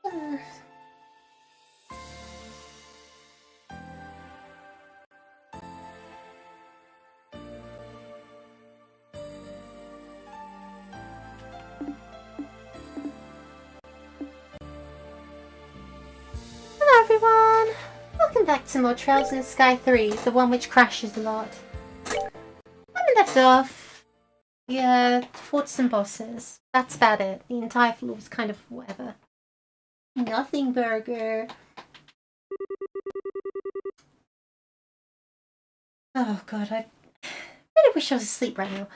Hello everyone! Welcome back to more Trails in the Sky 3, the one which crashes a lot. When we left off, we fought some bosses. That's about it. The entire floor was kind of whatever. Nothing burger. Oh god, I really wish I was asleep right now.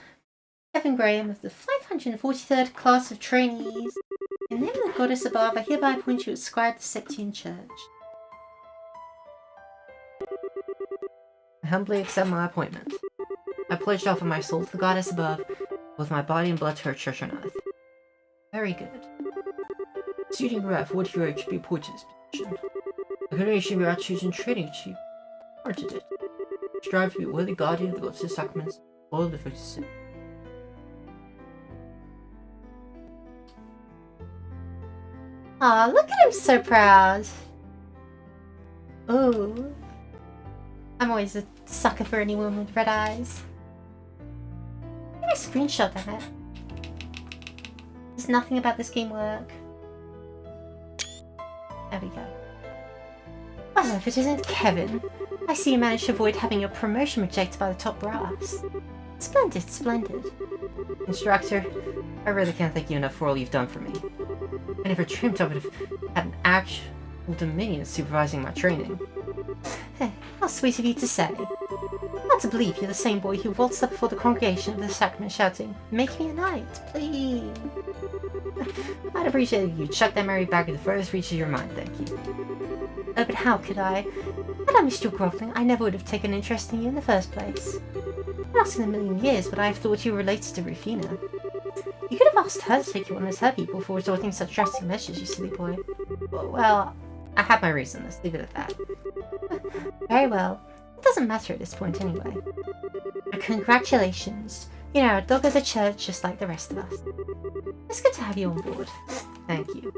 Kevin Graham of the 543rd class of trainees. In the name of the goddess above, I hereby appoint you as scribe of the Septian Church. I humbly accept my appointment. I pledged offer my soul to the goddess above, both my body and blood to her church on earth. Very good. Suiting Rev, what hero should be appointed to this position? The continuation of your attitudes and training chief warranted it. Strive to be a worthy guardian of the goddess' sacraments, all the devoted sin. Aw, look at him so proud. Ooh. I'm always a sucker for any woman with red eyes. Maybe I screenshot that. Does nothing about this game work? There we go. Well, if it isn't Kevin, I see you managed to avoid having your promotion rejected by the top brass. Splendid, splendid. Instructor, I really can't thank you enough for all you've done for me. I never dreamt I would have had an actual dominion supervising my training. Hey, how sweet of you to say. Not to believe you're the same boy who waltzed up before the congregation of the sacrament shouting, "Make me a knight, please." I'd appreciate if you chuck that merry bag in the furthest reaches of your mind, thank you. Oh, but how could I? Had I missed your groveling, I never would have taken an interest in you in the first place. Not in a million years would I have thought you were related to Rufina. You could have asked her to take you on as her people before resorting to such drastic measures, you silly boy. Well, I have my reason, let's leave it at that. Very well. It doesn't matter at this point anyway. Congratulations. You're a dog of the church just like the rest of us. It's good to have you on board. Thank you.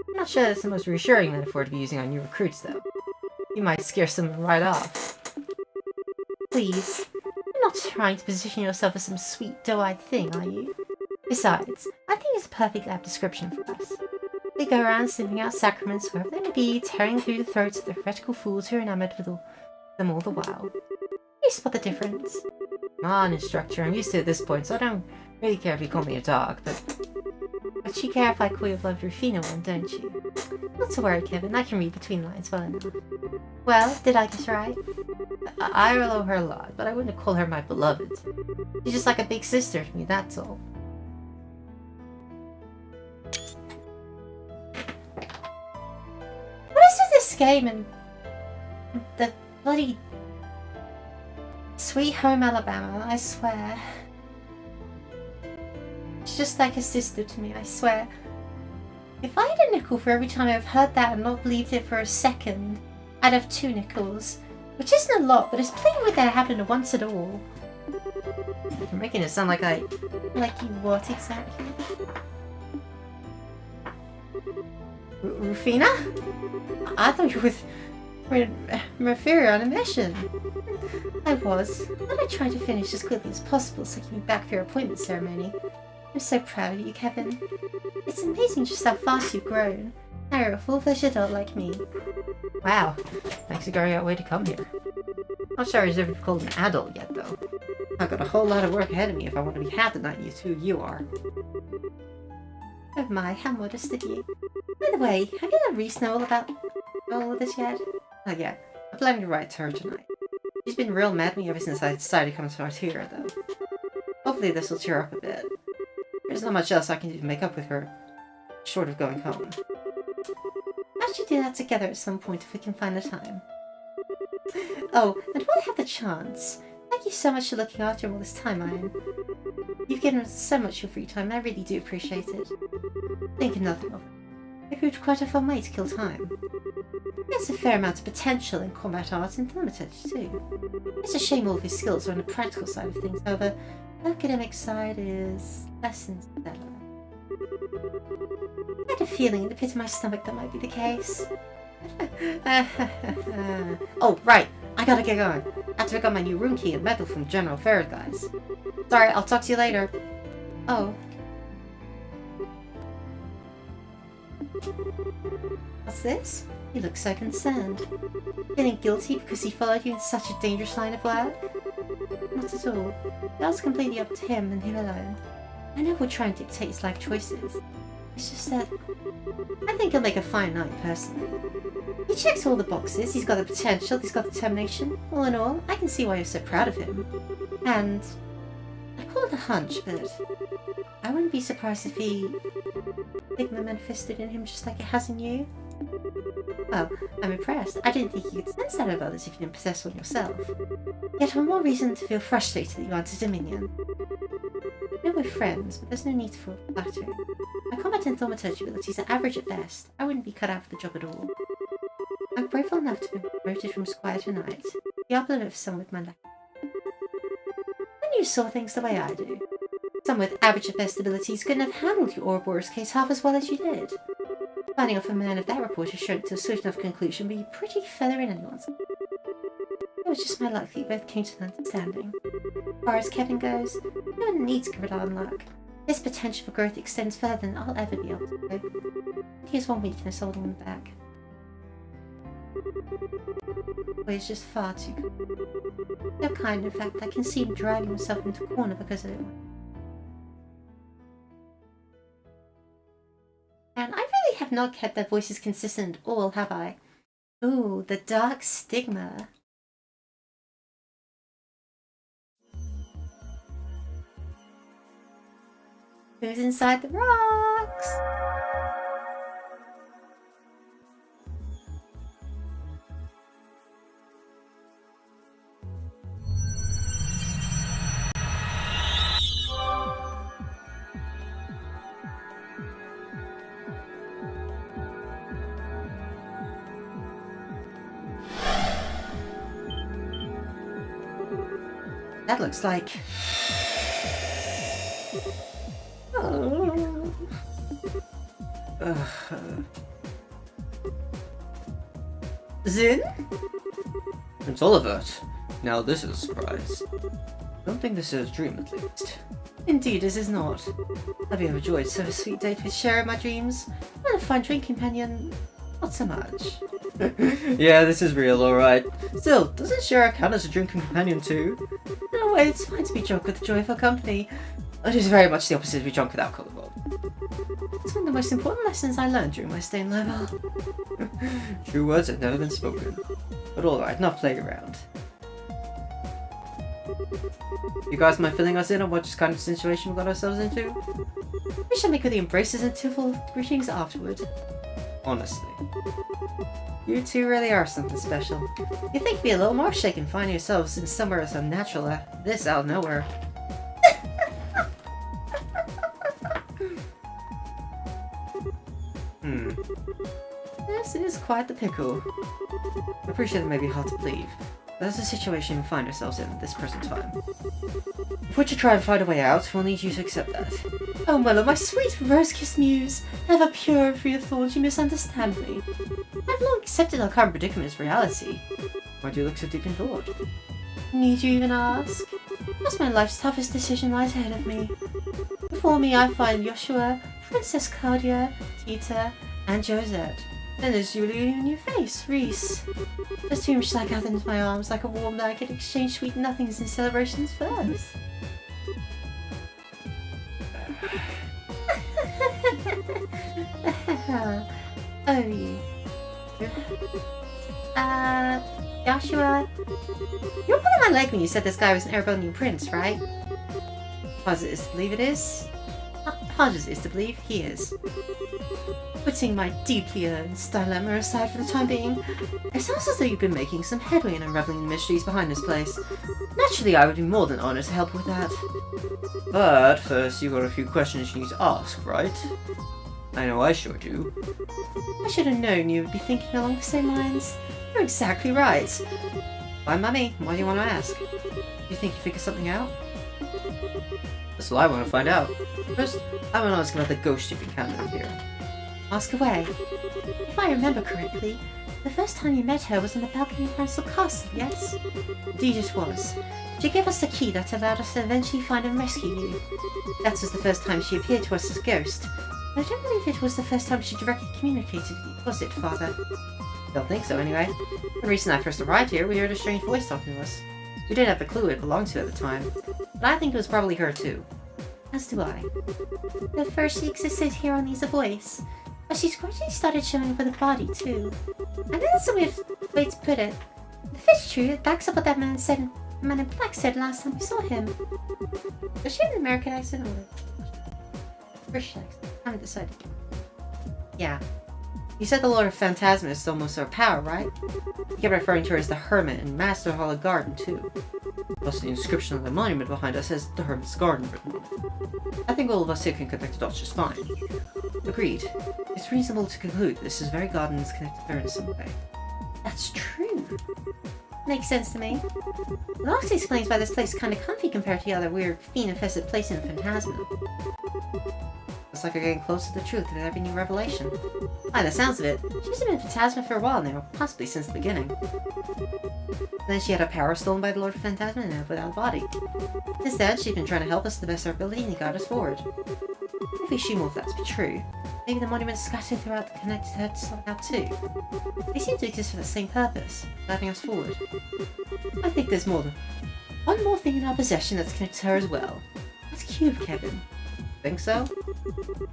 I'm not sure that's the most reassuring metaphor to be using on new recruits, though. You might scare some of them right off. Please. You're not trying to position yourself as some sweet, doe-eyed thing, are you? Besides, I think it's a perfectly apt description for us. We go around sniffing out sacraments wherever they may be, tearing through the throats of the heretical fools who are enamoured with them all the while. You spot the difference? Come on, instructor, I'm used to it at this point, so I don't really care if you call me a dog, but you care if I call your beloved Rufina one, don't you? Not to worry, Kevin, I can read between lines well enough. Well, did I guess right? I love her a lot, but I wouldn't call her my beloved. She's just like a big sister to me, that's all. What is with this game and the bloody Sweet Home Alabama, I swear. It's just like a sister to me, I swear. If I had a nickel for every time I've heard that and not believed it for a second, I'd have 2 nickels. Which isn't a lot, but it's plain weird that it happened once at all. You're making it sound like I... Like you what exactly? Rufina? I thought you were Mafiri on a mission. I was, but I tried to finish as quickly as possible so I can be back for your appointment ceremony. I'm so proud of you, Kevin. It's amazing just how fast you've grown. Now you're a full-fledged adult like me. Wow, thanks for going out way to come here. Not sure I deserve to be called an adult yet, though. I've got a whole lot of work ahead of me if I want to be half the knight you are. Oh my, how modest of you. By the way, have you let Reese know all about all of this yet? Not yet. I'm planning to write to her tonight. She's been real mad at me ever since I decided to come to Arteria, though. Hopefully this will cheer her up a bit. There's not much else I can do to make up with her, short of going home. I should do that together at some point if we can find the time. Oh, and while I have the chance, thank you so much for looking after him all this time, Iron. You've given us so much of your free time, and I really do appreciate it. Think nothing of it. You proved quite a fun way to kill time. There's a fair amount of potential in combat art and thaumaturgy too. It's a shame all of his skills are on the practical side of things, however, the academic side is less than stellar. I had a feeling in the pit of my stomach that might be the case. Oh, right. I gotta get going. I have to pick up my new room key and medal from General Affairs guys. Sorry, I'll talk to you later. Oh. What's this? You look so concerned. Feeling guilty because he followed you in such a dangerous line of work? Not at all. That was completely up to him and him alone. I never would try and dictate his life choices. It's just that I think he'll make a fine knight personally. He checks all the boxes, he's got the potential, he's got the determination. All in all, I can see why you're so proud of him. And I call it a hunch, but I wouldn't be surprised if Sigma manifested in him just like it has in you. Well, I'm impressed. I didn't think you could sense that of others if you didn't possess one yourself. Yet one more reason to feel frustrated that you aren't a Dominion. I know we're friends, but there's no need for flattery. My combat and thaumaturgy abilities are average at best. I wouldn't be cut out for the job at all. I'm grateful enough to be promoted from Squire to Knight. The upper limit for someone with my life. When you saw things the way I do, someone with average at best abilities couldn't have handled your Ouroboros case half as well as you did. Finding off a man of that report has shown it to a swift enough conclusion, but you pretty feather in anyone's. It was just my luck that you both came to an understanding. As far as Kevin goes, no one needs to rely on luck. His potential for growth extends further than I'll ever be able to go. He has one weakness holding him back. But he's just far too good. So kind, in fact, I can see him dragging himself into a corner because of it. And I really have not kept their voices consistent at all, have I? Ooh, the dark stigma. Who's inside the rocks? That looks like... Oh. Zin? It's Olivert. Now this is a surprise. Don't think this is a dream, at least. Indeed, it is not. I've been overjoyed to have a sweet date with Cher in my dreams, and a fine drink companion, not so much. Yeah, this is real, alright. Still, doesn't Cher count as a drinking companion too? In a way, it's fine to be drunk with joyful company. It is very much the opposite to be drunk with alcohol involved. It's one of the most important lessons I learned during my stay in Lovar. True words have never been spoken. But alright, enough playing around. You guys mind filling us in on what just kind of situation we got ourselves into? We shall make with the embraces and tearful greetings afterward. Honestly. You two really are something special. You'd think you'd be a little more shaken finding yourselves in somewhere so natural this out of nowhere. This is quite the pickle. I appreciate it may be hard to believe, but that's the situation we find ourselves in at this present time. If we're to try and find a way out, we'll need you to accept that. Oh, Muller, my sweet rose-kissed muse, ever pure and free of thought, you misunderstand me. I've long accepted our current predicament as reality. Why do you look so deep in thought? Need you even ask? That's my life's toughest decision lies ahead of me. Before me I find Joshua, Princess Claudia, Tita, and Josette. Then there's Julie in your face, Reese. There's whom shall I gather into my arms like a warm blanket, exchange sweet nothings and celebrations first. Oh, you. Joshua, you were pulling my leg when you said this guy was an Erebonian prince, right? Hard as it is to believe it is. Hard as it is to believe he is. Putting my deeply earned dilemma aside for the time being, it sounds as though you've been making some headway in unraveling the mysteries behind this place. Naturally, I would be more than honoured to help with that. But first, you've got a few questions you need to ask, right? I know I sure do. I should have known you would be thinking along the same lines. You're exactly right. Why, Mummy? Why do you want to ask? Do you think you figured something out? That's what I want to find out. First, I want to ask about the ghost you've encountered here. Ask away. If I remember correctly, the first time you met her was on the balcony of Ransel Castle, yes? Indeed it was. She gave us the key that allowed us to eventually find and rescue you. That was the first time she appeared to us as a ghost. I don't believe it was the first time she directly communicated with you, was it, Father? Don't think so, anyway. The reason I first arrived here, we heard a strange voice talking to us. We didn't have a clue it belonged to at the time, but I think it was probably her too. As do I. At first she existed here on as a voice, but she's gradually started showing up with a body too. I know that's a weird way to put it. If it's true, it backs up what that man in black said last time we saw him. Does she have an American accent or a British accent? I haven't decided. Yeah. You said the Lord of Phantasma is almost her power, right? You kept referring to her as the Hermit and Master of Hollow Garden, too. Plus, the inscription on the monument behind us says the Hermit's Garden written on it. I think all of us here can connect the dots just fine. Agreed. It's reasonable to conclude this is very garden is connected to her in some way. That's true. Makes sense to me. It also explains why this place is kind of comfy compared to the other weird, fiend-infested place in Phantasma. Looks like you're getting close to the truth with every new revelation. By the sounds of it, she's been in Phantasma for a while now, possibly since the beginning. Then she had her power stolen by the Lord of Phantasma and now without a body. Since then, she's been trying to help us to the best of her ability and guide us forward. If we assume all of that to be true, maybe the monuments scattered throughout the connected heads somehow too. They seem to exist for the same purpose, guiding us forward. I think there's more than one more thing in our possession that's connected to her as well. That cube, Kevin. Think so?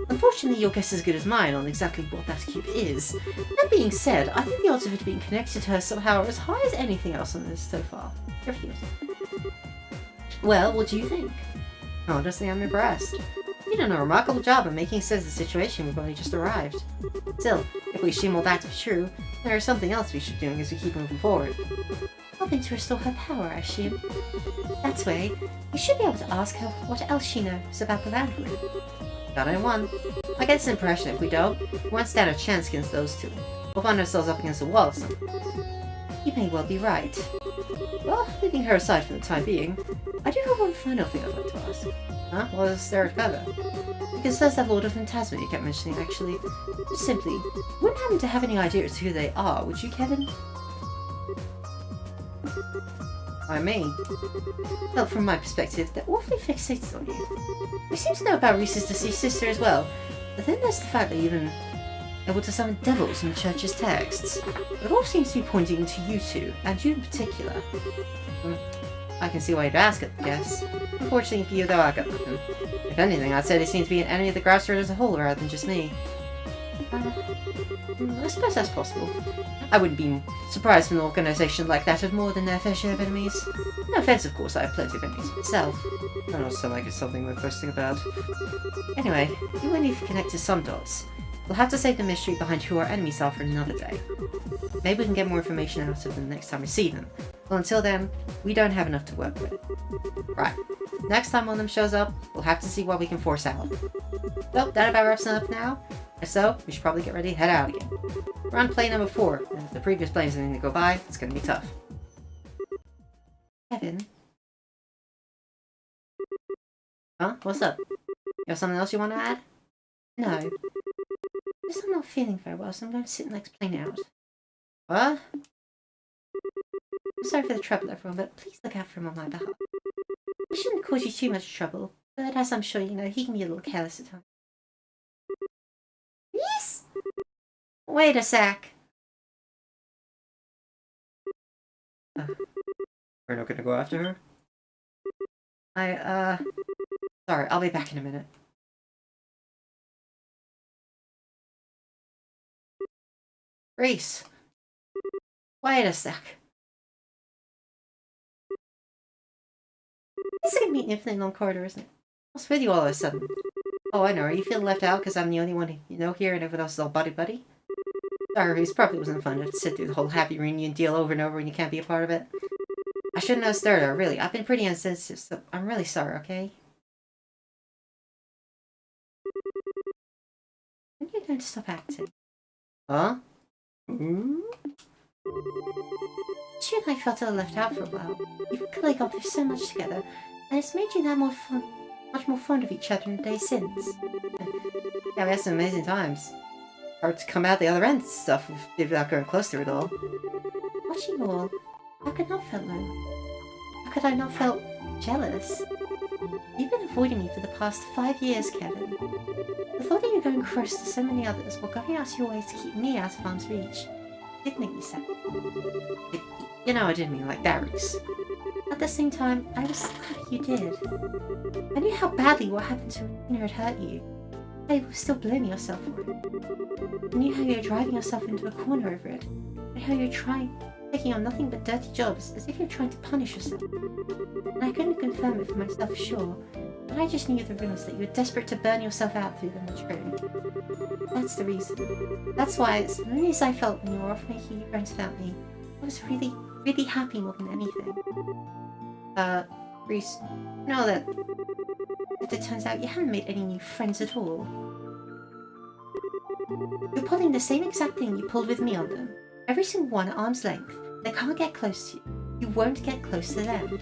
Unfortunately, your guess is as good as mine on exactly what that cube is. That being said, I think the odds of it being connected to her somehow are as high as anything else on this so far. Everything else. Well, what do you think? Honestly, I'm impressed. You've done a remarkable job of making sense of the situation we've only just arrived. Still, if we assume all that to be true, there is something else we should be doing as we keep moving forward. Helping to restore her power, I assume. That way, we should be able to ask her what else she knows about the Land Group. Got it in one. I get this impression if we don't, we won't stand a chance against those two. We'll find ourselves up against the wall of something. You may well be right. Well, leaving her aside for the time being, I do have one final thing I'd like to ask. Huh? What is there to cover? Because there's that Lord of Phantasma you kept mentioning, actually. Just simply, you wouldn't happen to have any idea as to who they are, would you, Kevin? I mean, well, from my perspective, they're awfully fixated on you. We seem to know about Reese's deceased sister as well, but then there's the fact that even able to summon devils in the church's texts. It all seems to be pointing to you two, and you in particular. I can see why you'd ask it, I guess. Unfortunately for you, though, I got nothing. If anything, I'd say they seem to be an enemy of the Grassroot as a whole, rather than just me. I suppose that's possible. I wouldn't be surprised if an organisation like that had more than their fair share of enemies. No offence, of course, I have plenty of enemies myself. I don't sound like it's something worth boasting about. Anyway, even if you connect to some dots, we'll have to save the mystery behind who our enemies are for another day. Maybe we can get more information out of them next time we see them. Well, until then, we don't have enough to work with. Right. Next time one of them shows up, we'll have to see what we can force out. Well, that about wraps it up now. If so, we should probably get ready to head out again. We're on plane number 4, and if the previous plane's anything to go by, it's gonna be tough. Kevin? Huh? What's up? You have something else you want to add? No. Just I'm not feeling very well, so I'm going to sit the next plane out. What? I'm sorry for the trouble, everyone, but please look out for him on my behalf. He shouldn't cause you too much trouble, but as I'm sure you know, he can be a little careless at times. Yes! Wait a sec. We're not gonna go after her? Sorry, I'll be back in a minute. Reese! Wait a sec. This is going to be an infinitely long corridor, isn't it? What's with you all of a sudden? Oh, I know. Are you feeling left out because I'm the only one you know here and everyone else is all buddy-buddy? Sorry, Reese. Probably wasn't fun to sit through the whole happy reunion deal over and over when you can't be a part of it. I shouldn't have stirred her, really. I've been pretty insensitive, so I'm really sorry, okay? When are you going to stop acting? Huh? Hmm? She and I felt a little left out for a while. You've clearly gone through so much together, and it's made you that more fun much more fond of each other in the days since. Yeah, we had some amazing times. Hard to come out the other end and stuff without going close to it all. Watching you all, how could I not felt low? How could I not felt jealous? You've been avoiding me for the past 5 years, Kevin. The thought that you're going close to so many others while going out of your way to keep me out of arm's reach did make me sad. You know, I didn't mean like that, Reese. At the same time, I was happy you did. I knew how badly what happened to Regina had hurt you. How you were still blaming yourself for it. I knew how you were driving yourself into a corner over it. And how you were taking on nothing but dirty jobs as if you were trying to punish yourself. And I couldn't confirm it for myself for sure, but I just knew the rumors that you were desperate to burn yourself out through them were true. That's the reason. That's why, as lonely as I felt when you were off making new friends without me, I was really, really happy more than anything. Reese, you know that... But it turns out you haven't made any new friends at all. You're pulling the same exact thing you pulled with me on them. Every single one at arm's length. They can't get close to you. You won't get close to them.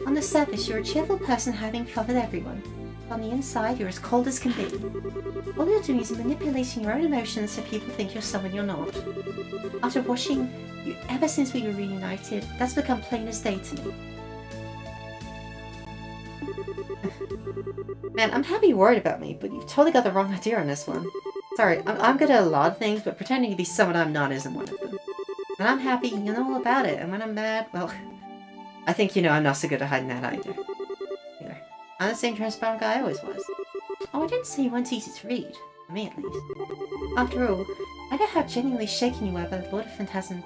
On the surface, you're a cheerful person having fun with everyone. On the inside, you're as cold as can be. All you're doing is manipulating your own emotions so people think you're someone you're not. After watching you ever since we were reunited, that's become plain as day to me. Man, I'm happy you're worried about me, but you've totally got the wrong idea on this one. Sorry, I'm good at a lot of things, but pretending to be someone I'm not isn't one of them. When I'm happy, you know all about it, and when I'm mad, well, I think you know I'm not so good at hiding that either. I'm the same transparent guy I always was. Oh, I didn't say you weren't easy to read. For me, at least. After all, I know how genuinely shaken you were by the Lord of Phantasm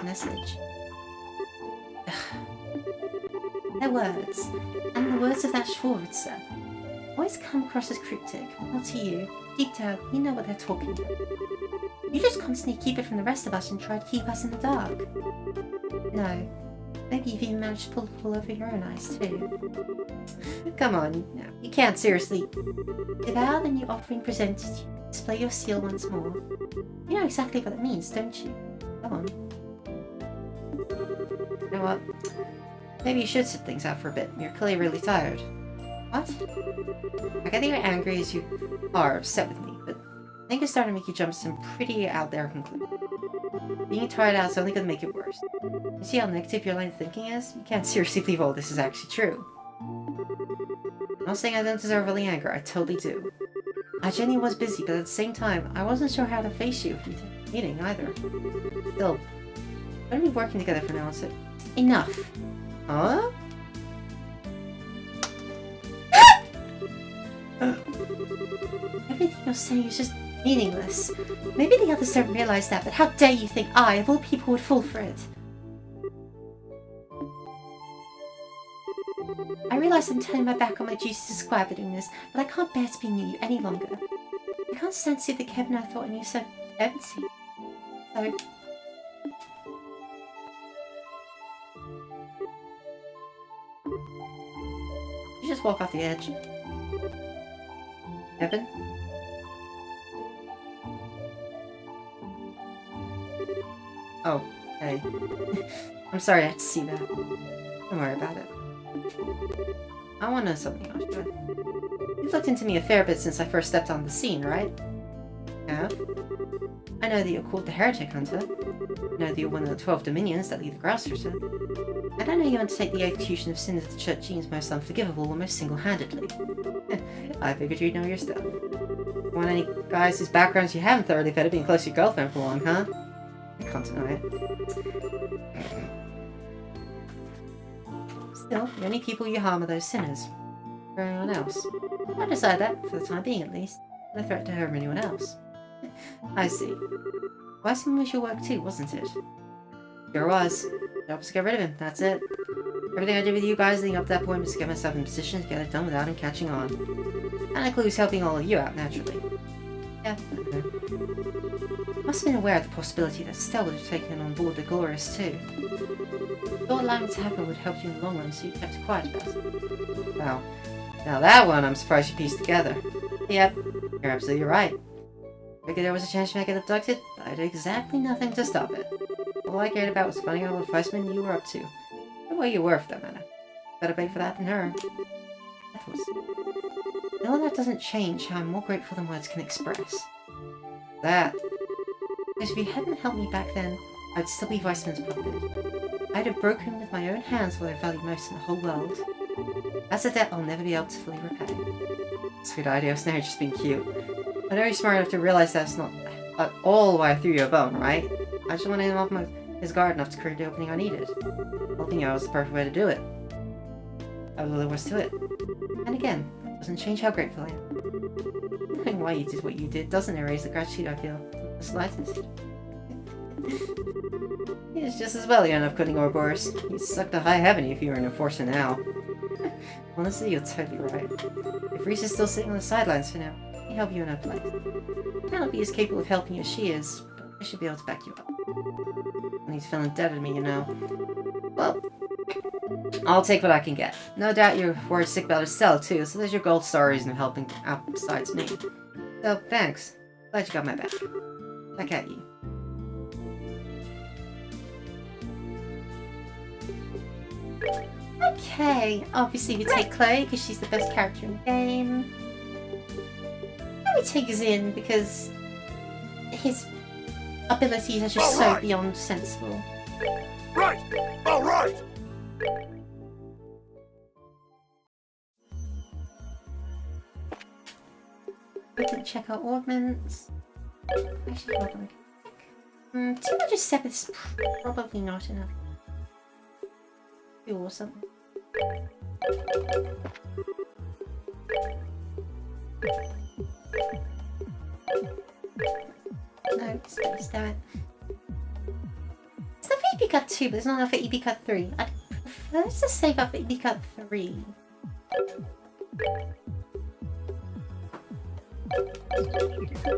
message. Their words, and the words of that Schwarzer, always come across as cryptic, not to you. Deep down, you know what they're talking about. You just constantly keep it from the rest of us and try to keep us in the dark. No. Maybe you've even managed to pull the wool over your own eyes, too. Come on, no, you can't seriously... Devour the new offering presented to you. Display your seal once more. You know exactly what it means, don't you? Go on. You know what? Maybe you should sit things out for a bit. You're clearly really tired. What? I get that you're angry as you are upset with me, but I think it's starting to make you jump to some pretty out there conclusions. Being tired out is only going to make it worse. You see how negative your line of thinking is? You can't seriously believe all this is actually true. I'm not saying I don't deserve all the anger, I totally do. I genuinely was busy, but at the same time, I wasn't sure how to face you if you took the meeting either. Still, we're going to be working together for now, so... Enough. Huh? Everything you're saying is just meaningless. Maybe the others don't realize that, but how dare you think I, of all people, would fall for it? I realize I'm turning my back on my duties as Squire by doing this, but I can't bear to be near you any longer. I can't stand to see the Kevin I thought I knew so empty. So... You just walk off the edge. Evan? Oh, hey. I'm sorry I had to see that. Don't worry about it. I want to know something, Ashton. You've looked into me a fair bit since I first stepped on the scene, right? Yeah? I know that you're called the Heretic Hunter. I know that you're one of the 12 dominions that lead the Grouseter. And I know you undertake the execution of sin of the Church genes most unforgivable almost single-handedly. I figured you'd know your stuff. Want any guys whose backgrounds you haven't thoroughly vetted being close to your girlfriend for long, huh? I can't deny it. Still, the only people you harm are those sinners. For anyone else. I decide that, for the time being at least. No threat to harm anyone else. I see. Weissman was your work too, wasn't it? Sure was. Job was to get rid of him, that's it. Everything I did with you guys leading up to that point was to get myself in position to get it done without him catching on. And that includes helping all of you out, naturally. Yeah, okay. Must have been aware of the possibility that Stell would have taken on board the Glorious too. Thought allowing it to happen would help you in the long run, so you kept it quiet about it. Wow. Now that one I'm surprised you pieced together. Yep, you're absolutely right. Figured there was a chance you might get abducted, but I did exactly nothing to stop it. All I cared about was finding out what Weissman you were up to. Or where you were, for that matter. Better pay for that than her. That was... Still, that doesn't change how I'm more grateful than words can express. That. Because if you hadn't helped me back then, I'd still be Weissman's puppet. I'd have broken with my own hands what I value most in the whole world. That's a debt I'll never be able to fully repay. Sweet idea of Snare just being cute. I know you're smart enough to realize that's not at all why I threw you a bone, right? I just wanted him off his guard enough to create the opening I needed. Helping you out was the perfect way to do it. That's all there was to it. And again, it doesn't change how grateful I am. Knowing why you did what you did doesn't erase the gratitude I feel the slightest. It's just as well you end up cutting Ouroboros. You'd suck to high heaven if you were an enforcer now. Honestly, you're totally right. If Reese is still sitting on the sidelines for now, let me help you in her place. I may not be as capable of helping you as she is, but I should be able to back you up. I need to feel indebted to me, you know. Well, I'll take what I can get. No doubt you're worried sick about Estelle too, so there's your gold star reason of helping out besides me. So, thanks. Glad you got my back. Back at you. Okay, obviously we take Chloe because she's the best character in the game. And we take Zin because his abilities are just so beyond sensible. Right! Alright! We can check our ornaments. Actually, hold on. 207 is probably not enough. Or something. No, space, damn it. It's enough for EP Cut 2, but it's not enough for EP Cut 3. I'd prefer to save up for EP Cut 3.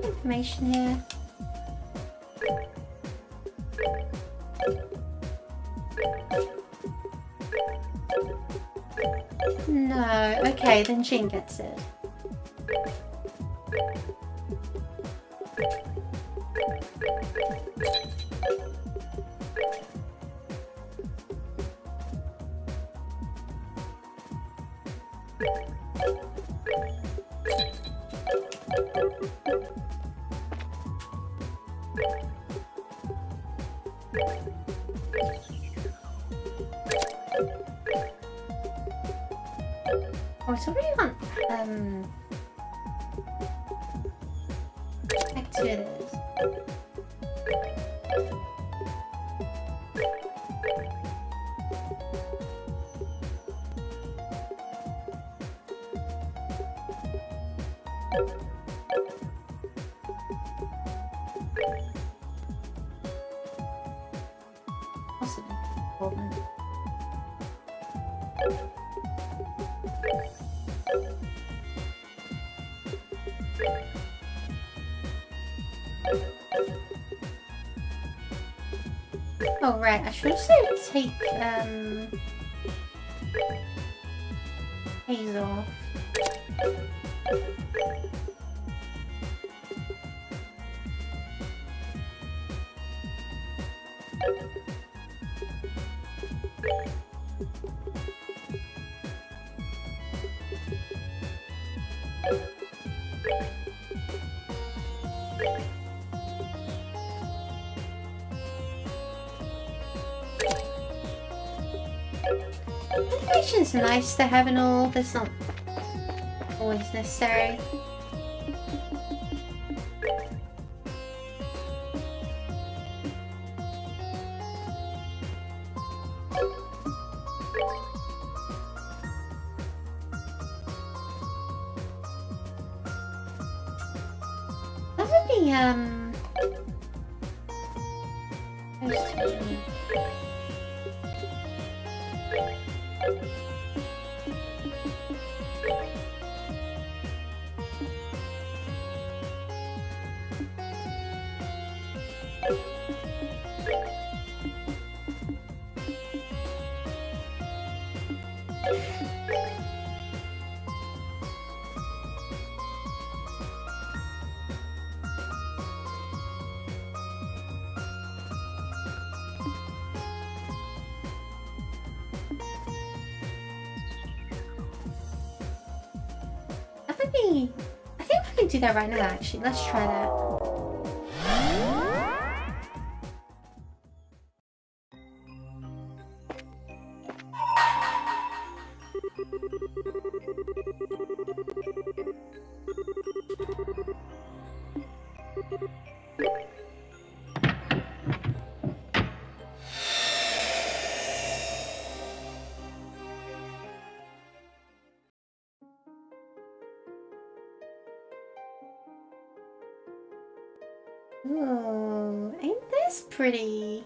Information here. No, okay, then Jin gets it. Oh, it's already on, activities. Possibly. Oh right, I should also take Hazel off. Information's nice to have and all, but it's not always necessary. That would be, those two. Hey! I think we can do that right now, actually. Let's try that. Ooh, ain't this pretty?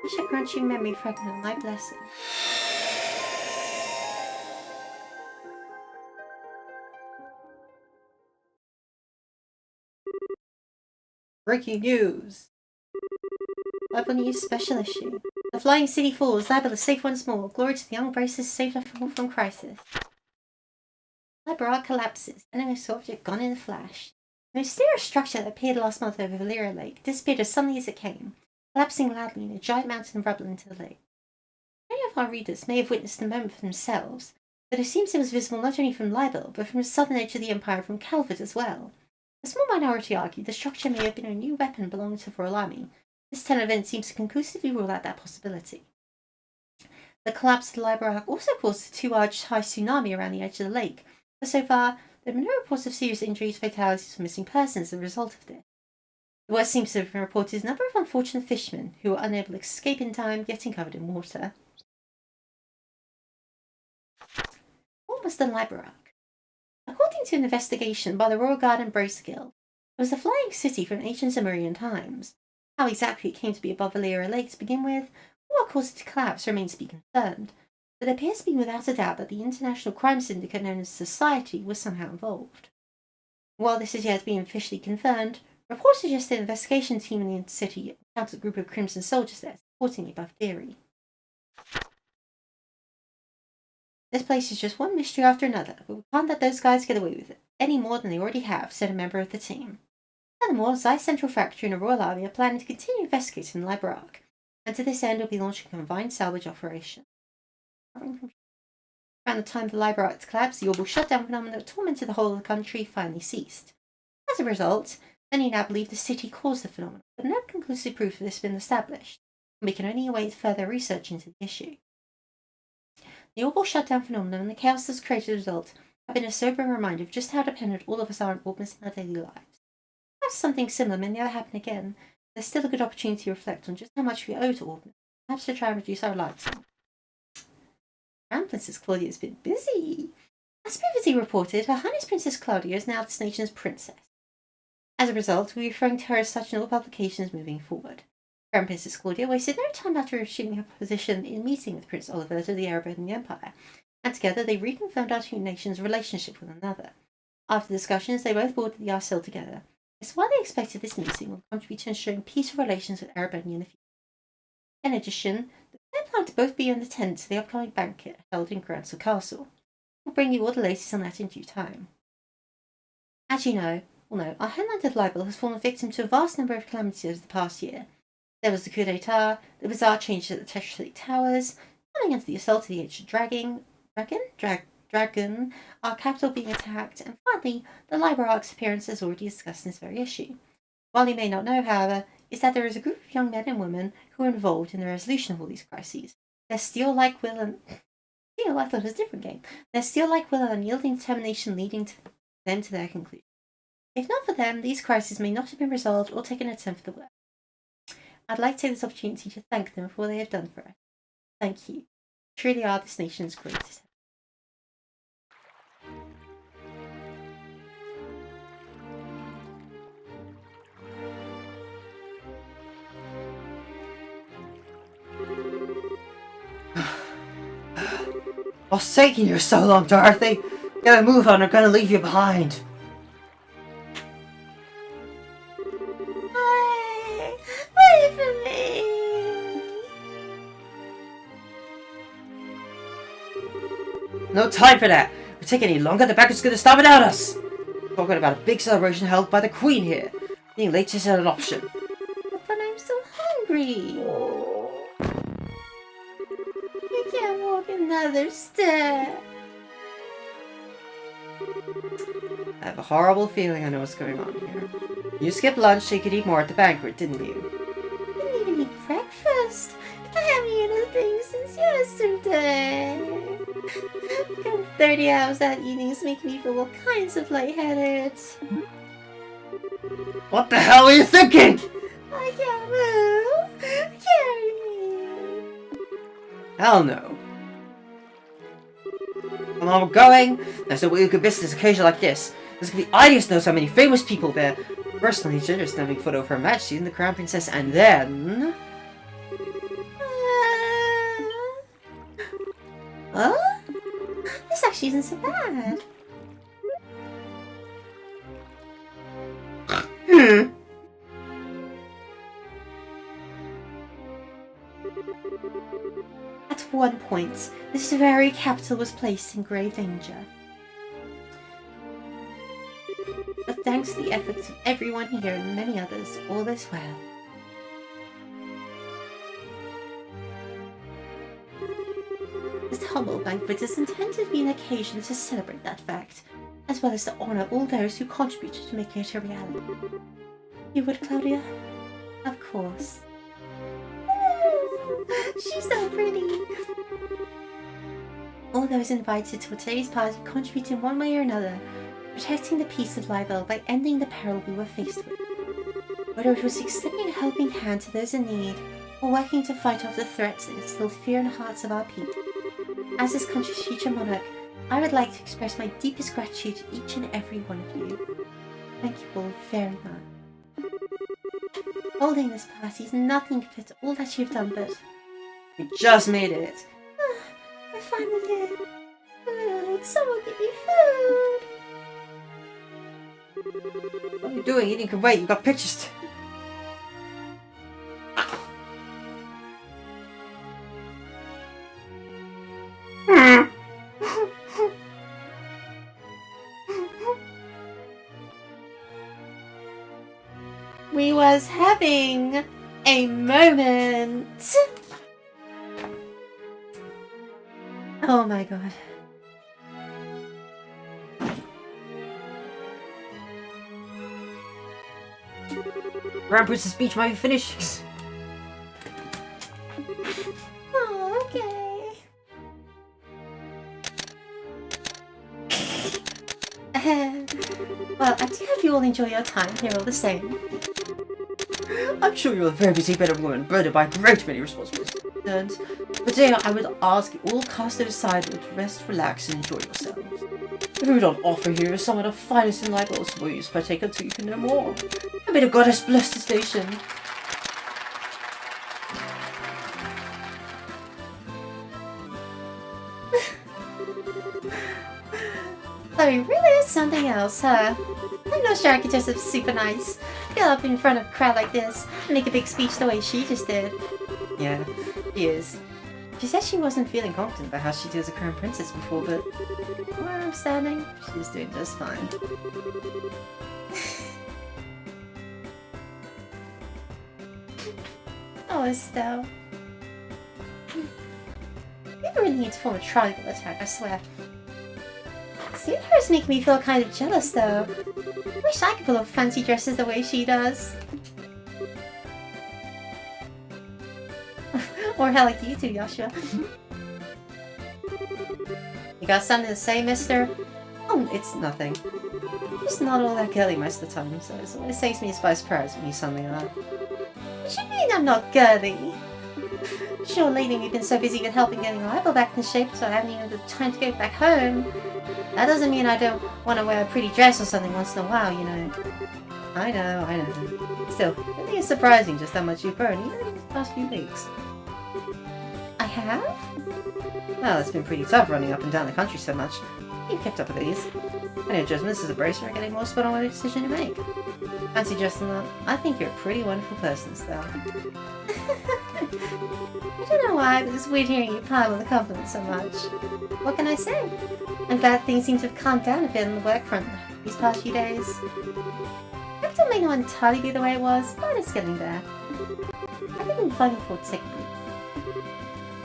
I should grant you memory fragment of my blessing. Breaking news! Bible News Special Issue. The Flying City falls, Libel is safe once more. Glory to the young braces saved from crisis. Libera collapses, enemy object gone in a flash. The mysterious structure that appeared last month over Valyria Lake disappeared as suddenly as it came, collapsing loudly in a giant mountain of rubble into the lake. Many of our readers may have witnessed the moment for themselves, but it seems it was visible not only from Libel, but from the southern edge of the Empire from Calvert as well. A small minority argued the structure may have been a new weapon belonging to the Royal Army. This turn of events seems to conclusively rule out that possibility. The collapse of the Libera also caused a 2-hour high tsunami around the edge of the lake, but so far there have been no reports of serious injuries, fatalities, or missing persons as a result of this. The worst seems to have been reported as a number of unfortunate fishermen who were unable to escape in time, getting covered in water. What was the Libera? According to an investigation by the Royal Guard and Bracer Guild, it was a flying city from ancient Sumerian times. How exactly it came to be above Valyria Lake to begin with, or what caused it to collapse remains to be confirmed, but it appears to be without a doubt that the international crime syndicate known as Society was somehow involved. While this is yet to be officially confirmed, reports suggest that an investigation team in the city encountered a group of Crimson soldiers there, supporting the above theory. This place is just one mystery after another, but we can't let those guys get away with it any more than they already have, said a member of the team. Furthermore, Zeiss Central Factory and the Royal Army are planning to continue investigating the Libera, and to this end will be launching a combined salvage operation. Around the time the Libera collapsed, the orbital shutdown phenomenon that tormented the whole of the country finally ceased. As a result, many now believe the city caused the phenomenon, but no conclusive proof of this has been established, and we can only await further research into the issue. The orbital shutdown phenomenon and the chaos that's created as a result have been a sobering reminder of just how dependent all of us are on orbits in our daily lives. Perhaps something similar may never happen again. There's still a good opportunity to reflect on just how much we owe to orbits, perhaps to try and reduce our lifetime. Crown Princess Claudia has been busy. As previously reported, Her Highness Princess Claudia is now this nation's princess. As a result, we're referring to her as such in all publications moving forward. Crown Princess Claudia wasted no time after assuming her position in meeting with Prince Oliver of the Erebed and the Empire, and together they reconfirmed our two nations' relationship with one another. After discussions, they both boarded the Arcel together. It's why they expected this meeting will contribute to ensuring peaceful relations with Erebed in the future. In addition, the pair plan to both be in attendance to the upcoming banquet held in Gransel Castle. We'll bring you all the latest on that in due time. As you know, our homeland of Libel has fallen victim to a vast number of calamities over the past year. There was the coup d'etat, the bizarre changes at the Tetrastate Towers, running into the assault of the ancient dragon, our capital being attacked, and finally, the Liberarch's appearance as already discussed in this very issue. What you may not know, however, is that there is a group of young men and women who are involved in the resolution of all these crises. Their steel-like will and... Steel, I thought it was a different game. Their steel-like will and unyielding determination leading them to their conclusion. If not for them, these crises may not have been resolved or taken a turn for the worse. I'd like to take this opportunity to thank them for all they have done for us. Thank you. You truly are this nation's greatest. What's taking you so long, Dorothy? Get a move on, I'm gonna leave you behind. Wait for me! No time for that. If we take any longer, the banquet's gonna stop without us. We're talking about a big celebration held by the Queen here. Being late isn't an option. But I'm so hungry! You can't walk Another step. I have a horrible feeling I know what's going on here. You skipped lunch so you could eat more at the banquet, didn't you? I didn't even eat breakfast. I haven't eaten a thing since yesterday. Come 30 hours without eating is making me feel all kinds of lightheaded. What the hell are you thinking? I can't move. Carry me. Hell no. Come on, we're going. There's no way you could miss this occasion like this. There's gonna be audience knows how many famous people there. Personally, Ginger stamping foot over Her Majesty and the Crown Princess, and then... Huh? This actually isn't so bad. At one point, this very capital was placed in grave danger. But thanks to the efforts of everyone here and many others, all is well. This humble banquet is intended to be an occasion to celebrate that fact, as well as to honor all those who contributed to making it a reality. You would, Claudia? Of course. She's so pretty! All those invited to today's party contribute in one way or another, protecting the peace of Libel by ending the peril we were faced with. Whether it was extending a helping hand to those in need, or working to fight off the threats that instilled fear in the hearts of our people. As this country's future monarch, I would like to express my deepest gratitude to each and every one of you. Thank you all very much. Holding this party is nothing compared to all that you've done, but... We just made it. I finally did. Food! Someone give me food! What are you doing? Eating can wait. You got pictures. We was having a moment. Oh my god. Grand Princess speech might be finished. Oh, okay. Well, I do hope you all enjoy your time here all the same. I'm sure you're a very busy better woman, burdened by a great many responsibilities. But today I would ask you all cast it aside to rest, relax, and enjoy yourselves. The food on offer here is some of the finest in Libel, so please partake until you can know more. And may the goddess bless the station. So it really is something else, huh? I'm not sure I could just be super nice. Get up in front of a crowd like this and make a big speech the way she just did. Yeah, she is. She said she wasn't feeling confident about how she did as a crown princess before, but from where I'm standing, she's doing just fine. Oh, Estelle. You really need to form a triangle attack, I swear. Seeing her is making me feel kind of jealous, though. I wish I could pull off fancy dresses the way she does. Or how like you two, Joshua. You got something to say, mister? Oh, it's nothing. Just not all that girly most of the time, so it always saves me by surprise when you suddenly are. What you mean I'm not girly? Sure, lately we've been so busy with helping getting Libel back in shape, so I haven't even had the time to go back home. That doesn't mean I don't want to wear a pretty dress or something once in a while, you know. I know. Still, I think it's surprising just how much you've grown even in these past few weeks. I have? Well, it's been pretty tough running up and down the country so much. You've kept up with these. I know judgments as a bracer are getting more spot on what decision to make. Fancy Justin, I think you're a pretty wonderful person, Stella. I don't know why, but it's weird hearing you pile on the compliment so much. What can I say? I'm glad things seem to have calmed down a bit on the work front these past few days. Capital may not entirely be the way it was, but it's getting there. I've been fighting for it secondly.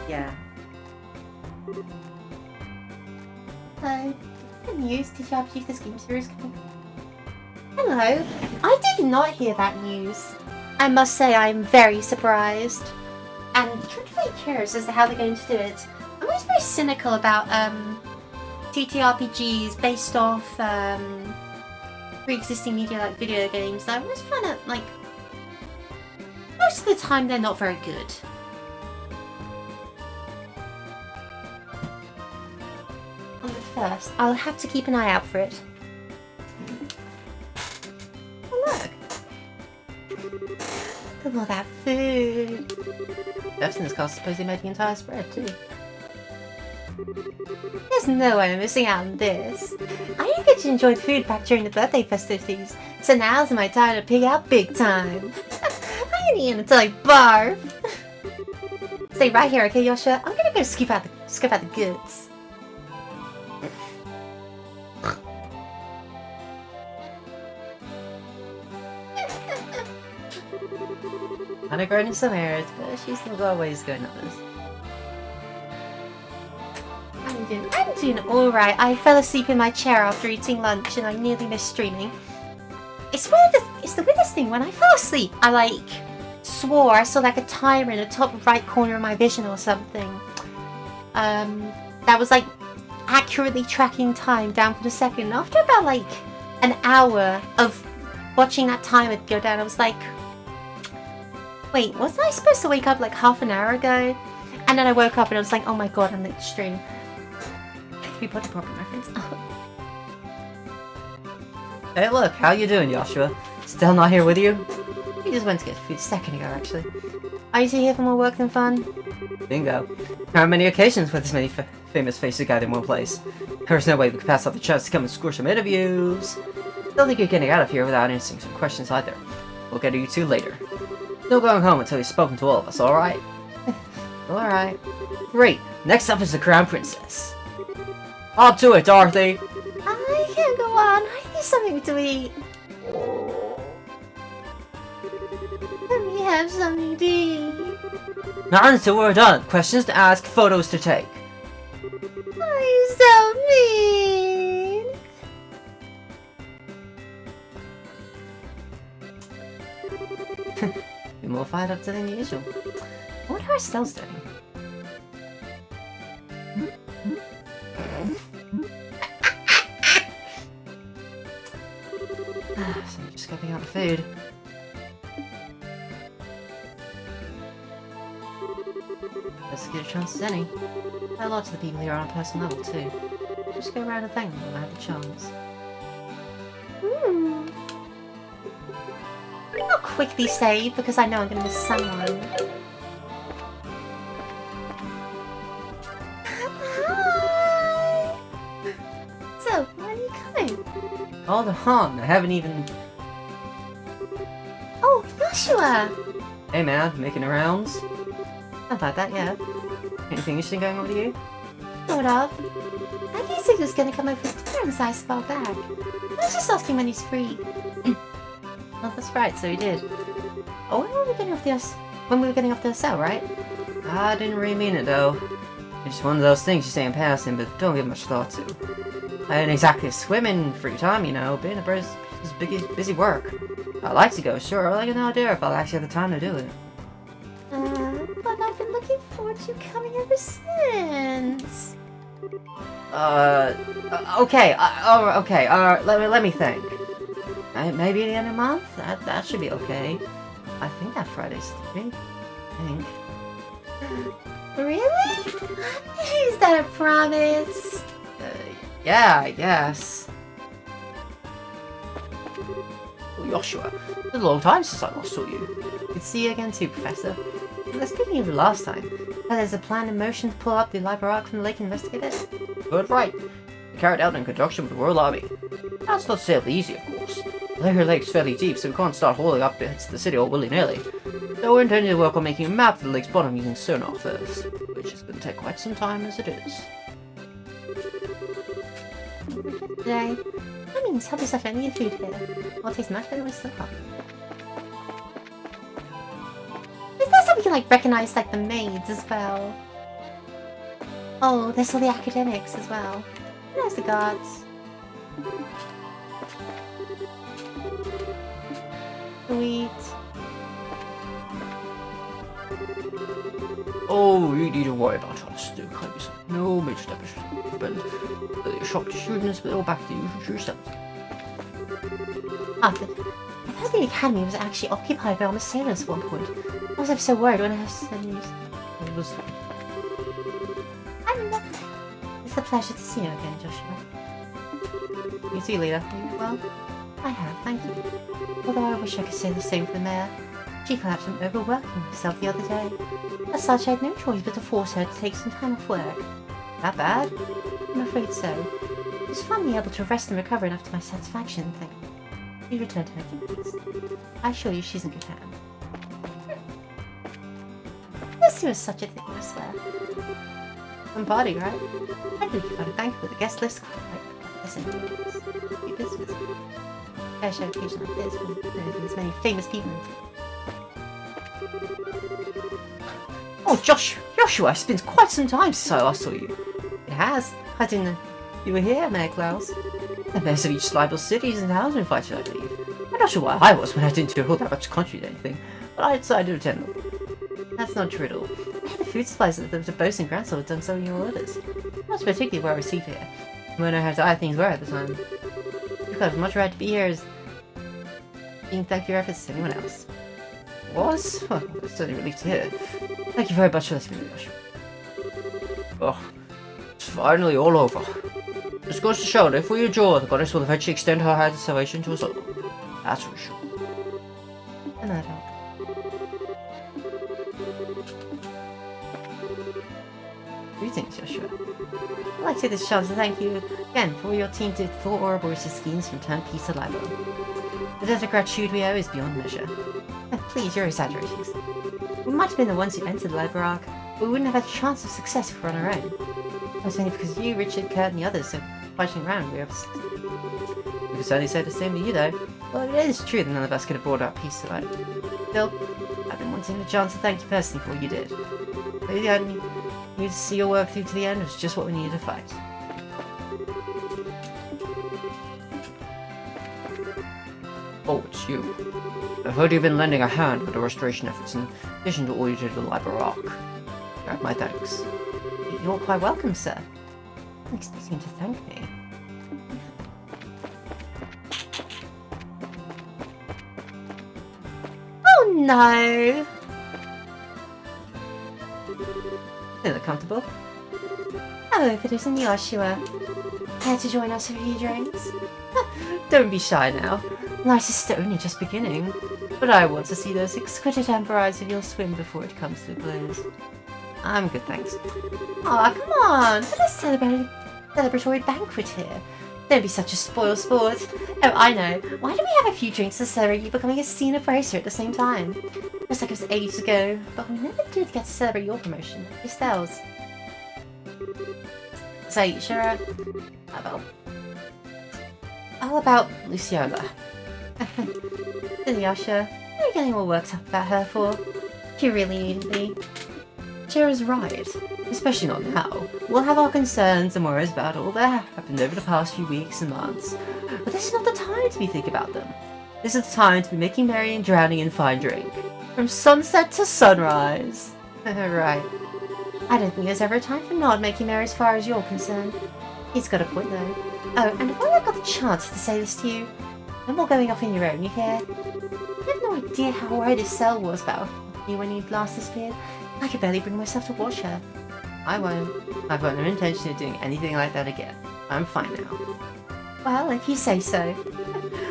Yeah. Good news. Did you believe this game series coming? Hello. I did not hear that news. I must say I'm very surprised. And truthfully curious as to how they're going to do it. I'm always very cynical about TTRPGs based off pre-existing media like video games. And I always find that, like, most of the time they're not very good. On the first, I'll have to keep an eye out for it. Oh look! Look at all that food. Jefferson's got supposedly made the entire spread too. There's no way I'm missing out on this. I didn't get to enjoy the food back during the birthday festivities, so now's my time to pig out big time. I ain't eating until I barf. Stay right here, okay, Joshua? I'm gonna go scoop out the goods. Kind of grown in some areas, but she's still got ways going others. I'm doing alright. I fell asleep in my chair after eating lunch and I nearly missed streaming. It's the weirdest thing. When I fell asleep, I like swore I saw like a timer in the top right corner of my vision or something. That was like accurately tracking time down for the second. After about like an hour of watching that timer go down, I was like, wait, wasn't I supposed to wake up like half an hour ago? And then I woke up and I was like, oh my god, I'm late to stream. We put a proper reference. Hey look, how you doing, Joshua? Still not here with you? We just went to get food a second ago, actually. Are you two here for more work than fun? Bingo. How many occasions where this many famous faces gathered in one place? There's no way we could pass up the chance to come and score some interviews. Don't think you're getting out of here without answering some questions either. We'll get to you two later. No going home until you've spoken to all of us, alright? Alright. Great. Next up is the Crown Princess. Up to it, Dorothy! I can't go on. I need something to eat. Let me have something to eat. Not until we're done. Questions to ask, photos to take. You're so mean. You're more fired up than usual. I wonder how Estelle's doing. So you're just scoping out the food. That's as good a chance as any. A lot of the people here are on a personal level too. Just go around and thank them when I have the chance. I'll quickly save because I know I'm going to miss someone. Hi! So, when are you coming? Hold on, I haven't even... Oh, Joshua! Hey man, making the rounds? Not like that yet. Anything interesting going on with you? Sort of. I guess he was going to come over for dinner as I spelled back. I was just asking when he's free. Oh, that's right, so you did. Oh, when we were getting off the cell, right? I didn't really mean it though. It's just one of those things you say in passing, but don't give much thought to. I ain't exactly swim in free time, you know, being a person is busy work. I'd like to go, sure, I no idea if I'll actually have the time to do it. But I've been looking forward to you coming ever since. Okay, let me think. Maybe at the end of the month? That should be okay. I think that Friday's 3. I think. Really? Is that a promise? Yeah, I guess. Oh, Joshua, it's a long time since I last saw you. Good to see you again too, Professor. Speaking of the last time, there's a plan in motion to pull up the Liber Arc from the lake and investigate it? Good, right. Carried out in conjunction with the Royal Army. That's not so easy, of course. The lake's fairly deep, so we can't start hauling up bits of the city all willy-nilly. So we're intending to work on making a map of the lake's bottom using sonar first, which is going to take quite some time as it is. Today, that means help yourself to any of your food here. I'll taste much better with stuff up. Is that something you can like recognize like the maids as well? Oh, there's all the academics as well. There's the guards. Sweet. Oh, you need to worry about us. There can't be no major damage. But the shocked students, but all back to you yourselves. Arthur, I thought the academy was actually occupied by all the sailors at one point. I was ever so worried when I heard the news. It was It's a pleasure to see you again, Joshua. you too, Leader. You well? I have, thank you. Although I wish I could say the same for the mayor. She collapsed from overworking herself the other day. As such, I had no choice but to force her to take some time off work. That bad? I'm afraid so. She was finally able to rest and recover enough to my satisfaction, thank you. She returned to her duties. I assure you she's in good hands. Yes, there was such a thing, I swear. Some party, right? I think you find a banquet with a guest list quite pleasant. Be business. Fair show occasion like this when there's many famous people. Oh, Joshua, it's been quite some time since I last saw you. It has. I didn't know you were here, Mayor Klaus. The mayors of each libel cities and towns were invited, I believe. I'm not sure why I was when I didn't hold that much country to anything, but I decided to attend them. That's not true at all. I had the food supplies at the boast and Gransel had done so in your orders. Not particularly well received here. I wonder how dire things were at the time. You've got as much right to be here as being thank your efforts to anyone else. Was? Well, that's certainly relieved to hear. Thank you very much for letting me know, Joshua. Oh, it's finally all over. Just goes to show that if we adore, the goddess will eventually extend her hand of salvation to us all. That's for sure. And I don't. Greetings, Joshua. I'd like to take this chance to thank you again for all your team did for Ouroboros' schemes from turn peace to libel. The debt of gratitude we owe is beyond measure. Please, you're exaggerating. We might have been the ones who entered the Liber Arc, but we wouldn't have had a chance of success if we were on our own. That's only because you, Richard, Kurt, and the others are fighting around. We can certainly say the same to you, though. Well, it is true that none of us could have brought out peace tonight. Still, I've been wanting the chance to thank you personally for what you did. Maybe I need to see your work through to the end was just what we needed to fight. Oh, it's you. I've heard you've been lending a hand with the restoration efforts in addition to all you did with the Liber Arc. You have my thanks. You're quite welcome, sir. I'm expecting you to thank me. Oh no! Isn't it comfortable? Oh, if it isn't Joshua. Care to join us for a few drinks? Don't be shy now. Life is only just beginning. But I want to see those exquisite amber eyes of your swim before it comes to a close. I'm good, thanks. Aw, come on! Let us celebrate celebratory banquet here. Don't be such a spoiled sport. Oh, I know. Why don't we have a few drinks to celebrate you becoming a senior bracer at the same time? Feels like it was ages ago, but we never did get to celebrate your promotion, Estelle's. So, you sure? How about Luciola? Ilyasha, what are you getting all worked up about her for? You really need to be. Jera's right. Especially not now. We'll have our concerns and worries about all that happened over the past few weeks and months. But this is not the time to be thinking about them. This is the time to be making merry and drowning in fine drink. From sunset to sunrise. Right. I don't think there's ever a time for not making merry as far as you're concerned. He's got a point though. Oh, and while I got the chance to say this to you, no more going off on your own, you hear? I have no idea how worried Estelle was about you when you last disappeared. I could barely bring myself to watch her. I won't. I've got no intention of doing anything like that again. I'm fine now. Well, if you say so.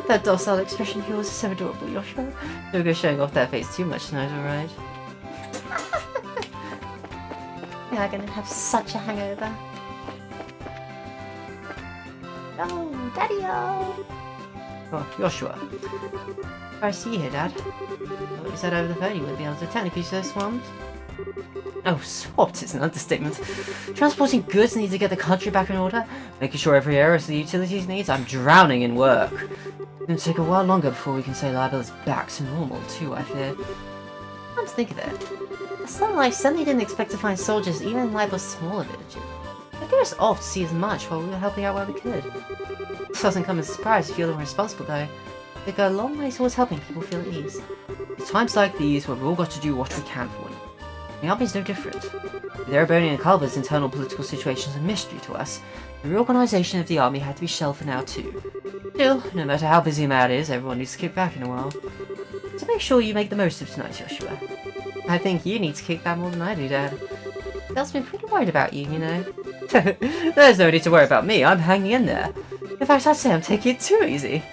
That docile expression of yours is so adorable, Joshua. Don't go showing off that face too much tonight, alright? Now I'm gonna have such a hangover. Oh, Daddy-o! Oh, Joshua. I see you here, Dad. What you said over the phone you wouldn't be able to technically so swamped. Oh, swamped is an understatement. Transporting goods needs to get the country back in order. Making sure every area has the utilities needs. I'm drowning in work. It's gonna take a while longer before we can say Libel is back to normal too, I fear. Come to think of it, Estelle and I certainly didn't expect to find soldiers even in Libel's smaller villages. scared us off to see as much while we were helping out where we could. This doesn't come as a surprise if you're the one responsible, though. They go a long way towards helping people feel at ease. It's times like these when we've all got to do what we can for one another. The army's no different. With Ereboni and Culver's internal political situations a mystery to us, the reorganization of the army had to be shelved for now too. Still, no matter how busy a man is, everyone needs to kick back in a while. So make sure you make the most of tonight, Joshua. I think you need to kick back more than I do, Dad. Dad's been pretty worried about you, you know. There's no need to worry about me, I'm hanging in there. In fact, I'd say I'm taking it too easy.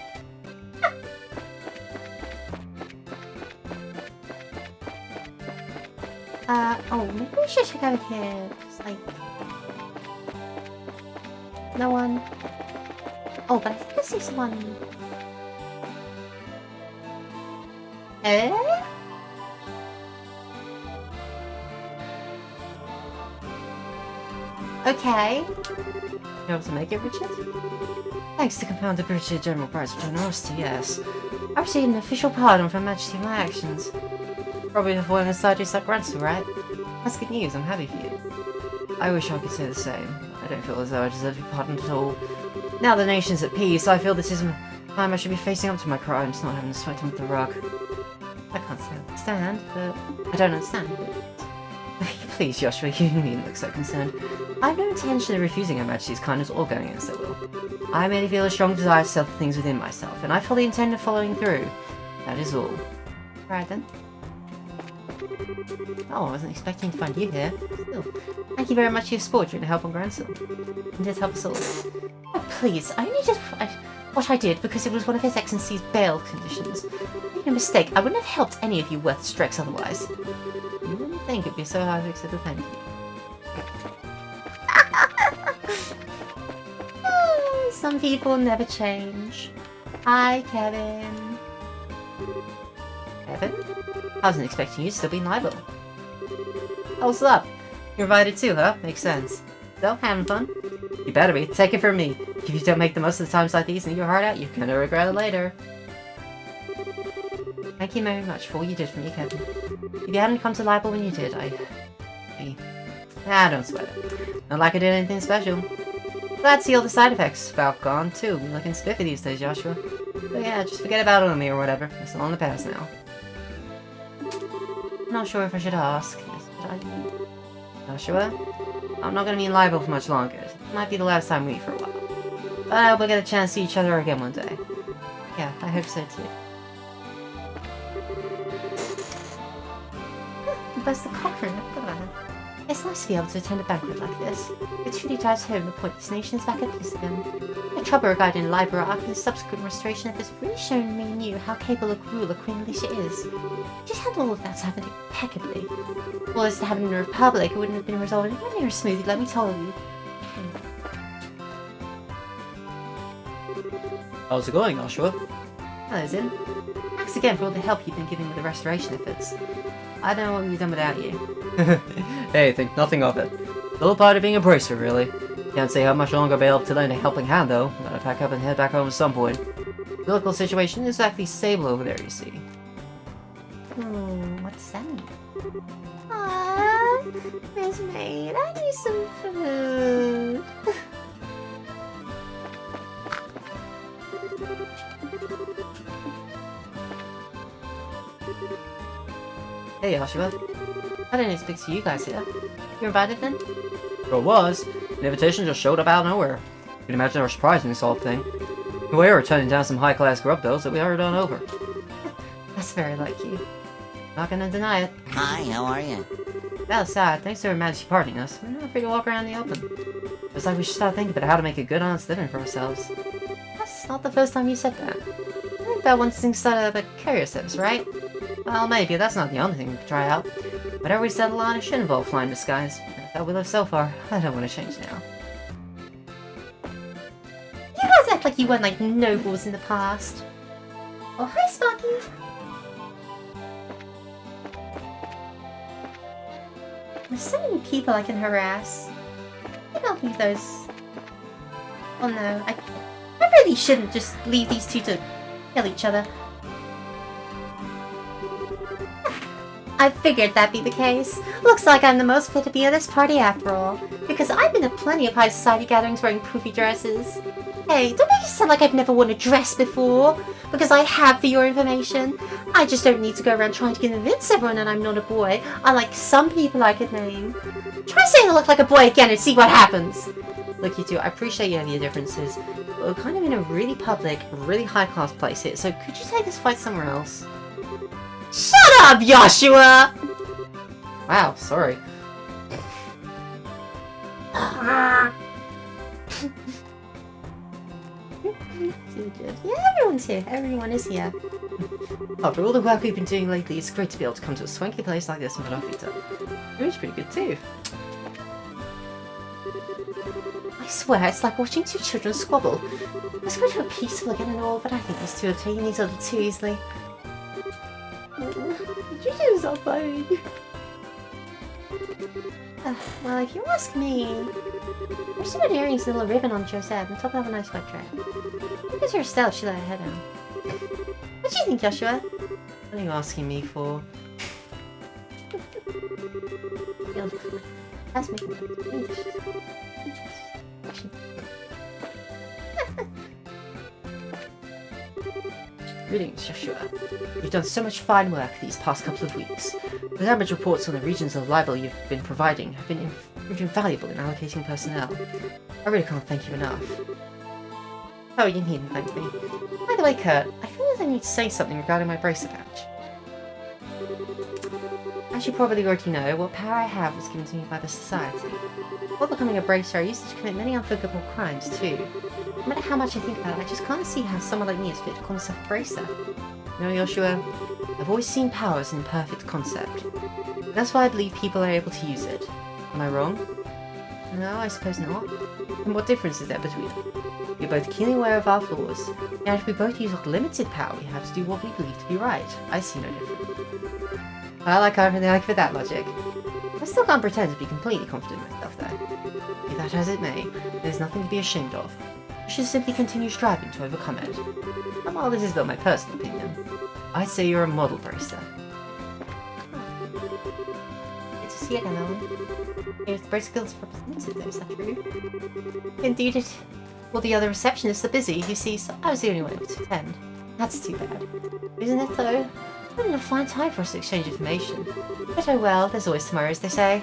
Oh, maybe we should check over here. It's like... No one... Oh, but I think I see someone... Eh? Okay. You able to make it, Richard? Thanks to Commander Brigadier General Price for generosity, yes. I received an official pardon for Majesty of my actions. Probably avoiding the side like ransom, right? That's good news, I'm happy for you. I wish I could say the same. I don't feel as though I deserve to be pardoned at all. Now the nation's at peace, I feel this is the time I should be facing up to my crimes, not having to sweat under the rug. I can't say I understand, but... I don't understand, but... Please, Joshua, you needn't look so concerned. I have no intention of refusing Her Majesty's kindness or going against their will. I merely feel a strong desire to settle things within myself, and I fully intend of following through. That is all. Right then. Oh, I wasn't expecting to find you here. Still, Thank you very much for your support during the help on Grandson. you did help us all. Oh, please, I only did what I did because it was one of His Excellency's bail conditions. Make no mistake, I wouldn't have helped any of you worth Strex otherwise. You wouldn't think it'd be so hard to accept a thank you. Oh, some people never change. Hi, Kevin. Kevin? I wasn't expecting you to still be in Libel. Oh, what's up? You're invited too, huh? Makes sense. So, having fun? You better be. Take it from me. If you don't make the most of the times like these and eat your heart out, you're gonna regret it later. Thank you very much for all you did for me, Kevin. If you hadn't come to Libel when you did, don't sweat it. Not like I did anything special. Glad to see all the side effects about gone too. You're looking spiffy these days, Joshua. So yeah, just forget about Umi or whatever. It's all in the past now. Not sure if I should ask. Joshua? I'm not gonna be in Libel for much longer. It might be the last time we meet for a while. But I hope we'll get a chance to see each other again one day. Yeah, I hope so too. Where's the Cochrane? I forgot about her. It's nice to be able to attend a banquet like this. It truly drives home the point this nation is back at peace again. The trouble regarding the Libera after the subsequent restoration of this really shown me and you how capable a ruler Queen Alicia is. She's handled all of that happened impeccably. Well, as to having a republic, it wouldn't have been resolved anywhere near as smoothly, let me tell you. How's it going, Joshua? Hello, Zin. Thanks again for all the help you've been giving with the restoration efforts. I don't know what we've done without you. Hey, think nothing of it. Still part of being a bracer, really. Can't say how much longer I'll be able to lend a helping hand, though. Gotta pack up and head back home at some point. The local situation is exactly stable over there, you see. What's that? Aww, Miss Maid, I need some food. Hey, Joshua. I didn't expect to see you guys here. You're invited then? Sure was. An invitation just showed up out of nowhere. You can imagine our surprise in this whole thing. We were turning down some high-class grub bills that we already done over. That's very like you. Not gonna deny it. Hi, how are you? That aside, thanks to Her Majesty pardoning us, we're now free to walk around the open. It's like we should start thinking about how to make a good, honest living for ourselves. That's not the first time you said that. I think that once things started up a carrier service, right? Well, maybe. That's not the only thing we could try out. Whatever we settle on, it should involve flying disguise. That's how we live so far. I don't want to change now. You guys act like you weren't like nobles in the past. Oh, hi, Sparky. There's so many people I can harass. Maybe I'll leave those. Oh no, I really shouldn't just leave these two to kill each other. I figured that'd be the case. Looks like I'm the most fit to be at this party after all. Because I've been to plenty of high society gatherings wearing poofy dresses. Hey, don't make it sound like I've never worn a dress before. Because I have, for your information. I just don't need to go around trying to convince everyone that I'm not a boy, unlike some people I could name. Try saying I look like a boy again and see what happens. Look, you two, I appreciate you have your differences, but we're kind of in a really public, really high-class place here, so could you take this fight somewhere else? Shut up, Joshua! Wow, sorry. Yeah, everyone's here. Everyone is here. After all the work we've been doing lately, it's great to be able to come to a swanky place like this and put our feet up. Food's pretty good too. I swear, it's like watching two children squabble. Let's go to a peaceful again and all, but I think these two are taking these other too easily. You do so funny. Well, if you ask me, there's some earrings and a little ribbon on Josette, and top of a nice white dress. Because her style, she let her head down. What do you think, Joshua? What are you asking me for? That's making Greetings, Joshua. You've done so much fine work these past couple of weeks. The damage reports on the regions of libel you've been providing have been invaluable in allocating personnel. I really can't thank you enough. Oh, you needn't thank me. By the way, Kurt, I feel as I need to say something regarding my bracer badge. As you probably already know, what power I have was given to me by the Society. While becoming a bracer, I used it to commit many unforgivable crimes too. No matter how much I think about it, I just can't see how someone like me is fit to call himself a bracer. You know, Joshua, I've always seen power as an imperfect concept. And that's why I believe people are able to use it. Am I wrong? No, I suppose not. And what difference is there between them? We're both keenly aware of our flaws, and if we both use our limited power, we have to do what we believe to be right. I see no difference. Well, I can't really argue with that logic. I still can't pretend to be completely confident in myself, though. Be that as it may, there's nothing to be ashamed of. I should simply continue striving to overcome it. And while this is but my personal opinion, I'd say you're a model bracer. Good to see you again, Ellen. Here's the bracer guild's representative, though, is that true? Indeed it. Well, the other receptionists are busy, you see, so I was the only one able to attend. That's too bad. Isn't it, though? What a fine time for us to exchange information. But oh well, there's always tomorrow, as they say.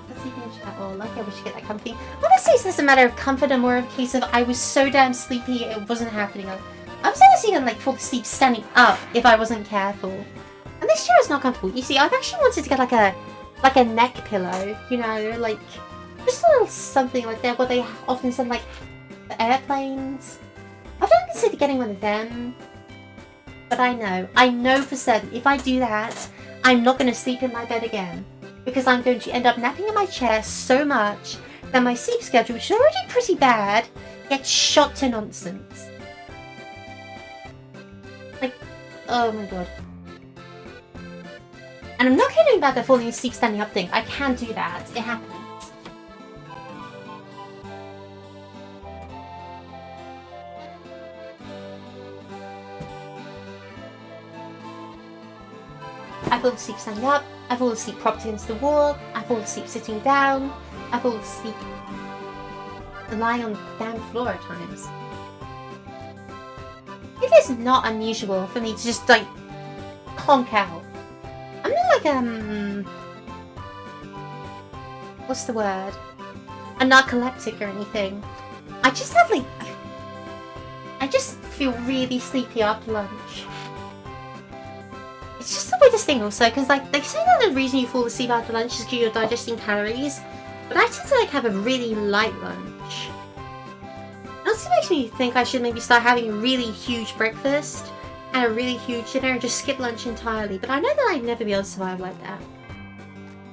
Let's see if we can chat all. Like, I wish you get that comfy. Honestly, it's less a matter of comfort and more of a case of I was so damn sleepy it wasn't happening. I was honestly gonna, like, fall asleep standing up if I wasn't careful. And this chair is not comfortable. You see, I've actually wanted to get, like a neck pillow, you know, like, just a little something like that, what they often send, like, for airplanes. I've not considered getting one of them. But I know for certain, if I do that, I'm not going to sleep in my bed again. Because I'm going to end up napping in my chair so much that my sleep schedule, which is already pretty bad, gets shot to nonsense. Like, oh my god. And I'm not kidding about the falling asleep standing up thing. I can do that. It happens. I fall asleep standing up, I fall asleep propped against the wall, I fall asleep sitting down, I fall asleep lying on the damn floor at times. It is not unusual for me to just, like, conk out. I'm not like, what's the word? A narcoleptic or anything. I just have, like, I just feel really sleepy after lunch. It's just the weirdest thing also, because like they say that the reason you fall asleep after lunch is because you're digesting calories, but I tend to like have a really light lunch. It also makes me think I should maybe start having a really huge breakfast and a really huge dinner and just skip lunch entirely, but I know that I'd never be able to survive like that.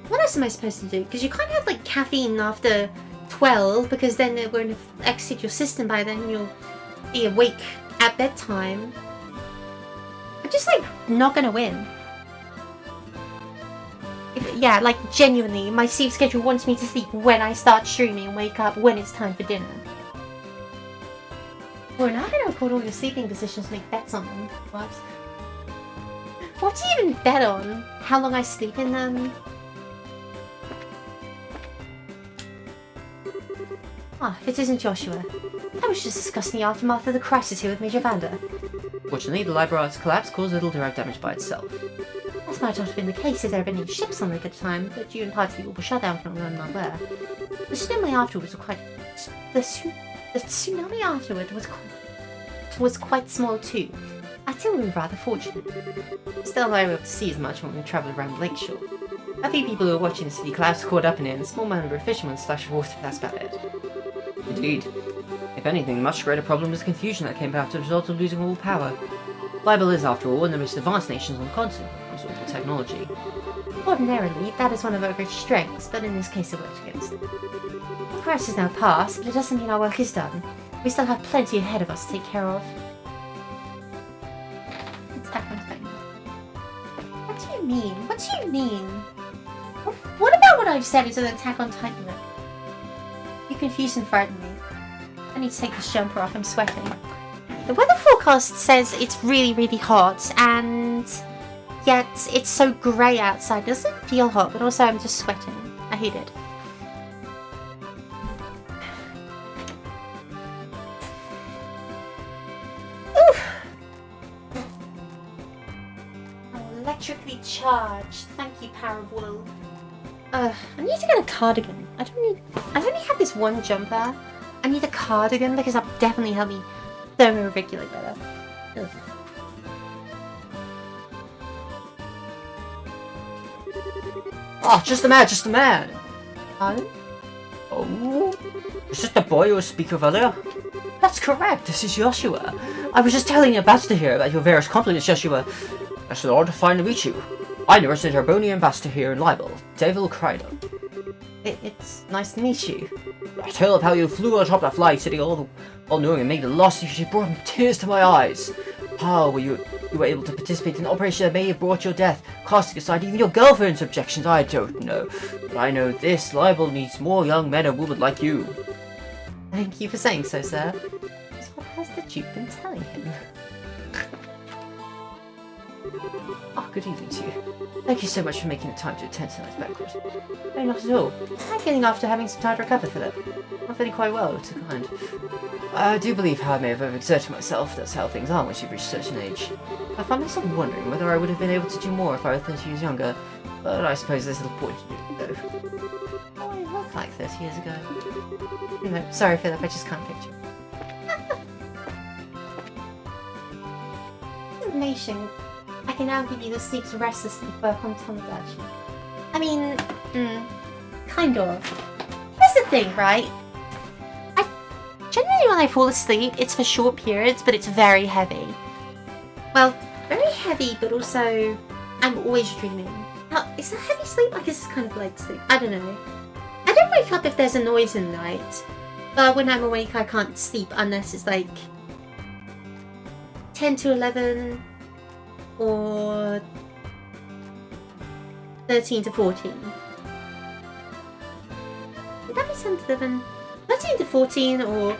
What else am I supposed to do? Because you can't have like caffeine after 12, because then it won't exit your system by then, you'll be awake at bedtime. I'm just like not gonna win. Yeah, like genuinely, my sleep schedule wants me to sleep when I start streaming and wake up when it's time for dinner. We're not gonna record all your sleeping positions and make bets on them. What? What do you even bet on? How long I sleep in them? Ah, if it isn't Joshua. I was just discussing the aftermath of the crisis here with Major Vander. Fortunately, the library's collapse caused little direct damage by itself. That might not have been the case if there had been any ships on the lake at the time, but due in part to the global shutdown phenomenon not where. The tsunami afterwards was quite... The tsunami afterward was quite small too. I think we were rather fortunate. Still, I were able to see as much when we travelled around the lakeshore. A few people who were watching the city collapse caught up in it, and a small number of fishermen splashed water, but that's about it. Indeed. If anything, the much greater problem was the confusion that came about as a result of losing all power. Bible is, after all, one of the most advanced nations on the continent when it comes to technology. Ordinarily, that is one of our great strengths, but in this case it worked against it. The crisis is now past, but it doesn't mean our work is done. We still have plenty ahead of us to take care of. Attack on Titan. What do you mean? What do you mean? What about what I've said is an Attack on Titan? You confuse and frighten me. I need to take this jumper off, I'm sweating. The weather forecast says it's really, really hot, and yet it's so grey outside. It doesn't feel hot, but also I'm just sweating. I hate it. Electrically charged. Thank you, Power of Will. I need to get a cardigan. I only have this one jumper. I need a cardigan because that'll definitely help me thermoregulate better. Ugh. Oh, just the man! Pardon? Oh, is this the boy you were speaking of earlier? That's correct, this is Joshua. I was just telling your ambassador here about your various compliments, Joshua. It's an honor to finally meet you. I noticed the Jarboni ambassador here in Libel, Devil Crider. It's nice to meet you. A tale of how you flew on top of that fly, sitting all knowing and made the loss you brought tears to my eyes. How you were able to participate in an operation that may have brought your death, casting aside even your girlfriend's objections, I don't know. But I know this Libel needs more young men and women like you. Thank you for saying so, sir. What has the Duke been telling him? Oh, good evening to you. Thank you so much for making the time to attend tonight's banquet. No, not at all. How are you feeling after having some time to recover, Philip? I'm feeling quite well, it's kind. I do believe how I may have overexerted myself. That's how things are once you've reached a certain age. I find myself wondering whether I would have been able to do more if I were 30 years younger, but I suppose there's little point in doing though. Oh, I look like 30 years ago. No, sorry, Philip, I just can't picture. Information. I can now give you the sleep's restlessness work on Tomodachi. I mean, kind of. Here's the thing, right? Generally when I fall asleep, it's for short periods, but it's very heavy. Well, very heavy, but also I'm always dreaming. Now, is that heavy sleep? I guess it's kind of light sleep. I don't know. I don't wake up if there's a noise in the night. But when I'm awake, I can't sleep unless it's like 10 to 11 or 13 to 14. Would that be 10 to 11? 13 to 14 or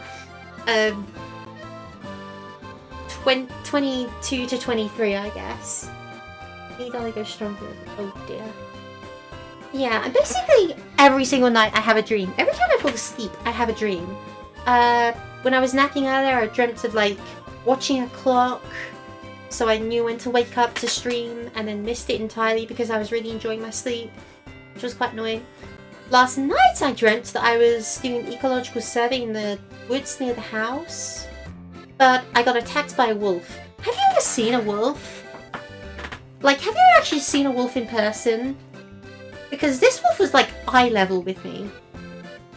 22 to 23, I guess. Need only go stronger. Oh dear. Yeah, and basically every single night I have a dream. Every time I fall asleep, I have a dream. When I was napping earlier, I dreamt of like watching a clock, so I knew when to wake up to stream, and then missed it entirely because I was really enjoying my sleep, which was quite annoying. Last night I dreamt that I was doing an ecological survey in the woods near the house, but I got attacked by a wolf. Have you ever seen a wolf? Like, have you actually seen a wolf in person? Because this wolf was like eye level with me.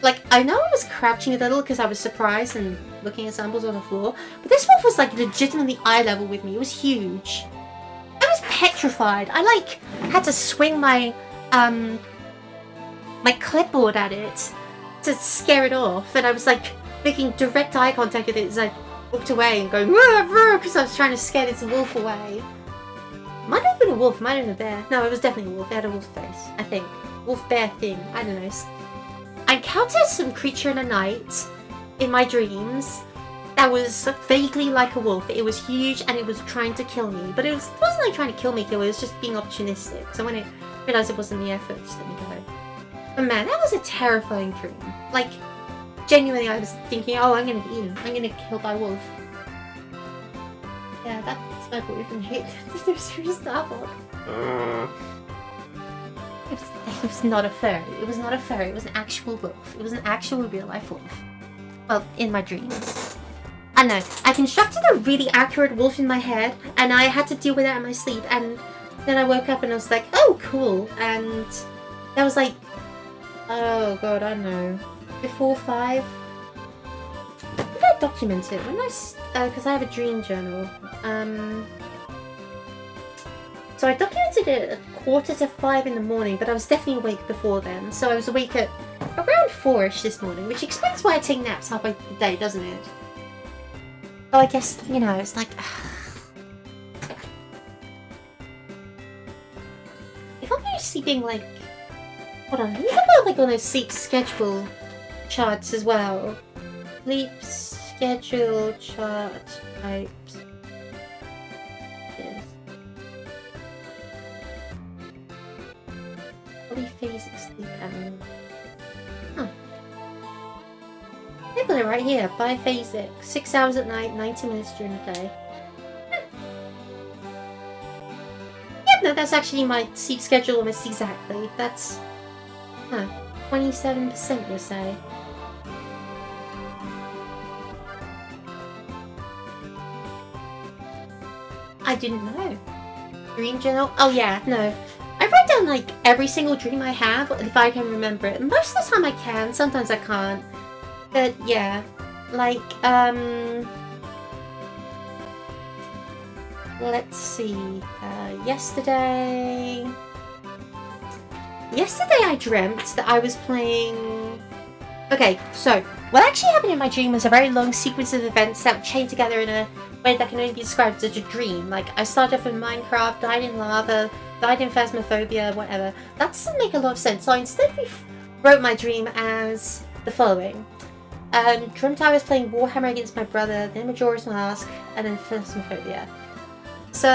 Like, I know I was crouching a little because I was surprised and looking at samples on the floor, but this wolf was like legitimately eye level with me. It was huge. I was petrified. I like had to swing my my clipboard at it to scare it off, and I was like making direct eye contact with it as I walked away and going because I was trying to scare this wolf away. Might have been a wolf, might have been a bear. No, it was definitely a wolf. It had a wolf face, I think. Wolf bear thing. I don't know. I encountered some creature in the night in my dreams, that was vaguely like a wolf. It was huge and it was trying to kill me, but it wasn't like trying to kill me, it was just being opportunistic. So when it realised it wasn't the effort, just let me go. But man, that was a terrifying dream. Like, genuinely, I was thinking, oh, I'm gonna be eaten. I'm gonna get killed by a wolf. Yeah, that's my boyfriend hate. There's serious stuff on. It was not a fairy. It was not a fairy. It was an actual wolf. It was an actual real-life wolf. Well, in my dreams. I know. I constructed a really accurate wolf in my head, and I had to deal with that in my sleep, and then I woke up and I was like, oh, cool. And that was like, oh god, I don't know, before 5. When did I document it? When because I have a dream journal. So I documented it at 4:45 in the morning, but I was definitely awake before then. So I was awake at around 4ish this morning, which explains why I take naps halfway through the day, doesn't it? Well, I guess, you know, it's like... if I'm really sleeping, like... Hold on, let me look at, like, on those sleep schedule charts as well. Sleep schedule chart types. Yes. Polyphasic sleep pattern. Huh. They've got it right here. Biphasic. 6 hours at night, 90 minutes during the day. Yep, no, that's actually my sleep schedule almost exactly. That's... 27% you say. I didn't know. Dream journal? Oh yeah, no. I write down like every single dream I have if I can remember it. Most of the time I can, sometimes I can't. But yeah, like, let's see, yesterday I dreamt that I was playing... Okay, so, what actually happened in my dream was a very long sequence of events that chained together in a way that can only be described as a dream. Like, I started off in Minecraft, died in lava, died in Phasmophobia, whatever. That doesn't make a lot of sense, so I instead wrote my dream as the following. Dreamt I was playing Warhammer against my brother, then Majora's Mask, and then Phasmophobia. So,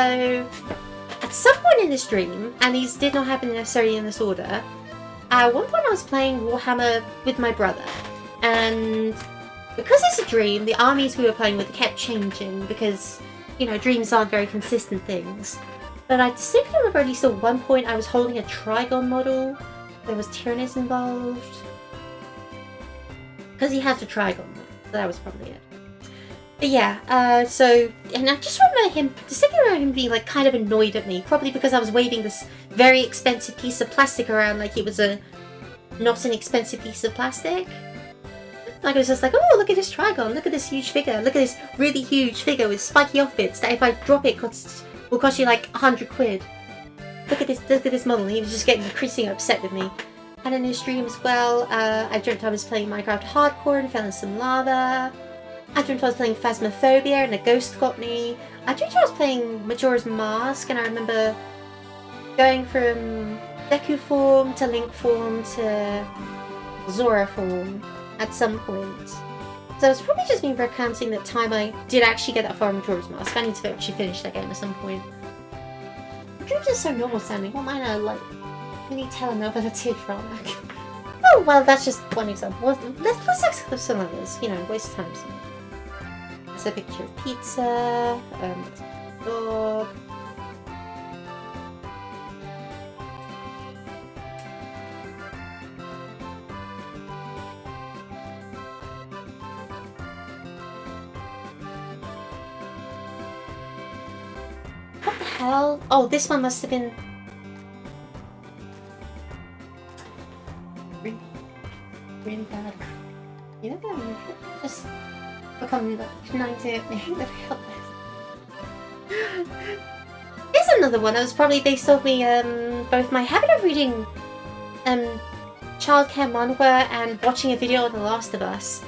at some point in this dream, and these did not happen necessarily in this order, at one point I was playing Warhammer with my brother, and because it's a dream, the armies we were playing with kept changing because, you know, dreams aren't very consistent things. But I distinctly remember at least at one point I was holding a Trigon model. There was Tyrannus involved. Because he has a Trigon model, so that was probably it. But yeah, and I just remember him being like kind of annoyed at me, probably because I was waving this very expensive piece of plastic around like it was not an expensive piece of plastic. Like I was just like, oh, look at this Trigon, look at this huge figure, look at this really huge figure with spiky offbits that if I drop it will cost you like 100 quid. Look at this model. And he was just getting increasingly upset with me. And in his dream as well, I dreamt I was playing Minecraft Hardcore and fell in some lava. I dreamt I was playing Phasmophobia and a ghost got me. I dreamt I was playing Majora's Mask and I remember going from Deku form to Link form to Zora form at some point. So it's probably just been recounting that time I did actually get that far in Majora's Mask. I need to actually finish that game at some point. Dreams are so normal sounding. What mine are like really telenovela teardrop. Oh well, that's just one example. Let's explore some others. You know, waste time. There's a picture of pizza. Dog. What the hell? Oh, this one must have been... really bad. You know, just become 90. Here's another one. It was probably based off me, both my habit of reading childcare manhwa and watching a video on The Last of Us.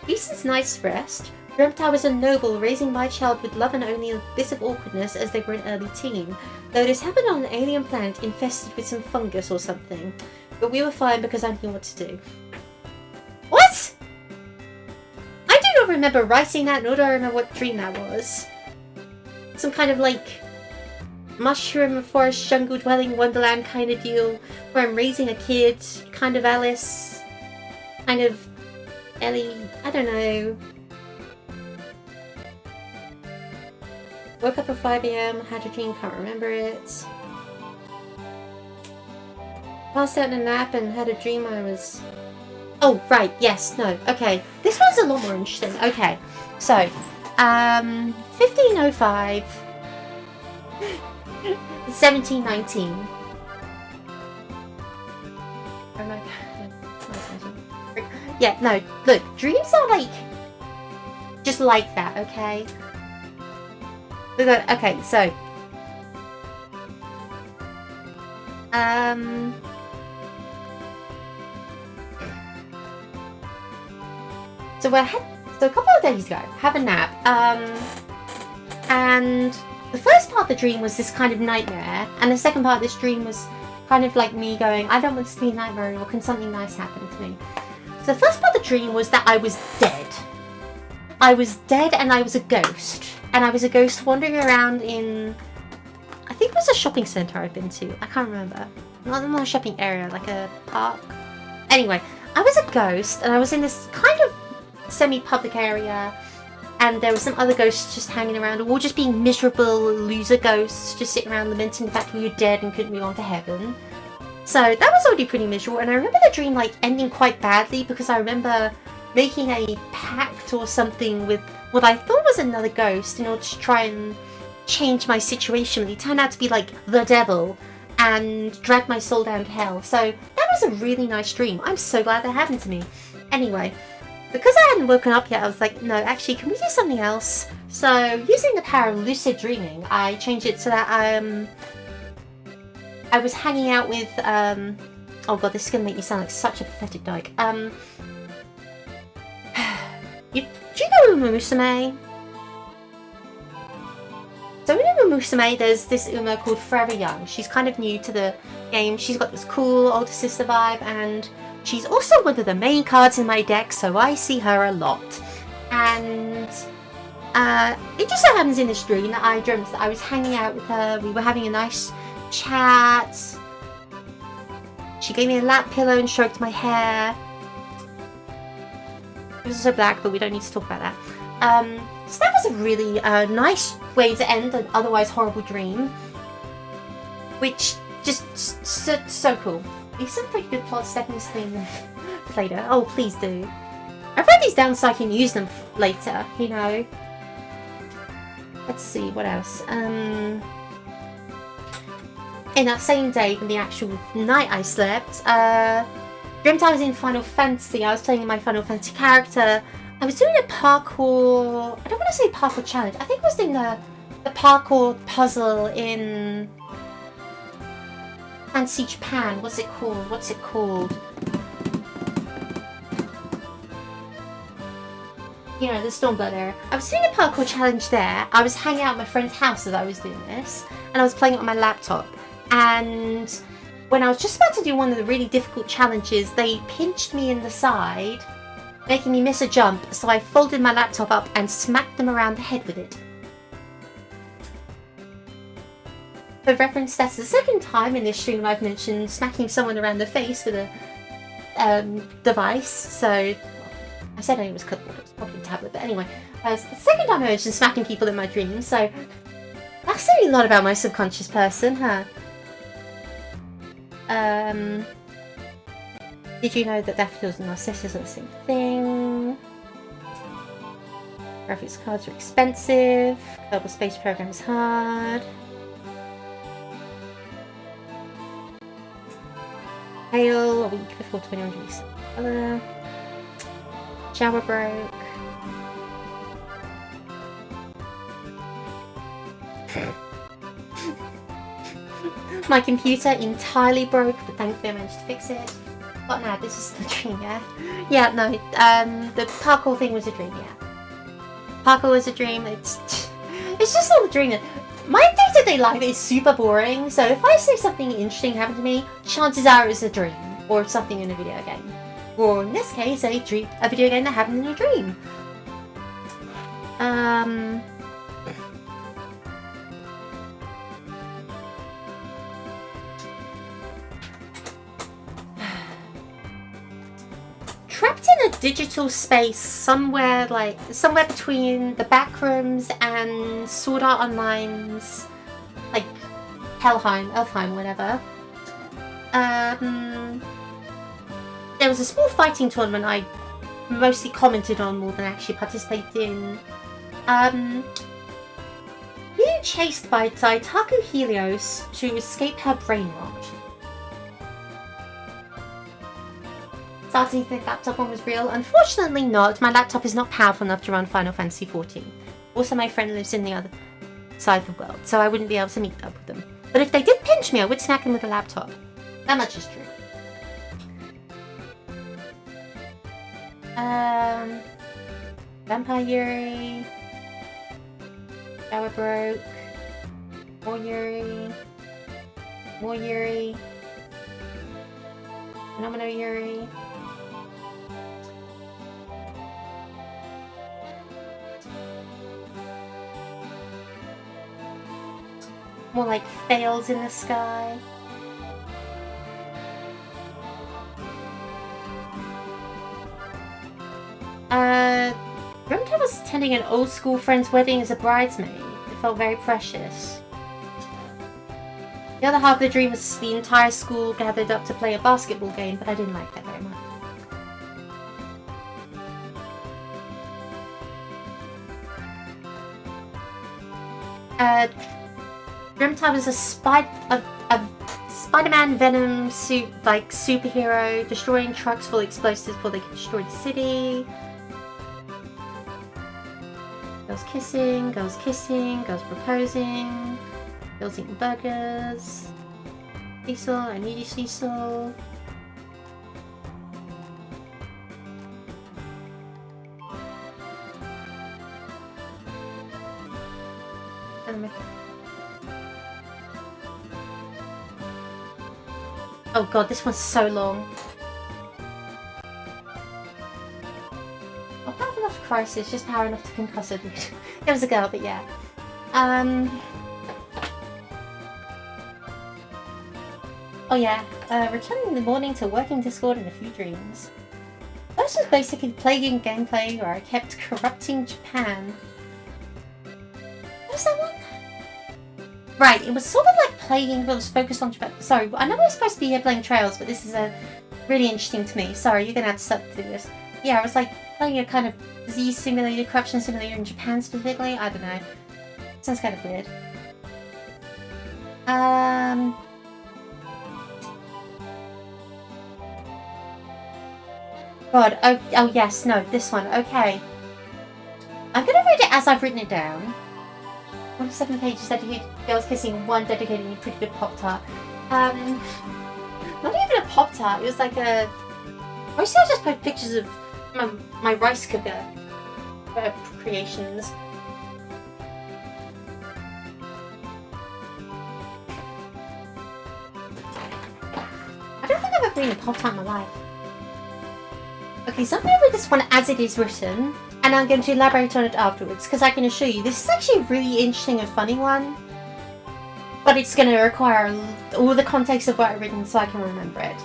Recent night's rest. Dreamt I was a noble raising my child with love and only a bit of awkwardness as they were an early teen. Though this happened on an alien planet infested with some fungus or something. But we were fine because I knew what to do. What? I do don't remember writing that, nor do I remember what dream that was. Some kind of like mushroom forest jungle dwelling wonderland kind of deal where I'm raising a kid, kind of Alice, kind of Ellie, I don't know. Woke up at 5 AM, had a dream, can't remember it. Passed out in a nap and had a dream I was... Oh, right, yes, no, okay. This one's a lot more interesting. Okay, so, 1505, 1719. Oh my god. Yeah, no, look, dreams are like, just like that, okay? Okay, so, so a couple of days ago, have a nap, and the first part of the dream was this kind of nightmare, and the second part of this dream was kind of like me going, I don't want this to be a nightmare, or can something nice happen to me? So the first part of the dream was that I was dead. I was dead and I was a ghost. And I was a ghost wandering around in, I think it was a shopping centre I've been to. I can't remember. Not a shopping area, like a park. Anyway, I was a ghost and I was in this kind of semi-public area. And there were some other ghosts just hanging around, all just being miserable loser ghosts, just sitting around lamenting the fact we were dead and couldn't move on to heaven. So that was already pretty miserable. And I remember the dream like ending quite badly because I remember making a pact or something with what I thought was another ghost in order to try and change my situation. He turned out to be like the devil and dragged my soul down to hell. So that was a really nice dream. I'm so glad that happened to me. Anyway, because I hadn't woken up yet, I was like, no, actually, can we do something else? So using the power of lucid dreaming, I changed it so that I was hanging out with, oh god, this is going to make me sound like such a pathetic dyke. Do you know Uma Musume? So in Uma Musume, there's this Uma called Forever Young. She's kind of new to the game. She's got this cool older sister vibe, and she's also one of the main cards in my deck, so I see her a lot. And it just so happens in this dream that I dreamt that I was hanging out with her. We were having a nice chat. She gave me a lap pillow and stroked my hair. It was also black, but we don't need to talk about that. So that was a really nice way to end an otherwise horrible dream. Which, just so cool. There's some pretty good plot stepping stones later. Oh, please do. I've written these down so I can use them later, you know. Let's see, what else? In that same day, in the actual night I slept, dreamt I was in Final Fantasy. I was playing my Final Fantasy character. I was doing a parkour... I don't want to say parkour challenge. I think I was doing the parkour puzzle in Fantasy Japan. What's it called? You know, the Stormblood era. I was doing a parkour challenge there. I was hanging out at my friend's house as I was doing this. And I was playing it on my laptop. And when I was just about to do one of the really difficult challenges, they pinched me in the side, making me miss a jump, so I folded my laptop up and smacked them around the head with it. For reference, that's the second time in this stream I've mentioned smacking someone around the face with a device, so I said it was clipboard, it was probably a tablet, but anyway, it's the second time I mentioned smacking people in my dreams, so that's saying a lot about my subconscious person, huh? Did you know that daffodils and narcissus are the same thing? Graphics cards are expensive. Global space program is hard. Hail a week before 21 degrees. Shower broke. My computer entirely broke, but thankfully I managed to fix it. But no, this is the dream, yeah? Yeah, no, the parkour thing was a dream, yeah. Parkour was a dream, it's just all a dream. My day-to-day life is super boring, so if I say something interesting happened to me, chances are it's a dream, or something in a video game. Or in this case, a video game that happened in a dream. Trapped in a digital space somewhere between the backrooms and Sword Art Online's like Elfheim, whatever. There was a small fighting tournament I mostly commented on more than actually participated in. Being chased by Daitaku Helios to escape her brain rot. Starting to think laptop one was real. Unfortunately not. My laptop is not powerful enough to run Final Fantasy XIV. Also, my friend lives in the other side of the world, so I wouldn't be able to meet up with them. But if they did pinch me, I would smack them with a laptop. That much is true. Vampire Yuri. Shower broke. More Yuri. More Yuri. Phenomenal Yuri. More like fails in the sky. Remember I was attending an old school friend's wedding as a bridesmaid. It felt very precious. The other half of the dream was the entire school gathered up to play a basketball game, but I didn't like that very much. Dreamtime was a Spider-Man Venom suit, like superhero, destroying trucks full of explosives before they could destroy the city. Girls kissing, girls proposing, girls eating burgers. Cecil, I need you, Cecil. Oh god, this one's so long. Not power enough crisis, just power enough to concuss it. It was a girl, but yeah. Oh yeah, returning in the morning to working Discord and a few dreams. This was basically plaguing gameplay where I kept corrupting Japan. What was that one? Right, it was sort of like plaguing, but it was focused on Japan. Sorry, I know we're supposed to be here playing Trails, but this is really interesting to me. Sorry, you're gonna have to subtitle this. Yeah, I was like playing a kind of disease simulator, corruption simulator in Japan specifically. I don't know. Sounds kind of weird. God, oh yes, no, this one, okay. I'm gonna read it as I've written it down. 1 of 7 pages dedicated to girls kissing, 1 dedicated to pretty good Pop-Tart. Not even a Pop-Tart, it was like a... Mostly I just put pictures of my rice cooker creations. I don't think I've ever eaten a Pop-Tart in my life. Okay, so I'm going to read this one as it is written, and I'm going to elaborate on it afterwards, because I can assure you this is actually a really interesting and funny one, but it's going to require all the context of what I've written so I can remember it.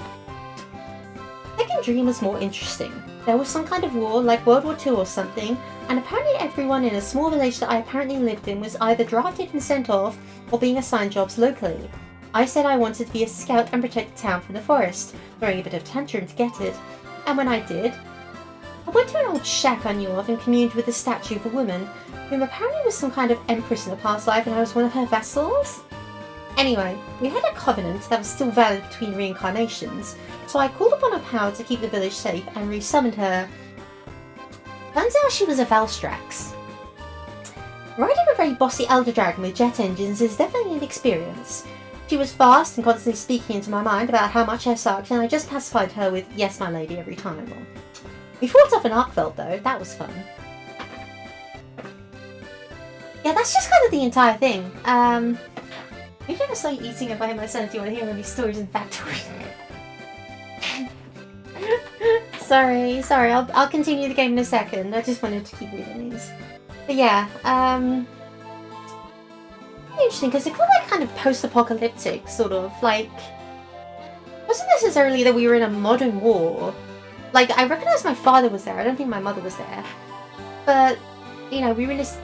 Second dream was more interesting. There was some kind of war, like World War II or something, and apparently everyone in a small village that I apparently lived in was either drafted and sent off, or being assigned jobs locally. I said I wanted to be a scout and protect the town from the forest, throwing a bit of tantrum to get it. And when I did, I went to an old shack I knew of and communed with a statue of a woman, whom apparently was some kind of empress in a past life and I was one of her vassals. Anyway, we had a covenant that was still valid between reincarnations, so I called upon her power to keep the village safe and resummoned her. Turns out she was a Valstrax. Riding a very bossy elder dragon with jet engines is definitely an experience. She was fast and constantly speaking into my mind about how much I sucked, and I just pacified her with "yes, my lady" every time. We fought off an Arkveld though, that was fun. Yeah, that's just kind of the entire thing. Maybe I'm slowly eating away my sanity. You want to hear all these stories and factoids? sorry, I'll continue the game in a second. I just wanted to keep reading these. But yeah, interesting, because it felt like kind of post-apocalyptic, sort of, like, wasn't necessarily that we were in a modern war. Like, I recognized my father was there, I don't think my mother was there. But, you know, we were in this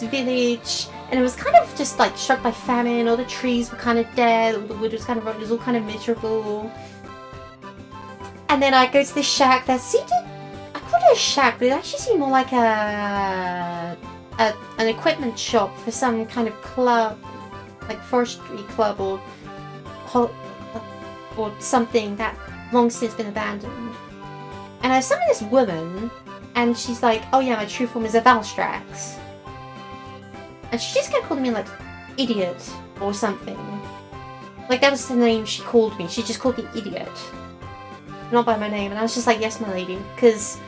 village, and it was kind of just, like, struck by famine, all the trees were kind of dead, all the wood was kind of rotten, it was all kind of miserable. And then I go to this shack that seemed to, I called it a shack, but it actually seemed more like an equipment shop for some kind of club, like forestry club or something that long since been abandoned. And I summoned this woman, and she's like, oh yeah, my true form is a Valstrax. And she just kept calling me like, idiot, or something. Like, that was the name she called me. She just called me idiot. Not by my name. And I was just like, yes, my lady. Because,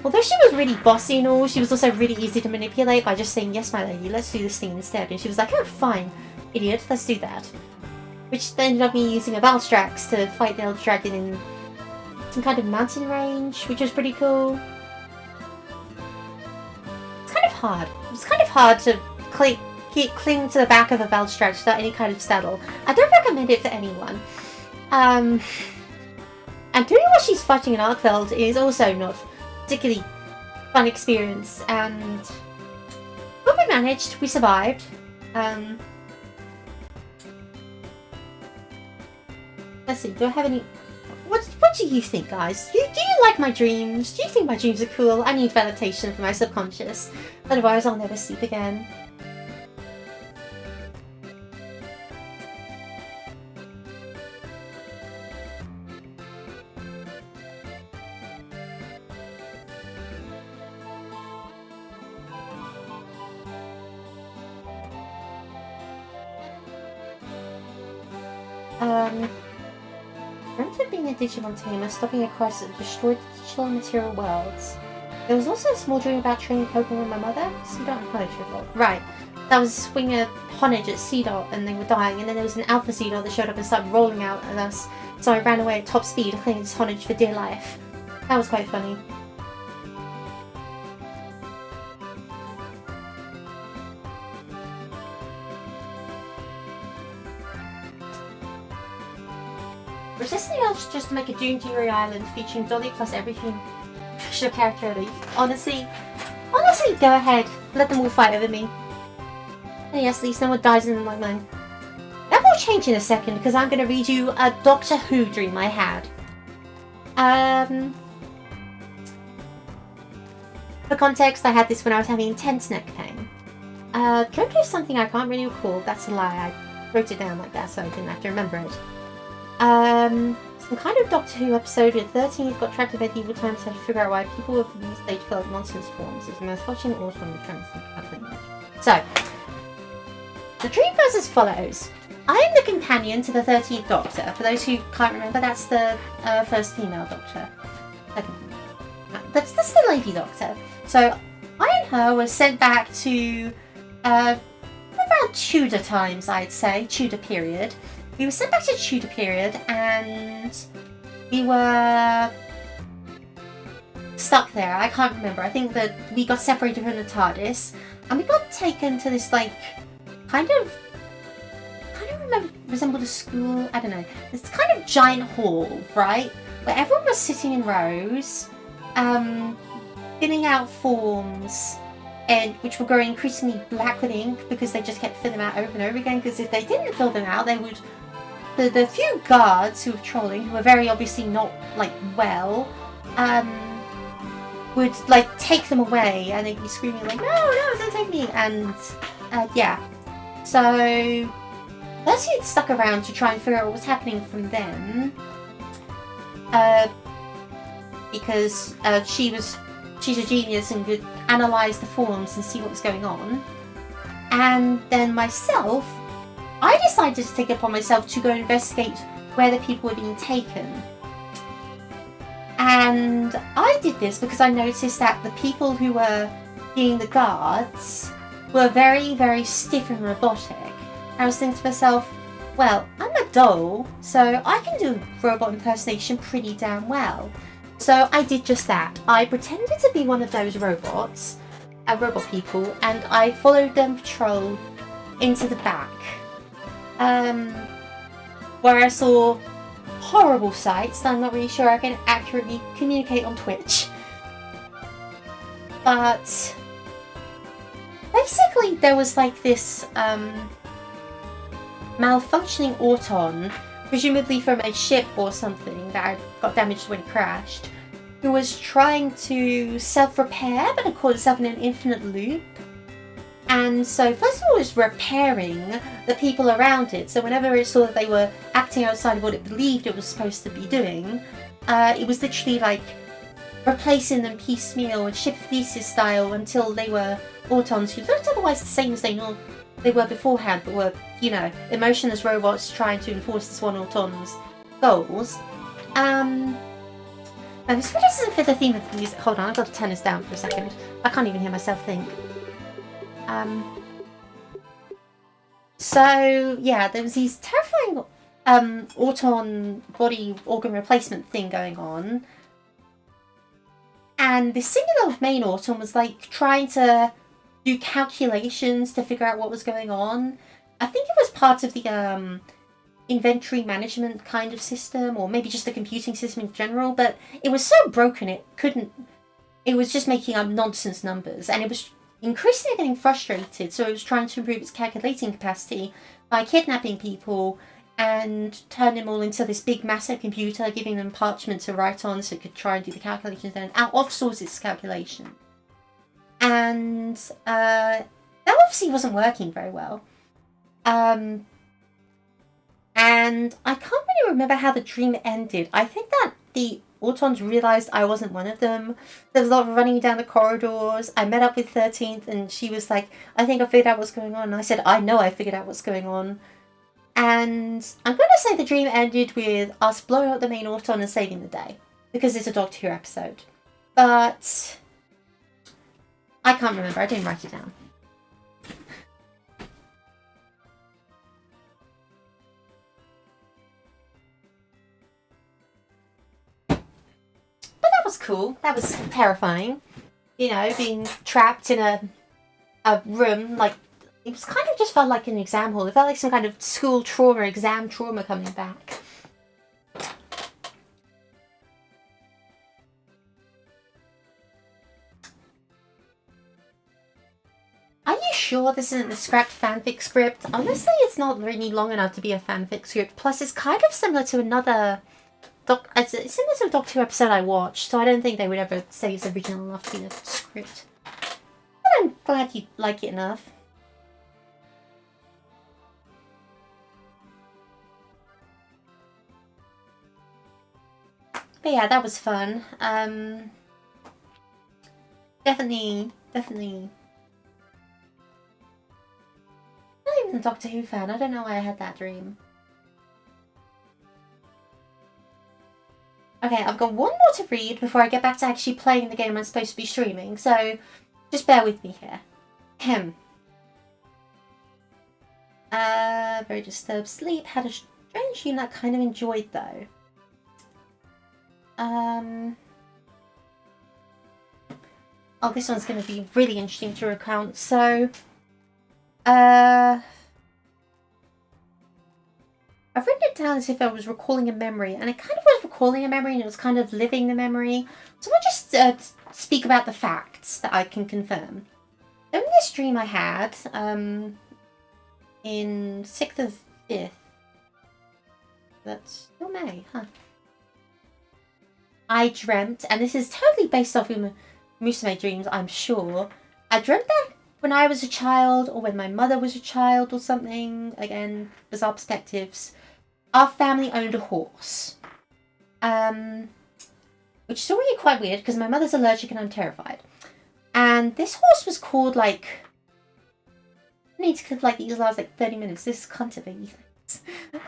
although she was really bossy and all, she was also really easy to manipulate by just saying, yes, my lady, let's do this thing instead. And she was like, oh, fine, idiot, let's do that. Which ended up me using a Valstrax to fight the Elder Dragon in some kind of mountain range, which was pretty cool. It's kind of hard. It's kind of hard to cling to the back of a Valstrax without any kind of saddle. I don't recommend it for anyone. And doing what she's fighting in Arkfeld is also not particularly fun experience, and but we managed, we survived. Let's see, do I have any... What do you think, guys? Do you like my dreams? Do you think my dreams are cool? I need validation from my subconscious, otherwise I'll never sleep again. Dreamt of being a Digimon tamer, stopping a crisis that destroyed the digital and material worlds. There was also a small dream about training Pokemon with my mother. Seedot and Honage. Right. That was Swinger Honage at Seedot and they were dying, and then there was an Alpha Seedot that showed up and started rolling out at us. So I ran away at top speed, clinging to Honage for dear life. That was quite funny. Was this the else just to make a Doom Deary Island featuring Dolly plus everything official character? Honestly, go ahead. Let them all fight over me. And yes, at least no one dies in my mind. That will change in a second because I'm going to read you a Doctor Who dream I had. For context, I had this when I was having intense neck pain. Dreamt of something I can't really recall. That's a lie. I wrote it down like that so I didn't have to remember it. Some kind of Doctor Who episode where 13th got trapped in medieval times and had to figure out why people with these stage felt nonsense forms. It's the most fortunate autumn of trans. So, the dream goes as follows. I am the companion to the 13th Doctor. For those who can't remember, that's the first female Doctor. That's the Lady Doctor. So, I and her were sent back to around Tudor times, I'd say, Tudor period. We were sent back to the Tudor period, and we were stuck there. I can't remember. I think that we got separated from the TARDIS, and we got taken to this, like, kind of resembled a school. I don't know. This kind of giant hall, right, where everyone was sitting in rows, filling out forms, and which were growing increasingly black with ink because they just kept filling them out over and over again. Because if they didn't fill them out, they would. The few guards who were trolling, who were very obviously not, like, well, would, like, take them away, and they'd be screaming, like, no, don't take me, and, yeah. So, Percy had stuck around to try and figure out what was happening from them, because she's a genius and could analyse the forms and see what was going on. And then myself, I decided to take it upon myself to go investigate where the people were being taken. And I did this because I noticed that the people who were being the guards were very, very stiff and robotic. I was thinking to myself, well, I'm a doll, so I can do robot impersonation pretty damn well. So I did just that. I pretended to be one of those robots, robot people, and I followed them patrol into the back, where I saw horrible sights that I'm not really sure I can accurately communicate on Twitch. But basically there was like this malfunctioning Auton, presumably from a ship or something that got damaged when it crashed, who was trying to self-repair but it caught itself in an infinite loop. And so first of all it was repairing the people around it, so whenever it saw that they were acting outside of what it believed it was supposed to be doing, it was literally like replacing them piecemeal and ship thesis style until they were Autons who looked otherwise the same as they were beforehand, but were, you know, emotionless robots trying to enforce this one Auton's goals. And this really doesn't fit the theme of the music. Hold on, I've got to turn this down for a second. I can't even hear myself think. So yeah, there was these terrifying Auton body organ replacement thing going on. And the singular main Auton was like trying to do calculations to figure out what was going on. I think it was part of the inventory management kind of system, or maybe just the computing system in general, but it was so broken it was just making up nonsense numbers, and it was increasingly getting frustrated, so it was trying to improve its calculating capacity by kidnapping people and turn them all into this big massive computer, giving them parchment to write on so it could try and do the calculations and outsource its calculation. And that obviously wasn't working very well. And I can't really remember how the dream ended. I think that the Autons realised I wasn't one of them. There was a lot of running down the corridors. I met up with 13th and she was like, I think I figured out what's going on. And I said, I know I figured out what's going on. And I'm going to say the dream ended with us blowing up the main Auton and saving the day, because it's a Doctor Who episode. But I can't remember, I didn't write it down. But that was cool, that was terrifying. You know, being trapped in a room, like, it was kind of just felt like an exam hall. It felt like some kind of school trauma, exam trauma coming back. Are you sure this isn't the scrapped fanfic script? Honestly, it's not really long enough to be a fanfic script. Plus, it's kind of similar to another... It's similar to a Doctor Who episode I watched, so I don't think they would ever say it's original enough to be a script. But I'm glad you like it enough. But yeah, that was fun. Definitely. I'm not even a Doctor Who fan. I don't know why I had that dream. Okay, I've got one more to read before I get back to actually playing the game I'm supposed to be streaming, so just bear with me here. Very disturbed sleep. Had a strange dream that I kind of enjoyed though. Oh, this one's going to be really interesting to recount. So, I've written it down as if I was recalling a memory, and it kind of was recalling a memory, and it was kind of living the memory. So I'll just speak about the facts that I can confirm. In this dream I had, in 6th of 5th, that's still May, huh? I dreamt, and this is totally based off of Musume dreams, I'm sure. I dreamt that when I was a child, or when my mother was a child or something, again, bizarre perspectives, our family owned a horse. Which is already quite weird, because my mother's allergic and I'm terrified. And this horse was called, like... I need to clip, like, these last, 30 minutes. This is cultivating.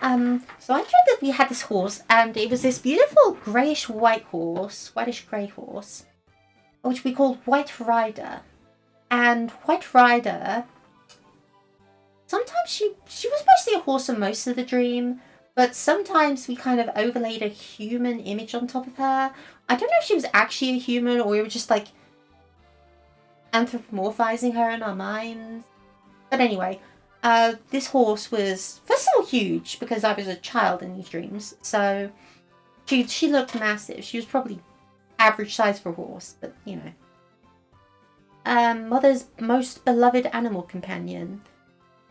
So I dreamt that we had this horse, and it was this beautiful greyish-white horse, whitish-grey horse, which we called White Rider. And White Rider, sometimes she was mostly a horse for most of the dream, but sometimes we kind of overlaid a human image on top of her. I don't know if she was actually a human, or we were just like... anthropomorphizing her in our minds. But anyway, this horse was, first of all, huge, because I was a child in these dreams. So she looked massive. She was probably average size for a horse, but you know. Mother's most beloved animal companion,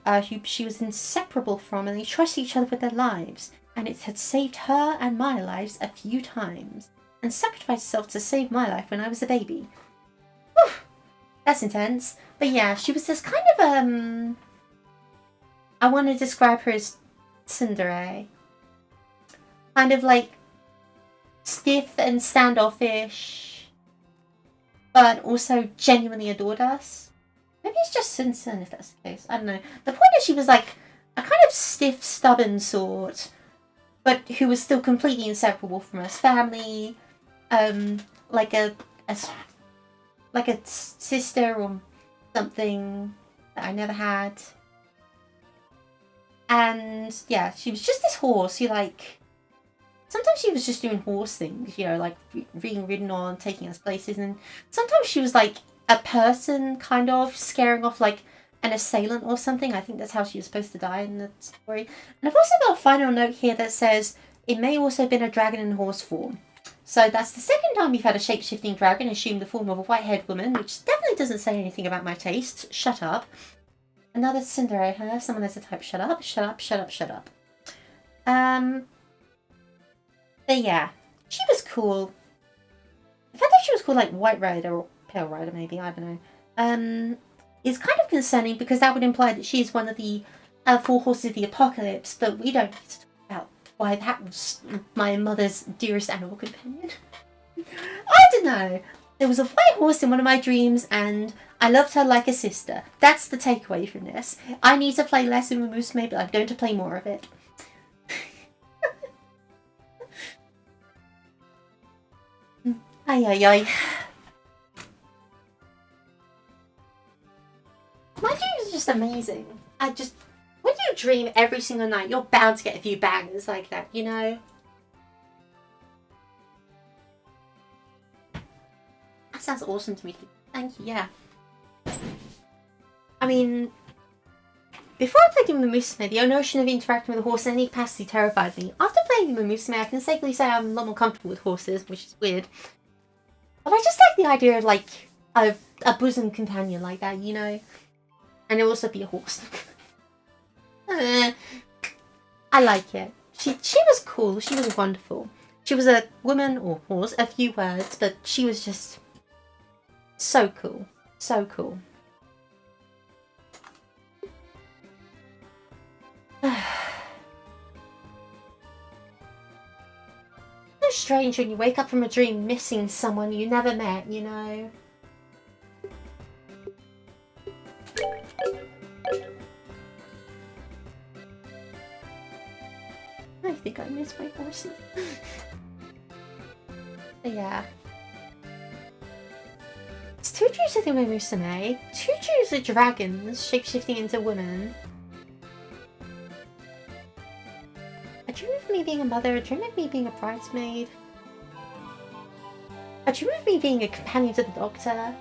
who she was inseparable from, and they trusted each other with their lives. And it had saved her and my lives a few times, and sacrificed itself to save my life when I was a baby. Whew, that's intense. But yeah, she was this kind of, I want to describe her as tsundere. Kind of like stiff and standoffish, but also genuinely adored us. Maybe it's just Sun if that's the case. I don't know. The point is she was like a kind of stiff, stubborn sort, but who was still completely inseparable from us family, like a sister or something that I never had. And yeah, she was just this horse who, like, sometimes she was just doing horse things, you know, like being ridden on, taking us places, and sometimes she was like a person kind of scaring off like an assailant or something. I think that's how she was supposed to die in the story. And I've also got a final note here that says it may also have been a dragon in horse form. So that's the second time we've had a shape-shifting dragon assume the form of a white-haired woman, which definitely doesn't say anything about my taste. Shut up. Another Cinderella. Someone has to type shut up, shut up, shut up, shut up. But yeah, she was cool. The fact that she was called like White Rider or Pale Rider, maybe, I don't know, is kind of concerning because that would imply that she is one of the 4 horses of the apocalypse, but we don't need to talk about why that was my mother's dearest animal companion. I don't know. There was a white horse in one of my dreams, and I loved her like a sister. That's the takeaway from this. I need to play less in Musume, but I'm going to play more of it. Ay, ay, ay. My dreams are just amazing. When you dream every single night, you're bound to get a few bangers like that, you know? That sounds awesome to me. Thank you, yeah. I mean, before I played Musume, the notion of interacting with a horse in any capacity terrified me. After playing Musume, I can safely say I'm a lot more comfortable with horses, which is weird. But I just like the idea of, like, a bosom companion like that, you know? And it'll also be a horse. I like it. She was cool. She was wonderful. She was a woman, or horse, a few words, but she was just so cool. So cool. It's strange when you wake up from a dream missing someone you never met, you know? I think I miss my horses. But yeah. It's 2 dreams of the Musume, 2 dreams of dragons shapeshifting into women. A dream of me being a mother, a dream of me being a bridesmaid. A dream of me being a companion to the doctor.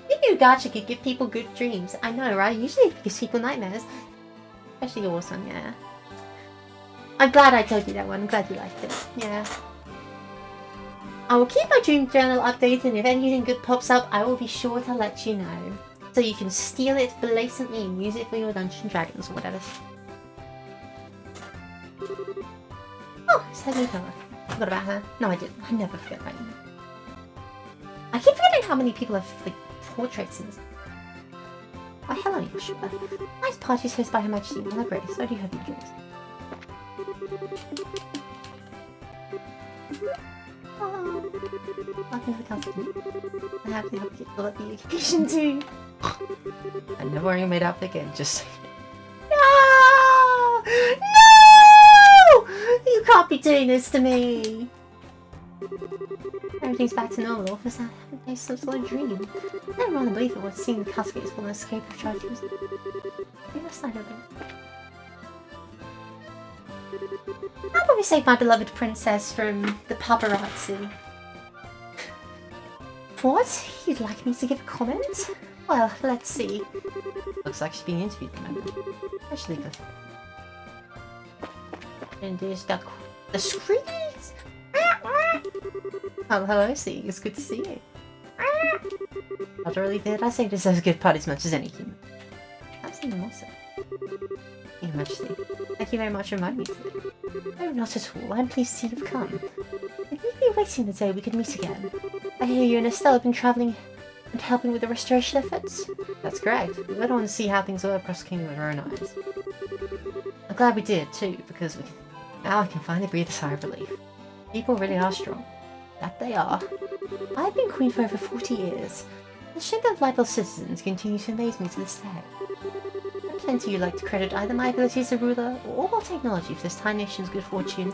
Who knew gacha could give people good dreams? I know, right? Usually it gives people nightmares. Especially yours one, yeah. I'm glad I told you that one. I'm glad you liked it. Yeah. I will keep my dream journal updated, and if anything good pops up, I will be sure to let you know. So you can steal it blatantly and use it for your Dungeons and Dragons or whatever. Oh, it's Helena. I forgot about her. No, I didn't. I never forget about you. I keep forgetting how many people have, like, portraits in this. Oh, hello, Yoshua. Nice parties hosted by Her Majesty and Her Grace. I do have your dreams. Oh, welcome to the castle. I have to help you fill up the occasion too. I'm never wearing a made outfit again, just No! No! You can't be doing this to me! Everything's back to normal. For some days, some sort of dream. I never want to believe it was seeing the cascades full of escape of charges. Maybe that's not it. I'll probably save my beloved princess from the paparazzi. What? You'd like me to give a comment? Well, let's see. Looks like she's being interviewed, remember? Let's leave it. And there's the screens. Oh, hello, see. It's good to see you. After really did, I say deserves a good part as much as any human. I've seen them also. Your Majesty, thank you very much for inviting me today. Oh, not at all. I'm pleased you've come. We've been waiting the day we could meet again. I hear you and Estelle have been travelling and helping with the restoration efforts. That's correct. We went on to see how things were across the kingdom with our own eyes. I'm glad we did, too, because now I can finally breathe a sigh of relief. People really are strong. That they are. I've been queen for over 40 years. The strength of libel citizens continues to amaze me to this day. Plenty you like to credit either my ability as a ruler or war technology for this tiny nation's good fortune,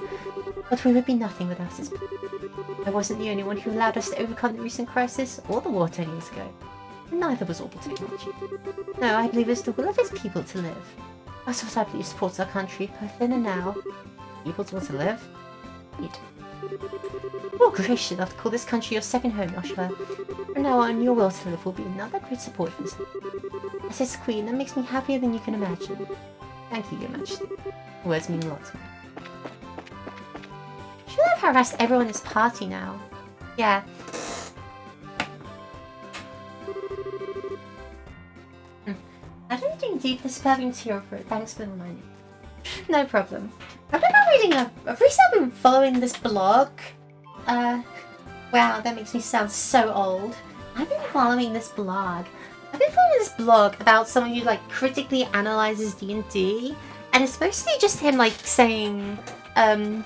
but we would be nothing without its people. I wasn't the only one who allowed us to overcome the recent crisis or the war 10 years ago. Neither was orbital technology. No, I believe it's the will of its people to live. That's what I believe supports our country, both then and now. People's will to live? Indeed. You're gracious enough to call this country your second home, Joshua. From now on, your will to live will be another great support for us. As its queen, that makes me happier than you can imagine. Thank you, Your Majesty. Words mean a lot to me. Should I have harassed everyone in this party now? Yeah. I don't think deep is perfect material for it. Thanks for reminding me. No problem. I've been reading I've recently been following this blog. Wow, that makes me sound so old. I've been following this blog. I've been following this blog about someone who like critically analyzes D&D, and it's mostly just him like saying, actually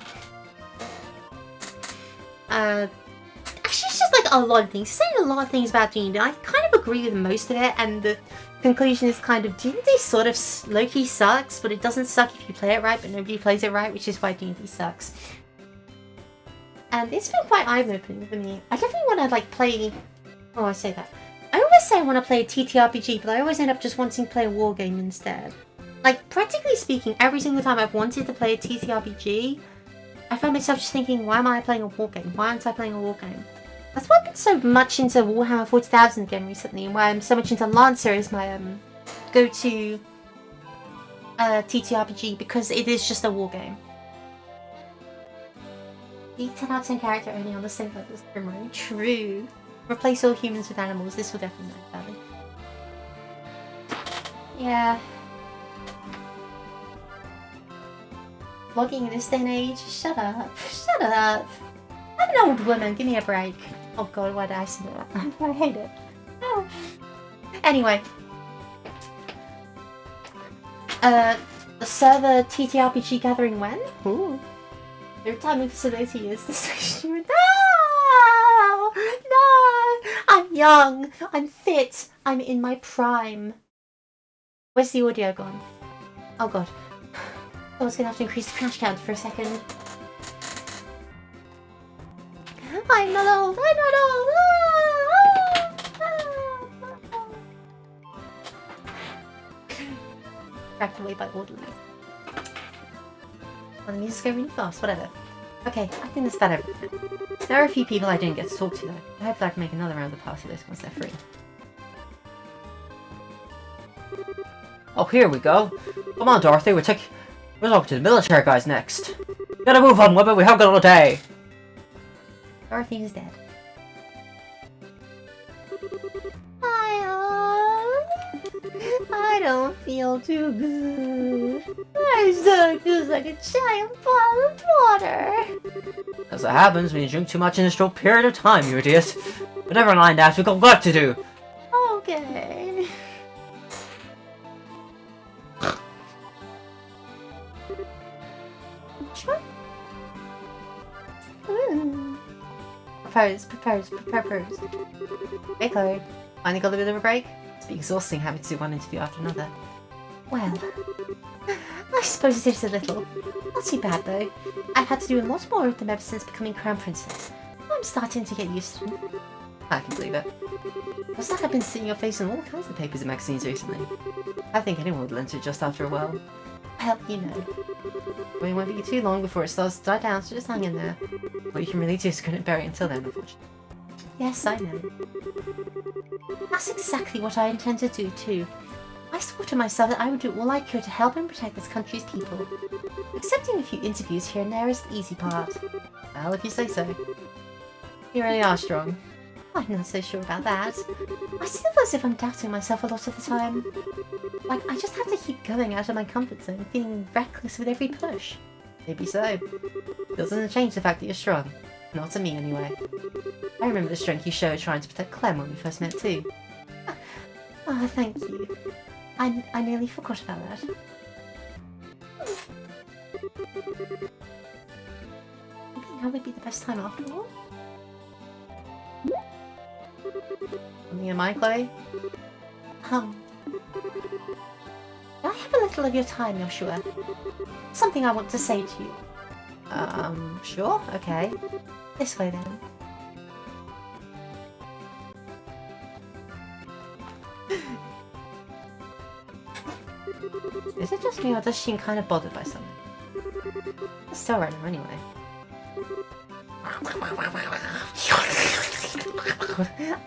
it's just like a lot of things. He's saying a lot of things about D&D. I kind of agree with most of it, and the conclusion is kind of D&D sort of low-key sucks, but it doesn't suck if you play it right, but nobody plays it right, which is why D&D sucks. And it's been quite eye-opening for me. I definitely want to like play... Oh, I say that. I always say I want to play a TTRPG, but I always end up just wanting to play a war game instead. Like, practically speaking, every single time I've wanted to play a TTRPG, I found myself just thinking, why am I playing a war game? Why aren't I playing a war game? That's why I've been so much into Warhammer 40,000 again recently, and why I'm so much into Lancer as my go-to TTRPG, because it is just a war game. The 10 out of 10 character only on the same level as Grimroy. True. Replace all humans with animals. This will definitely make badly. Yeah. Vlogging in this day and age? Shut up. Shut up. I'm an old woman. Give me a break. Oh god, why did I say that? I hate it. Oh. Anyway. The server TTRPG gathering when? Ooh. Their timing facility is the station. No! No! I'm young. I'm fit. I'm in my prime. Where's the audio gone? Oh god. I was gonna have to increase the crash count for a second. I'm not old. I'm not old. Cracked away by orderly. Well, the music's going really fast, whatever. Okay, I think that's about everything. There are a few people I didn't get to talk to though. I hope I can make another round of the party list once they're free. Oh, here we go. Come on, Dorothy, we're talking to the military guys next. Gotta move on, women, we haven't got all day. Dorothy is dead. I don't feel too good. My stomach feels like a giant bottle of water. As it happens when you drink too much in a short period of time, you idiot. But never mind that, we've got work to do. Okay. Sure. Propose. Hey Chloe, finally got a bit of a break? It's been exhausting having to do one interview after another. Well, I suppose it is a little. Not too bad though. I've had to do a lot more of them ever since becoming Crown Princess. I'm starting to get used to them. I can believe it. It's like I've been seeing your face in all kinds of papers and magazines recently. I think anyone would learn to adjust after a while. Well, you know. Well, it won't be too long before it starts to die down, so just hang in there. What you can really do is couldn't bury it until then, unfortunately. Yes, I know. That's exactly what I intend to do, too. I swore to myself that I would do all I could to help and protect this country's people. Accepting a few interviews here and there is the easy part. Well, if you say so. You really are strong. I'm not so sure about that. I still feel as if I'm doubting myself a lot of the time. Like, I just have to keep going out of my comfort zone, feeling reckless with every push. Maybe so. Doesn't change the fact that you're strong. Not to me, anyway. I remember the strength you showed trying to protect Clem when we first met, too. Oh, thank you. I nearly forgot about that. Maybe now would be the best time after all? Something in mind, Chloe? Can I have a little of your time, Joshua? Something I want to say to you. Sure, okay. This way, then. Is it just me or does she seem kind of bothered by something? It's still random anyway.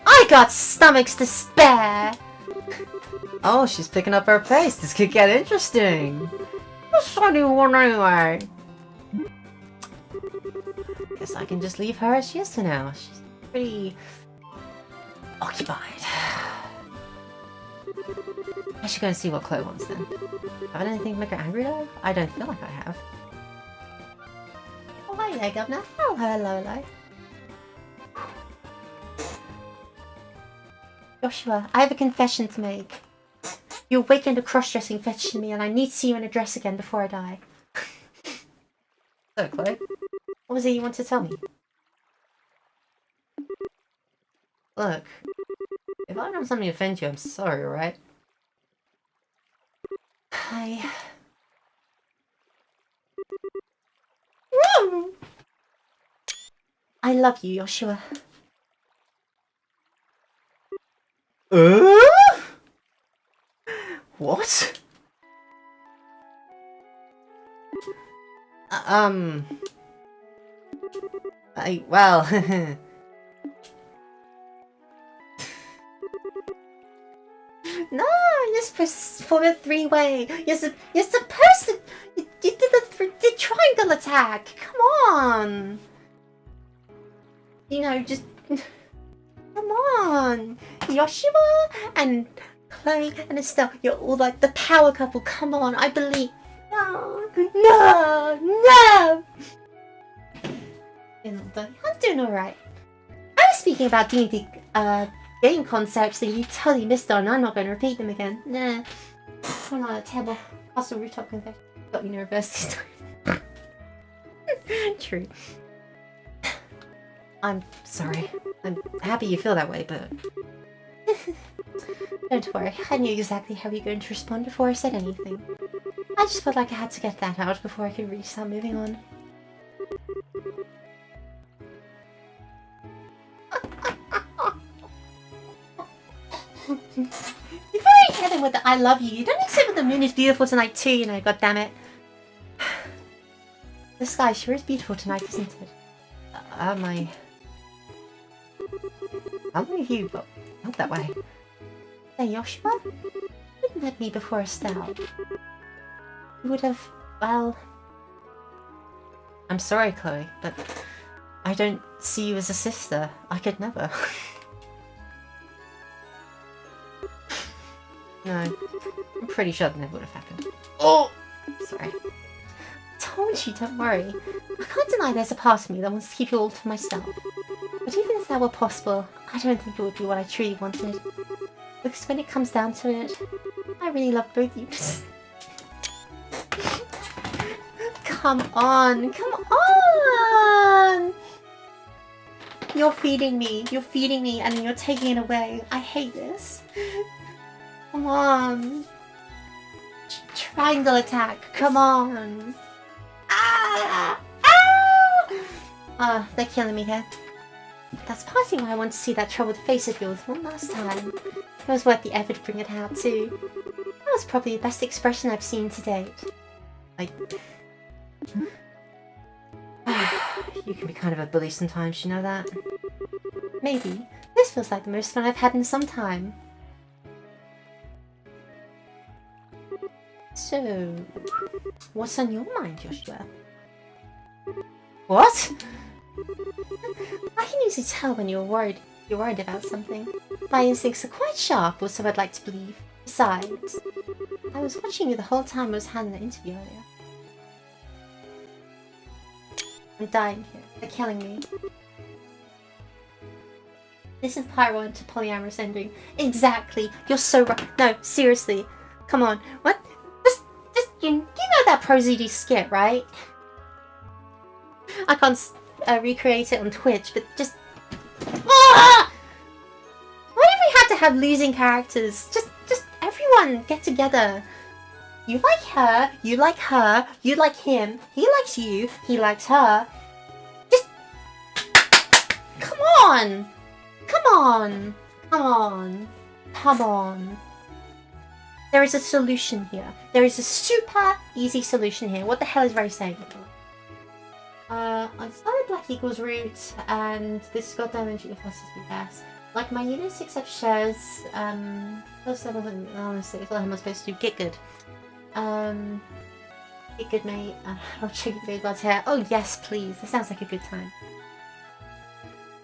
I got stomachs to spare! Oh, she's picking up her pace. This could get interesting. What's anyone anyway? Guess I can just leave her as she is for now. She's pretty occupied. I should go and see what Chloe wants then. Have I done anything to make her angry though? I don't feel like I have. Oh, hi there, Governor. Oh, hello. Joshua, I have a confession to make. You awakened a cross-dressing fetish in me, and I need to see you in a dress again before I die. So, Chloe? What was it you wanted to tell me? Look, if I've done something to offend you, I'm sorry, alright? I love you, Joshua. What? Well... No, you're supposed to form a three-way. You're supposed to... You did the triangle attack. Come on. You know, just... Come on. Joshua and Chloe and Estelle, you're all like the power couple. Come on, I believe. No. I'm doing alright. I was speaking about D&D game concepts that you totally missed on. I'm not going to repeat them again. Nah. We're on a terrible castle rooftop confession. Got me nervous this time. True. I'm sorry. I'm happy you feel that way, but... Don't worry, I knew exactly how you were going to respond before I said anything. I just felt like I had to get that out before I could really start moving on. You've already hit him with the I love you. You don't accept that the moon is beautiful tonight too, you know, goddammit. The sky sure is beautiful tonight, isn't it? How long have you felt that way? Hey, Joshua? You didn't let me before Estelle. You would have, well... I'm sorry, Chloe, but I don't see you as a sister. I could never. No, I'm pretty sure that never would have happened. Oh! Sorry. I told you, don't worry. I can't deny there's a part of me that wants to keep you all to myself. But even if that were possible, I don't think it would be what I truly wanted. Because when it comes down to it, I really love both of you. Come on! You're feeding me, and then you're taking it away. I hate this. Come on. Triangle attack, come on. They're killing me here. That's partly why I want to see that troubled face of yours one last time. It was worth the effort to bring it out too. That was probably the best expression I've seen to date. You can be kind of a bully sometimes, you know that? Maybe. This feels like the most fun I've had in some time. So, what's on your mind, Joshua? What? I can usually tell when you're worried about something. My instincts are quite sharp, or so I'd like to believe. Besides, I was watching you the whole time I was handling the interview earlier. I'm dying here. They're killing me. This is part 1 to polyamorous ending. Exactly. You're so right. No, seriously. Come on. What? Just you know that ProZD skit, right? I can't recreate it on Twitch, but just... Ah! Why do we have to have losing characters? Just everyone get together. You like her, you like her, you like him, he likes you, he likes her. Just... Come on! Come on! Come on! Come on! There is a solution here. There is a super easy solution here. What the hell is Ray saying? I started Black equals root, and this goddamn entry classes me gas. Like my unit 6 have shares, first level, honestly, what am I supposed to do? Get good. Get good, mate. I'll check your God's hair. Oh, yes, please. That sounds like a good time.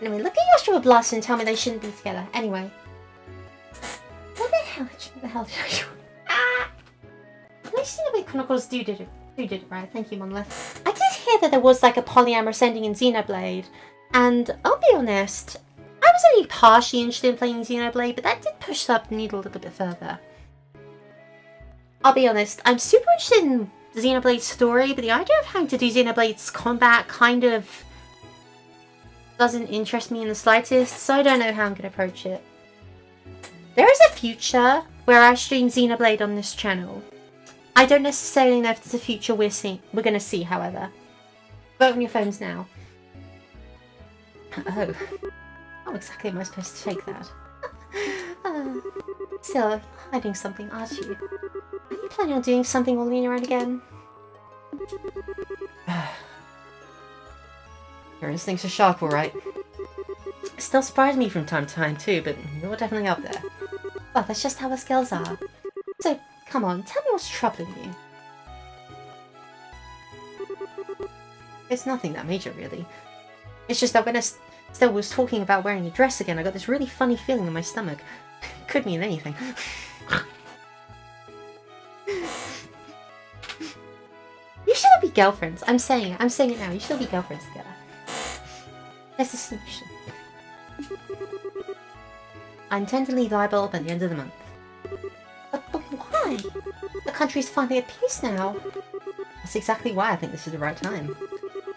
Anyway, look at Joshua Blast and tell me they shouldn't be together. Anyway. What the hell did I do? Ah! At least Xenoblade Chronicles did it right. Thank you, Monolith. I did hear that there was like a polyamorous ending in Xenoblade, and I'll be honest, I was only partially interested in playing Xenoblade, but that did push up the needle a little bit further. I'll be honest, I'm super interested in Xenoblade's story, but the idea of having to do Xenoblade's combat kind of doesn't interest me in the slightest, so I don't know how I'm going to approach it. There is a future where I stream Xenoblade on this channel. I don't necessarily know if there's a future we're going to see, however. Vote on your phones now. Oh. How exactly am I supposed to take that? Still, hiding something, aren't you? Are you planning on doing something all lean around again? Your instincts are sharp, alright. Still surprise me from time to time too, but you're definitely up there. Well, that's just how us girls are. So, come on, tell me what's troubling you. It's nothing that major, really. It's just that when Estelle was talking about wearing a dress again, I got this really funny feeling in my stomach. Could mean anything. You should be girlfriends. I'm saying it now. You should be girlfriends together. There's a solution. I intend to leave Libel by the end of the month. But why? The country's finally at peace now. That's exactly why I think this is the right time.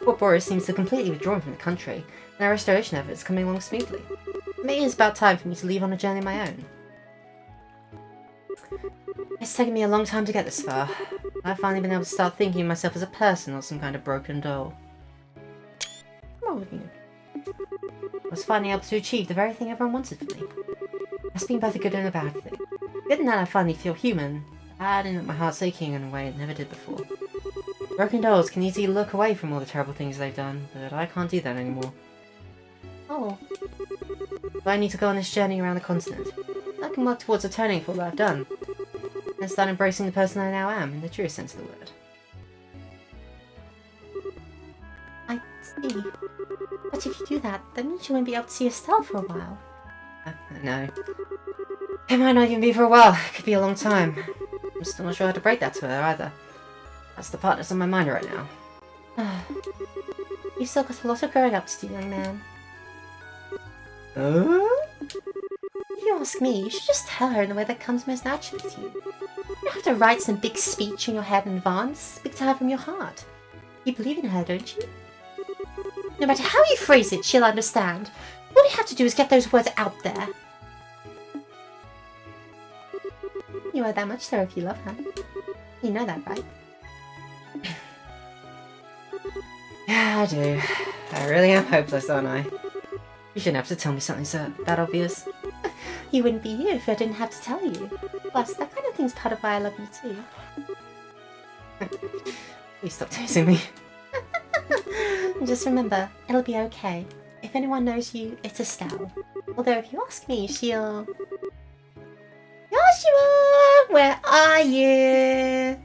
Fort Boris seems to completely withdrawn from the country, and our restoration efforts are coming along smoothly. Maybe it's about time for me to leave on a journey of my own. It's taken me a long time to get this far. I've finally been able to start thinking of myself as a person, not some kind of broken doll. What's wrong with you? I was finally able to achieve the very thing everyone wanted for me. That's been both a good and a bad thing. Good in that I finally feel human, bad in that my heart's aching in a way it never did before. Broken dolls can easily look away from all the terrible things they've done, but I can't do that anymore. Oh. But I need to go on this journey around the continent. I can work towards atoning for what I've done, and start embracing the person I now am, in the truest sense of the word. I see. But if you do that, that means you won't be able to see Estelle for a while. No. It might not even be for a while. It could be a long time. I'm still not sure how to break that to her either. That's the part that's on my mind right now. You've still got a lot of growing up to do, young man. If you ask me, you should just tell her in the way that comes most naturally to you. You don't have to write some big speech in your head in advance. Speak to her from your heart. You believe in her, don't you? No matter how you phrase it, she'll understand. All you have to do is get those words out there. You are that much to her if you love her. You know that, right? Yeah, I do. I really am hopeless, aren't I? You shouldn't have to tell me something so that obvious. You wouldn't be you if I didn't have to tell you. Plus, that kind of thing's part of why I love you too. Please stop teasing me. Just remember, it'll be okay. If anyone knows you, it's Estelle. Although if you ask me, she'll... Joshua! Where are you?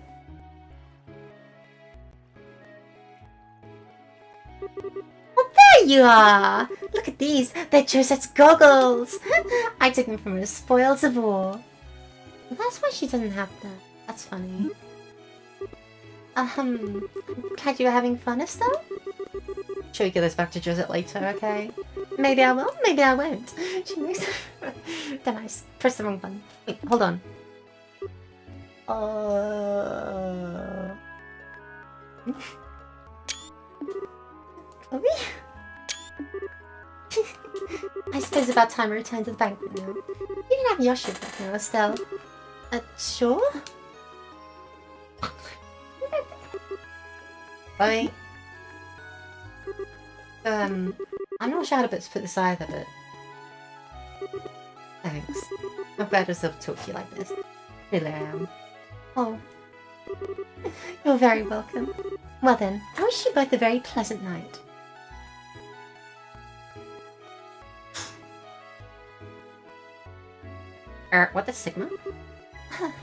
Well, there you are! Look at these! They're Josette's goggles! I took them from her spoils of war. That's why she doesn't have them. That's funny. Glad you were having fun, Estelle? Should we get this back to Josette later, okay? Maybe I will, maybe I won't. She moves. Then I pressed the wrong button. Wait, hold on. Chloe? I suppose it's about time I return to the banquet now. You can have Yoshi back now, Estelle. Sure? Chloe? I'm not sure how to put this either, but... Thanks. I'm glad I was able to talk to you like this. Really, I am. Oh. You're very welcome. Well then, I wish you both a very pleasant night. What the Sigma?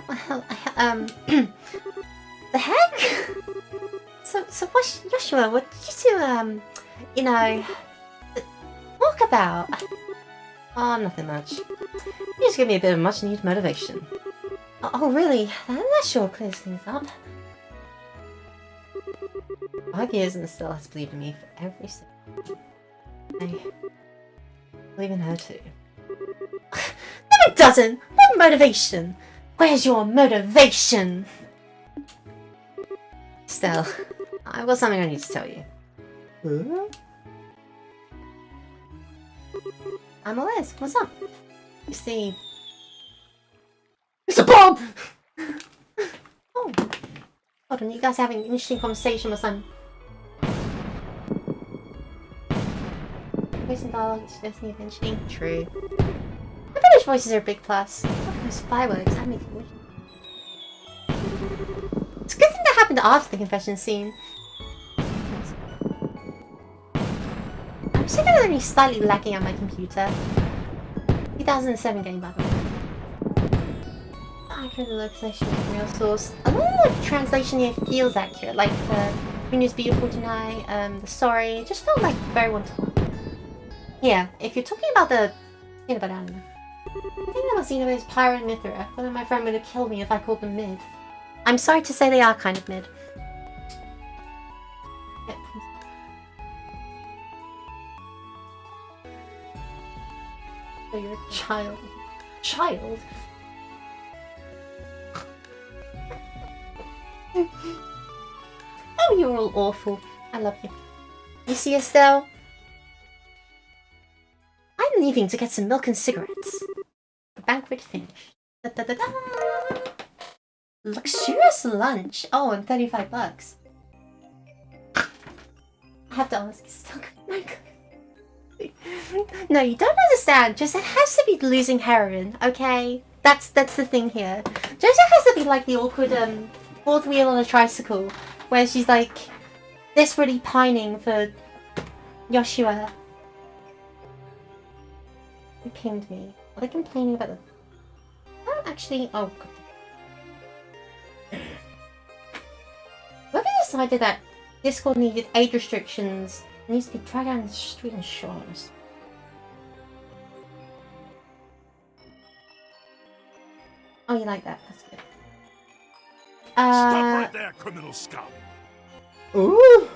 Well, the heck? So what, Joshua, what did you two, you know, talk about? Oh, nothing much. You just give me a bit of much-needed motivation. Oh, really? That sure clears things up. 5 years and Estelle has believed in me for every single day. I believe in her too. No, it doesn't! What motivation? Where's your motivation? Estelle, I've got something I need to tell you. I'm all ears. What's up? You see... It's a bomb! Oh. Hold on, you guys having an interesting conversation or something? Voice and dialogue is listening eventually. True. The British voices are a big plus. Those fireworks, that makes me wish. It's a good thing that happened after the confession scene. I'm still gonna be slightly lacking on my computer. 2007 game, by the way. Accurate localization from real source. A lot of the translation here feels accurate, like the Green is beautiful tonight, the sorry, it just felt like very one-to-one. Yeah, if you're talking about the... I don't know. I think that was Xeno's Pyro and Mithra. One of my friend would have killed me if I called them mid. I'm sorry to say they are kind of mid. Yep. So you're a child. Child? Oh, you're all awful. I love you. You see, Estelle? I'm leaving to get some milk and cigarettes. The banquet finished. Da da da da! Luxurious lunch. Oh, and $35. I have to ask, is still good? No, you don't understand. Josette has to be losing heroin, okay? That's the thing here. Josette has to be like the awkward fourth wheel on a tricycle, where she's like desperately pining for Joshua. Who pinged me? Are they complaining about the... I don't actually... Oh, God. Whoever decided that Discord needed age restrictions needs to be dragged down the street and shot. Oh, you like that? That's good. Stop right there, criminal scum! Ooh!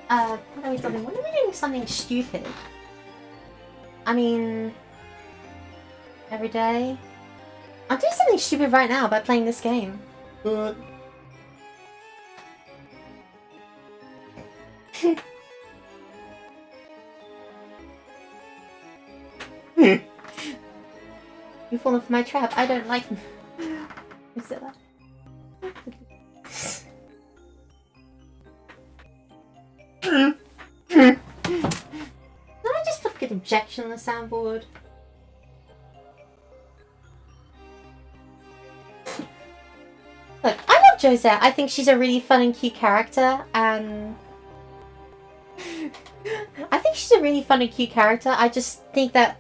What are we doing? When are we doing something stupid? I mean... Every day? I'm doing something stupid right now by playing this game. You've fallen for my trap. I don't like... Who said that? Did I just put a good objection on the soundboard? Look, I love love Josette. I think she's a really fun and cute character, and I think she's a really fun and cute character. I just think that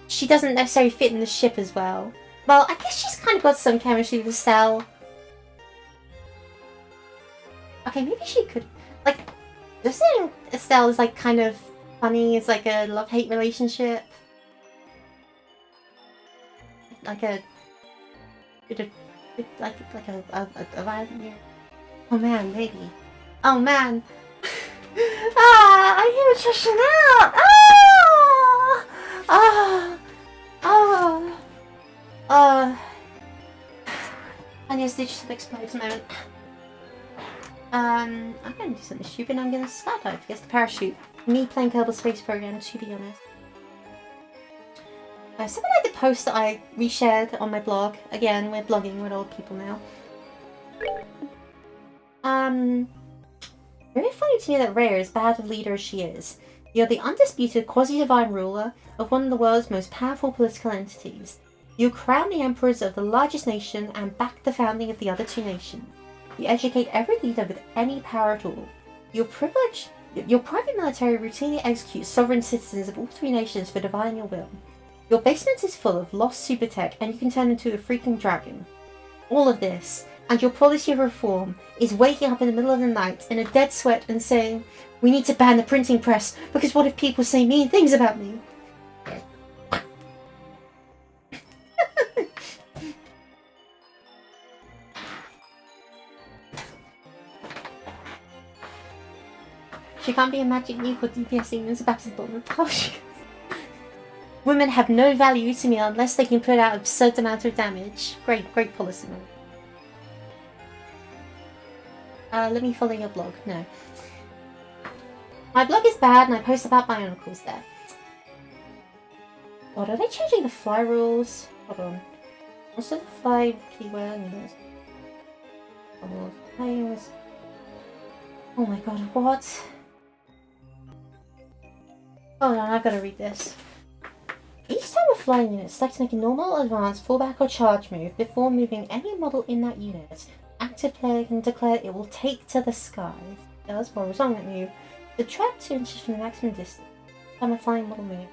she doesn't necessarily fit in the ship as well. Well, I guess she's kind of got some chemistry with Estelle. Okay, maybe she could... Like, just saying Estelle is, like, kind of funny. It's like a love-hate relationship. Like a... Like a violent... Oh man, maybe. Oh man! I hear it rushing out! I need to do just an explosive moment. I'm gonna do something stupid. I'm gonna skydive against the parachute. Me playing Kerbal Space Program, to be honest. Something like the post that I reshared on my blog. Again, we're blogging with old people now. Very funny to me that Rhea is bad of leader as she is. You're the undisputed quasi-divine ruler of one of the world's most powerful political entities. You crown the emperors of the largest nation and back the founding of the other two nations. You educate every leader with any power at all. Your private military routinely executes sovereign citizens of all three nations for defying your will. Your basement is full of lost super tech and you can turn into a freaking dragon. All of this, and your policy of reform, is waking up in the middle of the night in a dead sweat and saying, "We need to ban the printing press, because what if people say mean things about me?" She can't be a magic nuke or DPS demons about to bomb. Oh, she goes. Women have no value to me unless they can put out absurd amount of damage. Great policy. Let me follow your blog. No. My blog is bad and I post about bionicles there. God, are they changing the fly rules? Hold on. Also the fly keyword. Oh my god, what? Hold on, I've got to read this. Each time a flying unit selects to make a normal, advanced, fallback or charge move before moving any model in that unit, active player can declare it will take to the skies. It does while resolving that move. Subtract 2 inches from the maximum distance. Time a flying model move.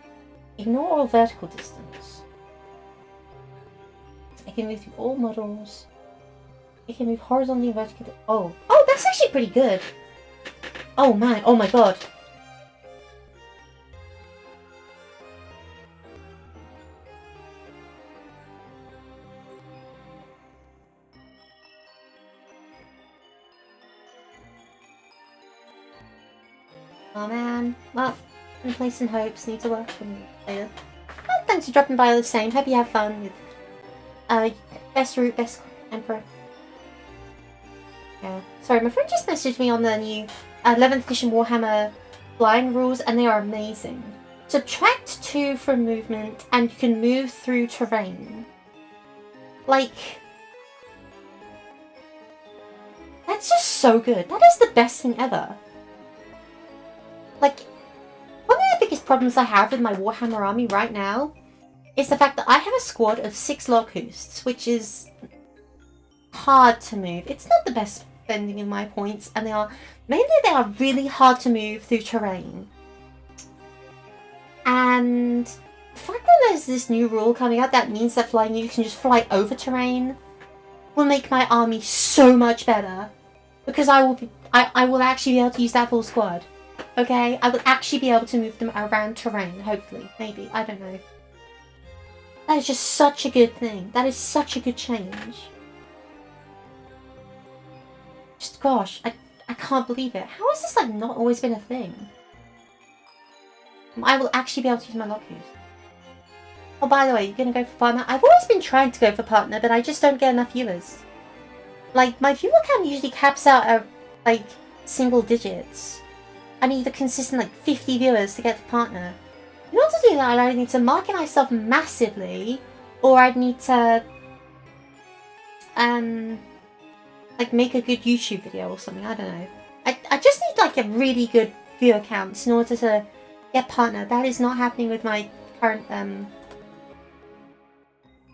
Ignore all vertical distance. It can move through all models. It can move horizontally and vertically. Oh, that's actually pretty good. Oh man, oh my god. Oh man, well, I'm placing hopes, need to work on it later. Well, thanks for dropping by all the same. Hope you have fun with best route, best emperor. Yeah. Sorry, my friend just messaged me on the new 11th edition Warhammer flying rules and they are amazing. Subtract 2 from movement and you can move through terrain. Like, that's just so good. That is the best thing ever. Like, one of the biggest problems I have with my Warhammer army right now is the fact that I have a squad of 6 locusts, which is hard to move. It's not the best spending in my points, and they are really hard to move through terrain. And the fact that there's this new rule coming out that means that flying units can just fly over terrain will make my army so much better, because I will actually be able to use that full squad. Okay, I will actually be able to move them around terrain, hopefully, maybe, I don't know. That is just such a good thing. That is such a good change. Just gosh, I can't believe it. How has this like not always been a thing? I will actually be able to use my locus. Oh, by the way, you're gonna go for partner? I've always been trying to go for partner, but I just don't get enough viewers. Like, my viewer count usually caps out at like single digits. I need a consistent like 50 viewers to get to partner. In order to do that, I either need to market myself massively, or I'd need to like make a good YouTube video or something. I don't know. I just need like a really good viewer count in order to get partner. That is not happening with my current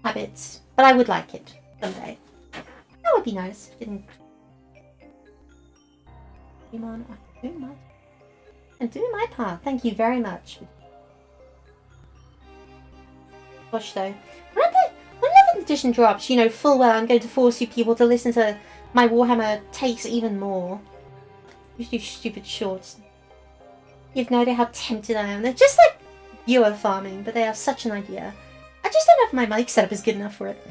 habits, but I would like it someday. That would be nice. Didn't. Come on, I do my. And do my part. Thank you very much. Gosh, though. When 11th edition drops, you know full well I'm going to force you people to listen to my Warhammer takes even more. You do stupid shorts. You have no idea how tempted I am. They're just like viewer farming, but they are such an idea. I just don't know if my mic setup is good enough for it.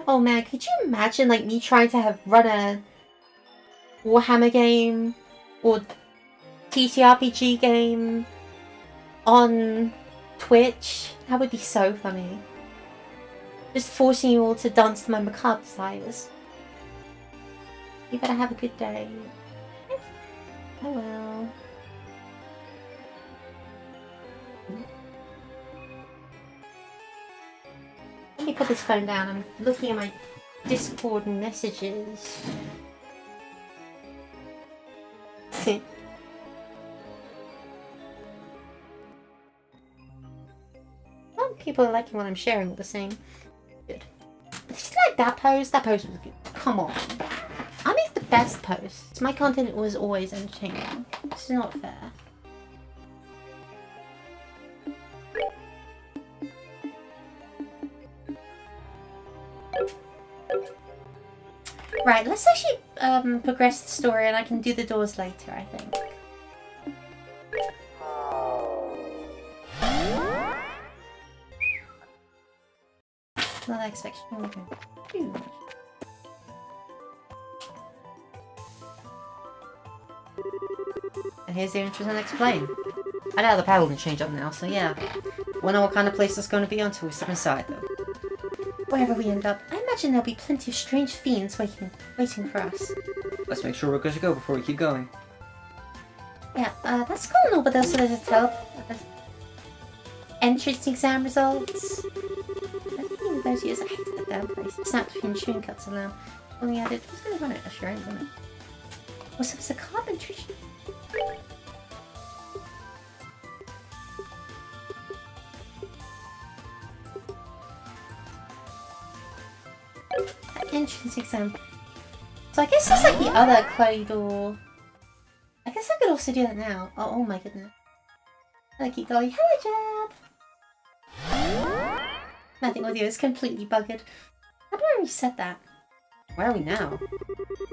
Oh man, could you imagine like me trying to run a Warhammer game or TTRPG game on Twitch? That would be so funny. Just forcing you all to dance to my macabre desires. You better have a good day. Oh well. Let me put this phone down. I'm looking at my Discord messages. Well, people are liking what I'm sharing with the same. Good. Did you like that post? That post was good. Come on. I make the best posts. My content was always entertaining. This is not fair. Right, let's actually progress the story and I can do the doors later, I think. Not expecting too much. And here's the entrance and explain. I know the paddle can change up now, so yeah. Won't know what kind of place it's going to be until we step inside, though. Wherever we end up, I imagine there'll be plenty of strange fiends waiting for us. Let's make sure we're good to go before we keep going. Yeah, that's cool and all, but also there's a entrance exam results. I think those years I hated that damn place. Snapped between chewing cuts and now. Only added, who's going to run it? Sure ain't run it. Also, it's a carpentry. Entrance exam. So I guess that's like the other Chloe door. I guess I could also do that now. Oh my goodness. I keep going, hello Jab! Nothing with you, it's completely bugged. How do I reset that? Where are we now?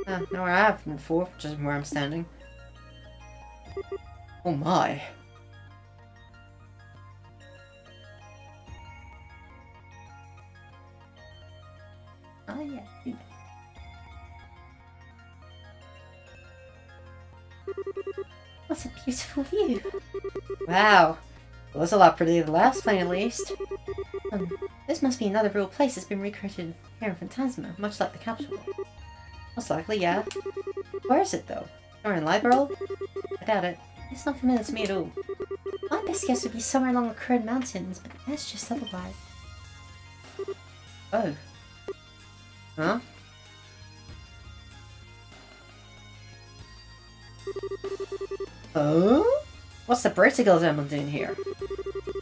Now where I have been before, which is where I'm standing. Oh my. Oh yeah. What a beautiful view. Wow. Well, it's a lot prettier than the last plane, at least. This must be another real place that's been recreated here in Phantasma, much like the capital. Most likely, yeah. Where is it, though? Somewhere in Liberal? I doubt it. It's not familiar to me at all. My best guess would be somewhere along the Curd Mountains, but that's just otherwise. Oh. Huh? Oh? What's the Vertical Emblem doing here?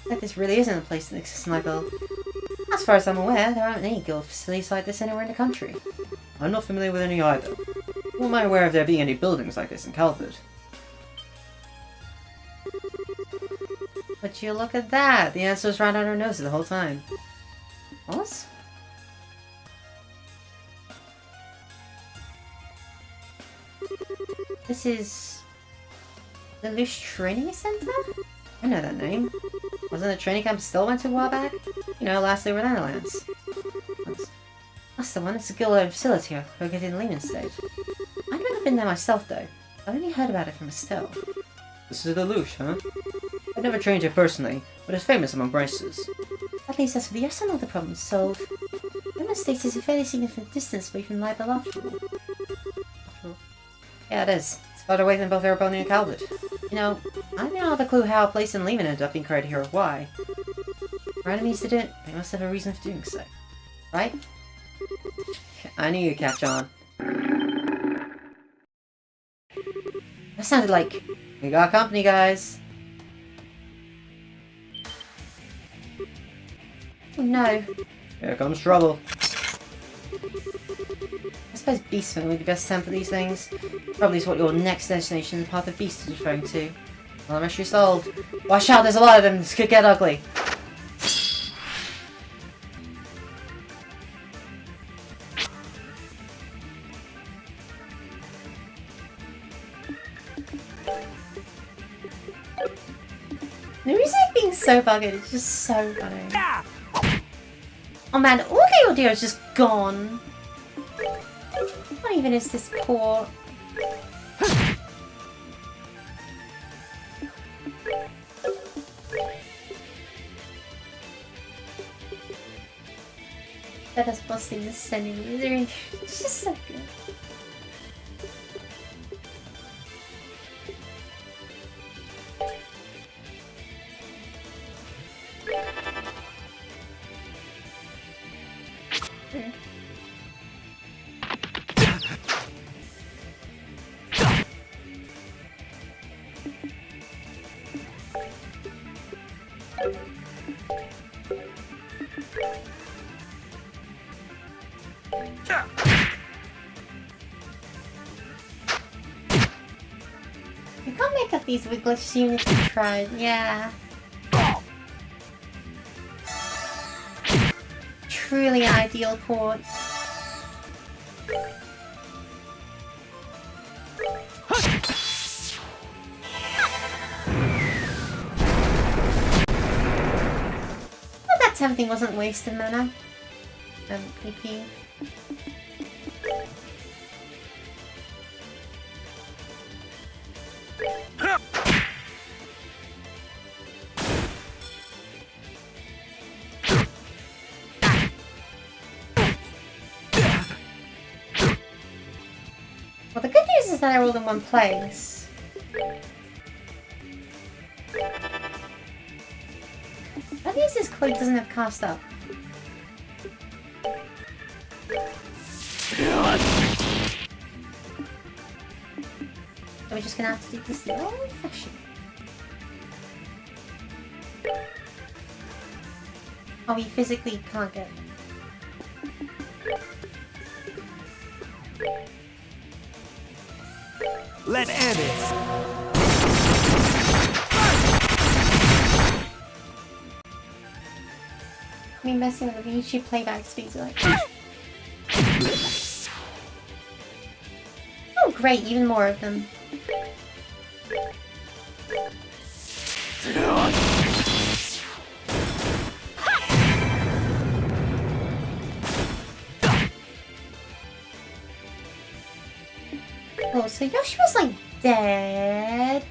Like this really isn't a place that exists in Liberal. As far as I'm aware, there aren't any guild facilities like this anywhere in the country. I'm not familiar with any either. Nor am I aware of there being any buildings like this in Calvert. But you look at that! The answer was right on our noses the whole time. What? This is... the Lush Training Center? I know that name. Wasn't the training camp still went to a while back? You know, last they were in the Netherlands. That's the one. It's a guild facility located in Lehman State. I've never been there myself, though. I've only heard about it from Estelle. This is the Lush, huh? I've never trained here personally, but it's famous among bracers. At least that's for the rest of the problems solved. Lehman State is a fairly significant distance away from Libel after all. Yeah, it is. It's farther away than both Erebony and Calvert. You know, I don't have a clue how a place in Lehman ended up being created here or why. For enemies to do it, they must have a reason for doing so. Right? I knew you'd catch on. That sounded like, we got company, guys. Oh no. Here comes trouble. I suppose Beastman would be best time for these things. Probably is what your next destination in the Path of Beast is referring to. Well, mystery solved. Watch out, there's a lot of them. This could get ugly. The music being so buggered, it's just so funny. Oh man, all the audio is just gone. What even is this port? That us busting the sending misery. It's just so good. You can't make up these wigglish units you tried, yeah. Truly ideal port. Well, that tempting wasn't wasted mana. PP. Well, the good news is that they're all in one place. Bad news is Cloak doesn't have cast up. So we're just gonna have to do this the old fashion. Oh, we physically can't get. Let end it. I mean, messing with the YouTube playback speeds are like. Oh, great! Even more of them. Oh, so Yoshi was like dead.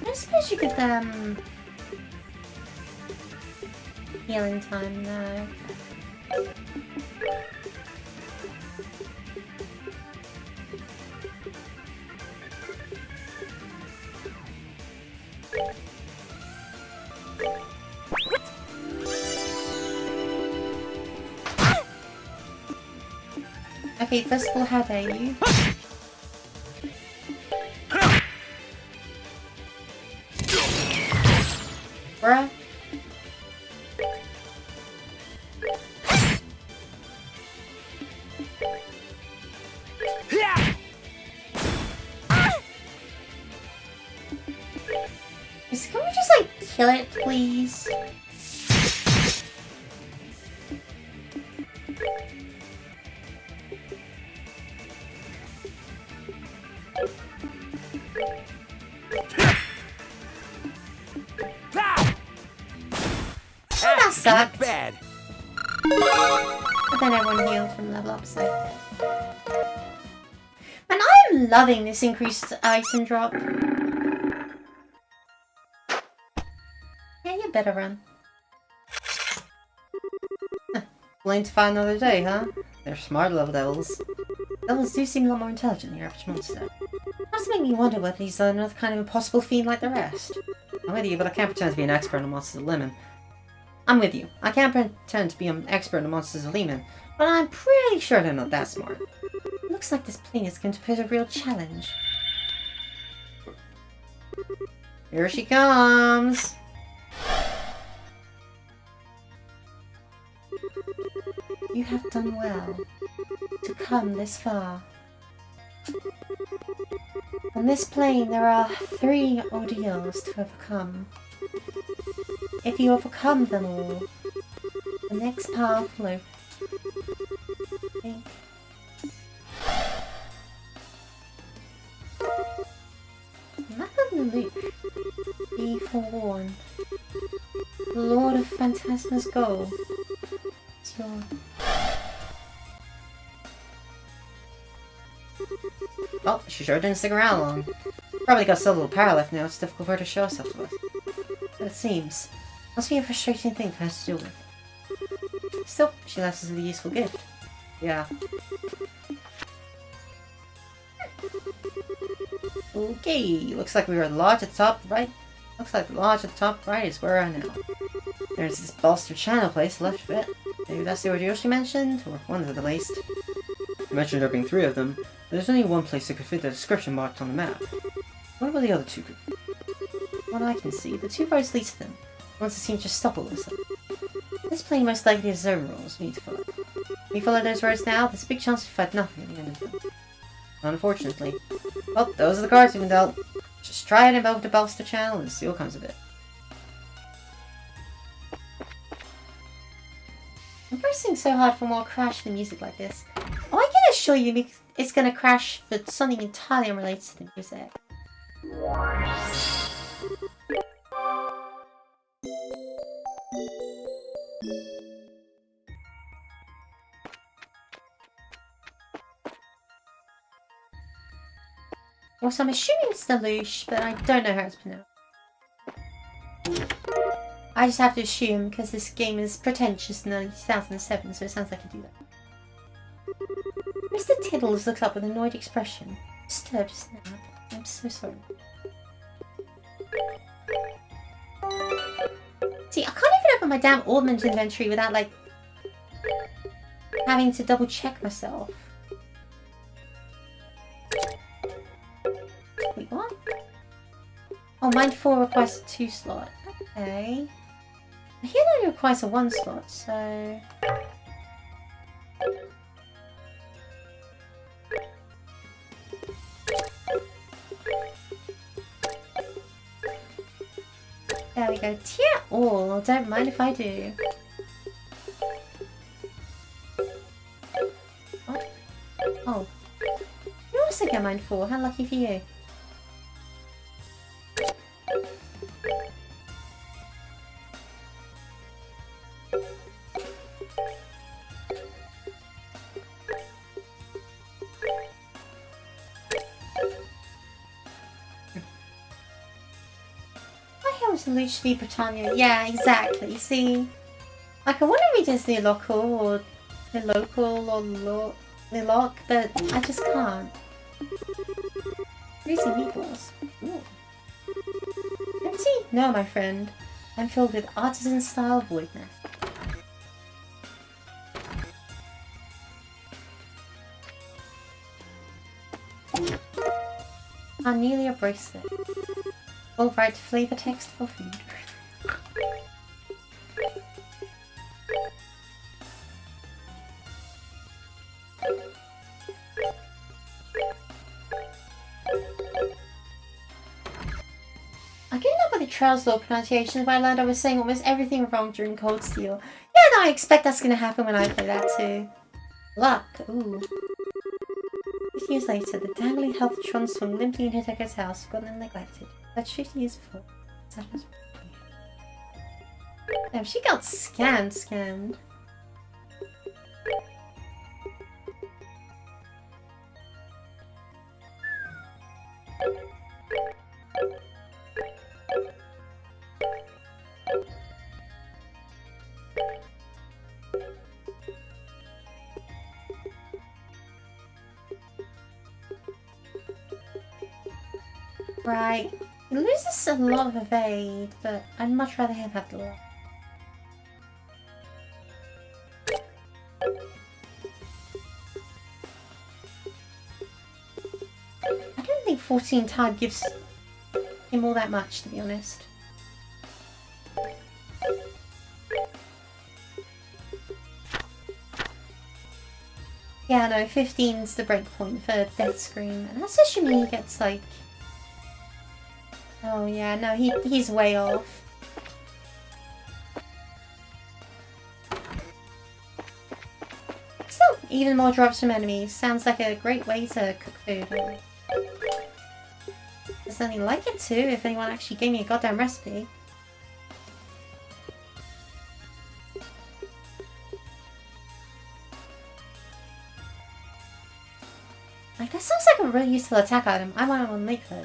I suppose you could healing time now. Okay, first of all, how dare you? Bruh. Can we just like kill it, please? That sucked. Bad. But then everyone healed from level up, so. And I'm loving this increased item drop. Yeah, you better run. Willing to fight another day, huh? They're smart little devils. Devils do seem a lot more intelligent than your average monster. Must make me wonder whether he's another kind of impossible fiend like the rest. I'm with you, but I can't pretend to be an expert on monsters of Lemon. I'm with you. I can't pretend to be an expert on monsters of Lehman. but I'm pretty sure they're not that smart. Looks like this plane is going to pose a real challenge. Here she comes! You have done well to come this far. On this plane, there are 3 ordeals to overcome. If you overcome them all, the next path will open. Map of the loop. Be forewarned. The Lord of Phantasma's goal. It's your... Oh, she sure didn't stick around long. Probably got so little power left now, it's difficult for her to show herself to us. But it seems. Must be a frustrating thing for her to deal with. Still, she left us with a useful gift. Yeah. Okay, looks like we were large at the top right. Looks like the lodge at the top right is where we are now. There's this Bolster Channel place left of it. Maybe that's the ordeal she mentioned, or one of the least. You mentioned there being 3 of them, but there's only one place that could fit the description marked on the map. What about the other 2? What I can see, the 2 roads lead to them. Ones that seem to stop all of a sudden. This plane most likely has its own rules we need to follow. If we follow those roads now, there's a big chance we find nothing at the end of them. Unfortunately. Well, those are the cards we've been dealt. Just try and involve the Bolster Channel and see what comes of it. I'm pressing so hard for more crash the music like this. Oh, I can assure you it's gonna crash for something entirely unrelated to the music. Also, I'm assuming it's Deluge, but I don't know how it's pronounced. I just have to assume because this game is pretentious in early 2007, so it sounds like I do that. Mr. Tiddles looks up with an annoyed expression. Disturbed snap. I'm so sorry. See, I can't even open my damn ornament inventory without, like, having to double check myself. Wait, what? Oh, mine 4 requires a 2 slot. Okay. He only requires a 1 slot, so... There we go. Tier all. Don't mind if I do. Oh. Oh. You also get mine 4. How lucky for you. Luch v Britannia. Yeah, exactly. See, like I want to read Disney local or the local or the lock, but I just can't. Greasy meatballs. Ooh. Empty? No, my friend. I'm filled with artisan-style voidness. Arnelia bracelet. Alright, flavor text for food. I couldn't up with the Trails Law pronunciation, but I learned I was saying almost everything wrong during Cold Steel. Yeah, no, I expect that's gonna happen when I play that too. Luck, ooh. 50 years later, the dangling Healthtron swung limply in Hitako's house, forgotten and neglected. That's 50 years before. Damn, she got scammed. Right. It loses a lot of evade, but I'd much rather him have the lot. 14 type gives him all that much, to be honest. Yeah, no, 15's the breakpoint for Death Scream. And that's assuming he gets, like... Oh, yeah, no, he's way off. Still, even more drops from enemies. Sounds like a great way to cook food. There's nothing like it too, if anyone actually gave me a goddamn recipe. Like, that sounds like a really useful attack item. I want to make that.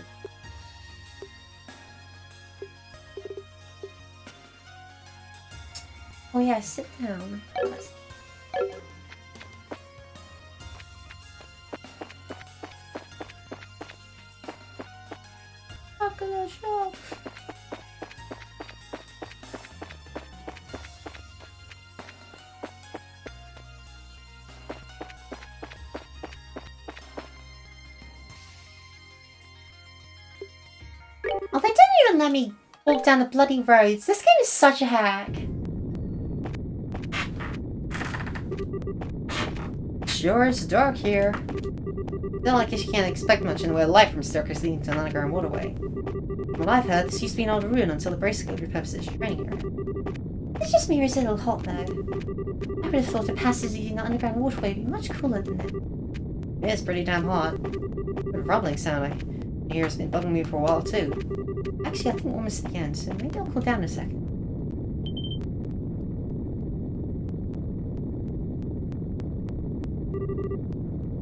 Oh yeah, sit down. How can I show? Oh, they didn't even let me walk down the bloody roads. This game is such a hack. Sure, it's dark here. Still, I guess you can't expect much in the way of light from staircase leading to an underground waterway. From what I've heard, this used to be an old ruin until the bracelet repurposed as a training area. It's just me or is it a little hot though? I would have thought a passage leading the underground waterway would be much cooler than that. It is pretty damn hot. But a rumbling sound I hear has been bugging me for a while too. Actually, I think we're almost at the end, so maybe I'll cool down in a second.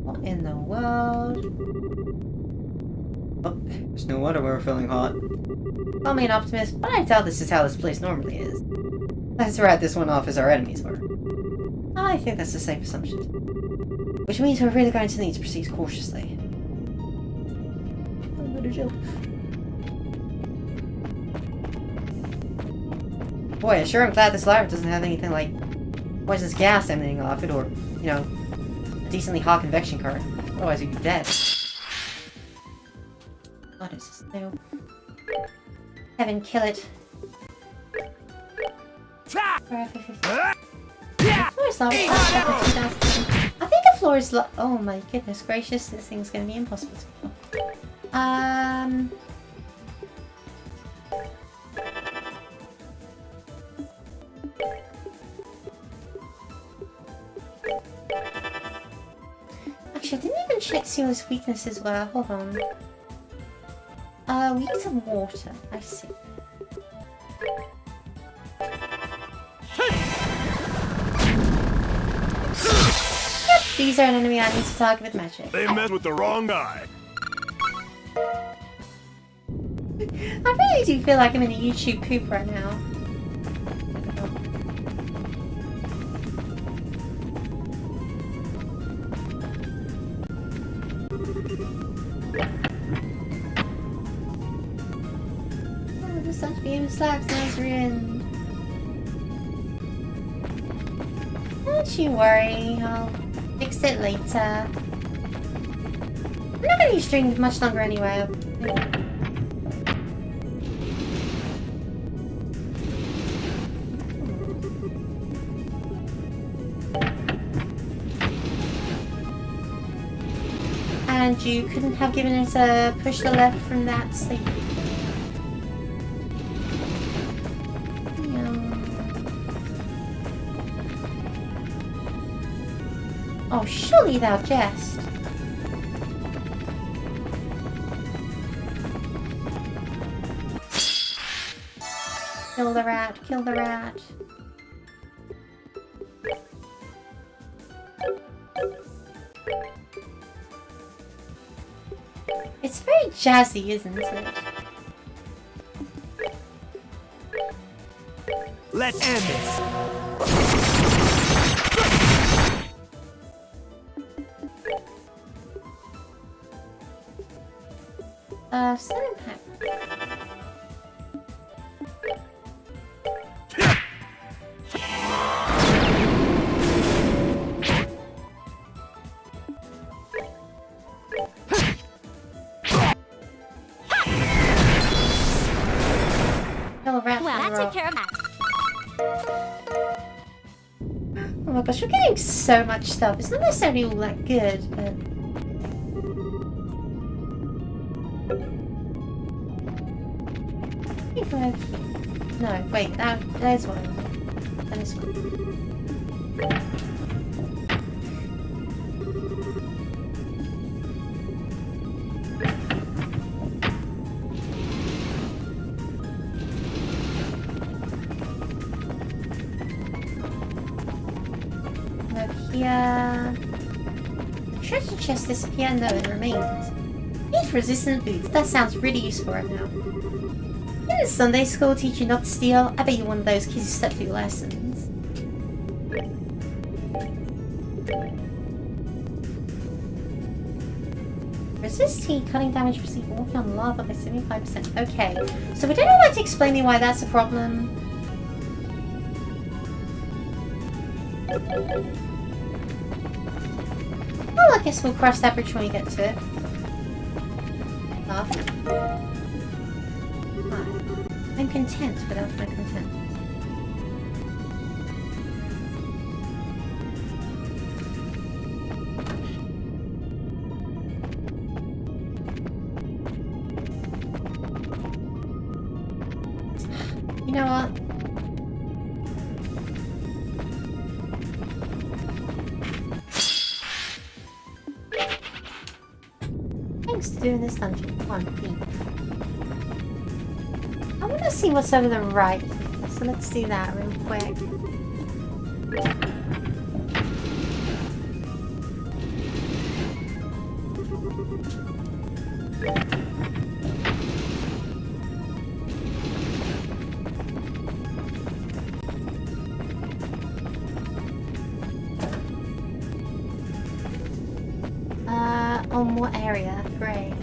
What in the world? Oh, there's no wonder we're feeling hot. Call me an optimist, but I doubt this is how this place normally is. Let's write this one off as our enemies were. I think that's a safe assumption. Which means we're really going to need to proceed cautiously. I'm gonna jump. Boy, I sure am glad this labyrinth doesn't have anything like poisonous gas emanating off it, or, you know, a decently hot convection current. Otherwise we'd be dead. What is this new? Heaven, kill it. Floor is lava. I think the floor is oh my goodness gracious, this thing's gonna be impossible to kill. Actually, I didn't even check Sealer's weakness as well. Hold on. Weak to water. I see. Yep, these are an enemy I need to target with magic. They messed with the wrong guy. I really do feel like I'm in a YouTube coop right now. Oh, the such beam slaps Nazarian. Don't you worry, I'll fix it later. I'm not gonna use string much longer anyway. And you couldn't have given it a push the left from that sleep. Oh, surely thou jest. Kill the rat, kill the rat. It's very jazzy, isn't it? Let's end this. Sun impact. rat Well, and that rock. took care of that. Oh my gosh, we're getting so much stuff. It's not necessarily all that good, but... I think no, wait, there's one. That is cool. Here. Treasure chest disappeared. No, it remains. Heat-resistant boots. That sounds really useful right now. Didn't Sunday school teach you not to steal? I bet you're one of those kids who stuck for your lessons. Resist heat, cutting damage received walking on lava by 75%. Okay, so would anyone like to explain me why that's a problem? Well, I guess we'll cross that bridge when we get to it. Laugh. I'm content without my content. You know what? Thanks to doing this dungeon. One feet. I want to see what's over the right. So let's do that real quick. On what area? Great.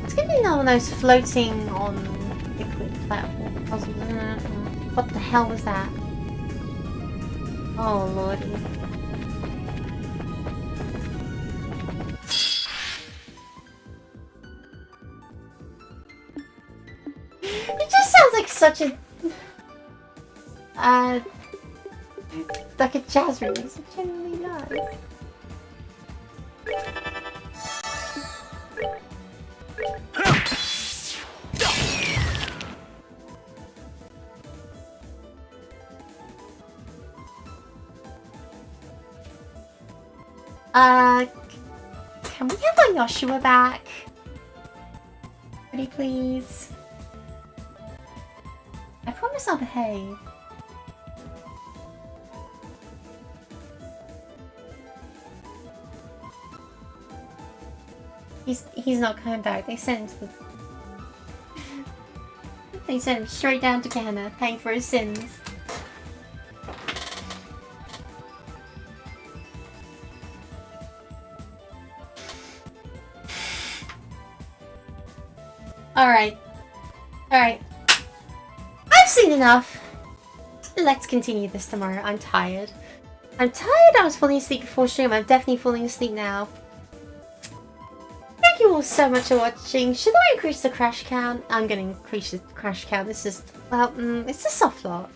It's gonna be one of those floating on liquid platform puzzles, isn't it? What the hell was that? Oh lordy. It just sounds like such a like a jazz remix. It genuinely does. Can we have our Joshua back? Pretty please. I promise I'll behave. He's not coming back. They sent him to the... They sent him straight down to Ghana, paying for his sins. Alright. Alright. I've seen enough. Let's continue this tomorrow. I'm tired. I'm tired. I was falling asleep before stream. I'm definitely falling asleep now. Thank you all so much for watching. Should I increase the crash count? I'm going to increase the crash count. This is, well, it's a soft lock.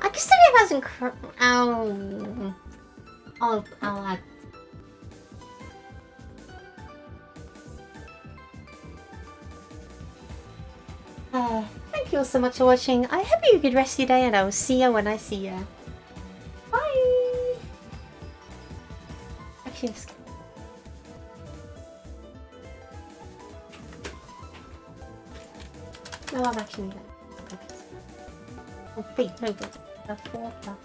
I guess the game hasn't I'll add. Thank you all so much for watching. I hope you have a good rest of your day, and I will see you when I see you. Bye! Actually, no, I'm actually going to... Oh, wait, no, but 4+.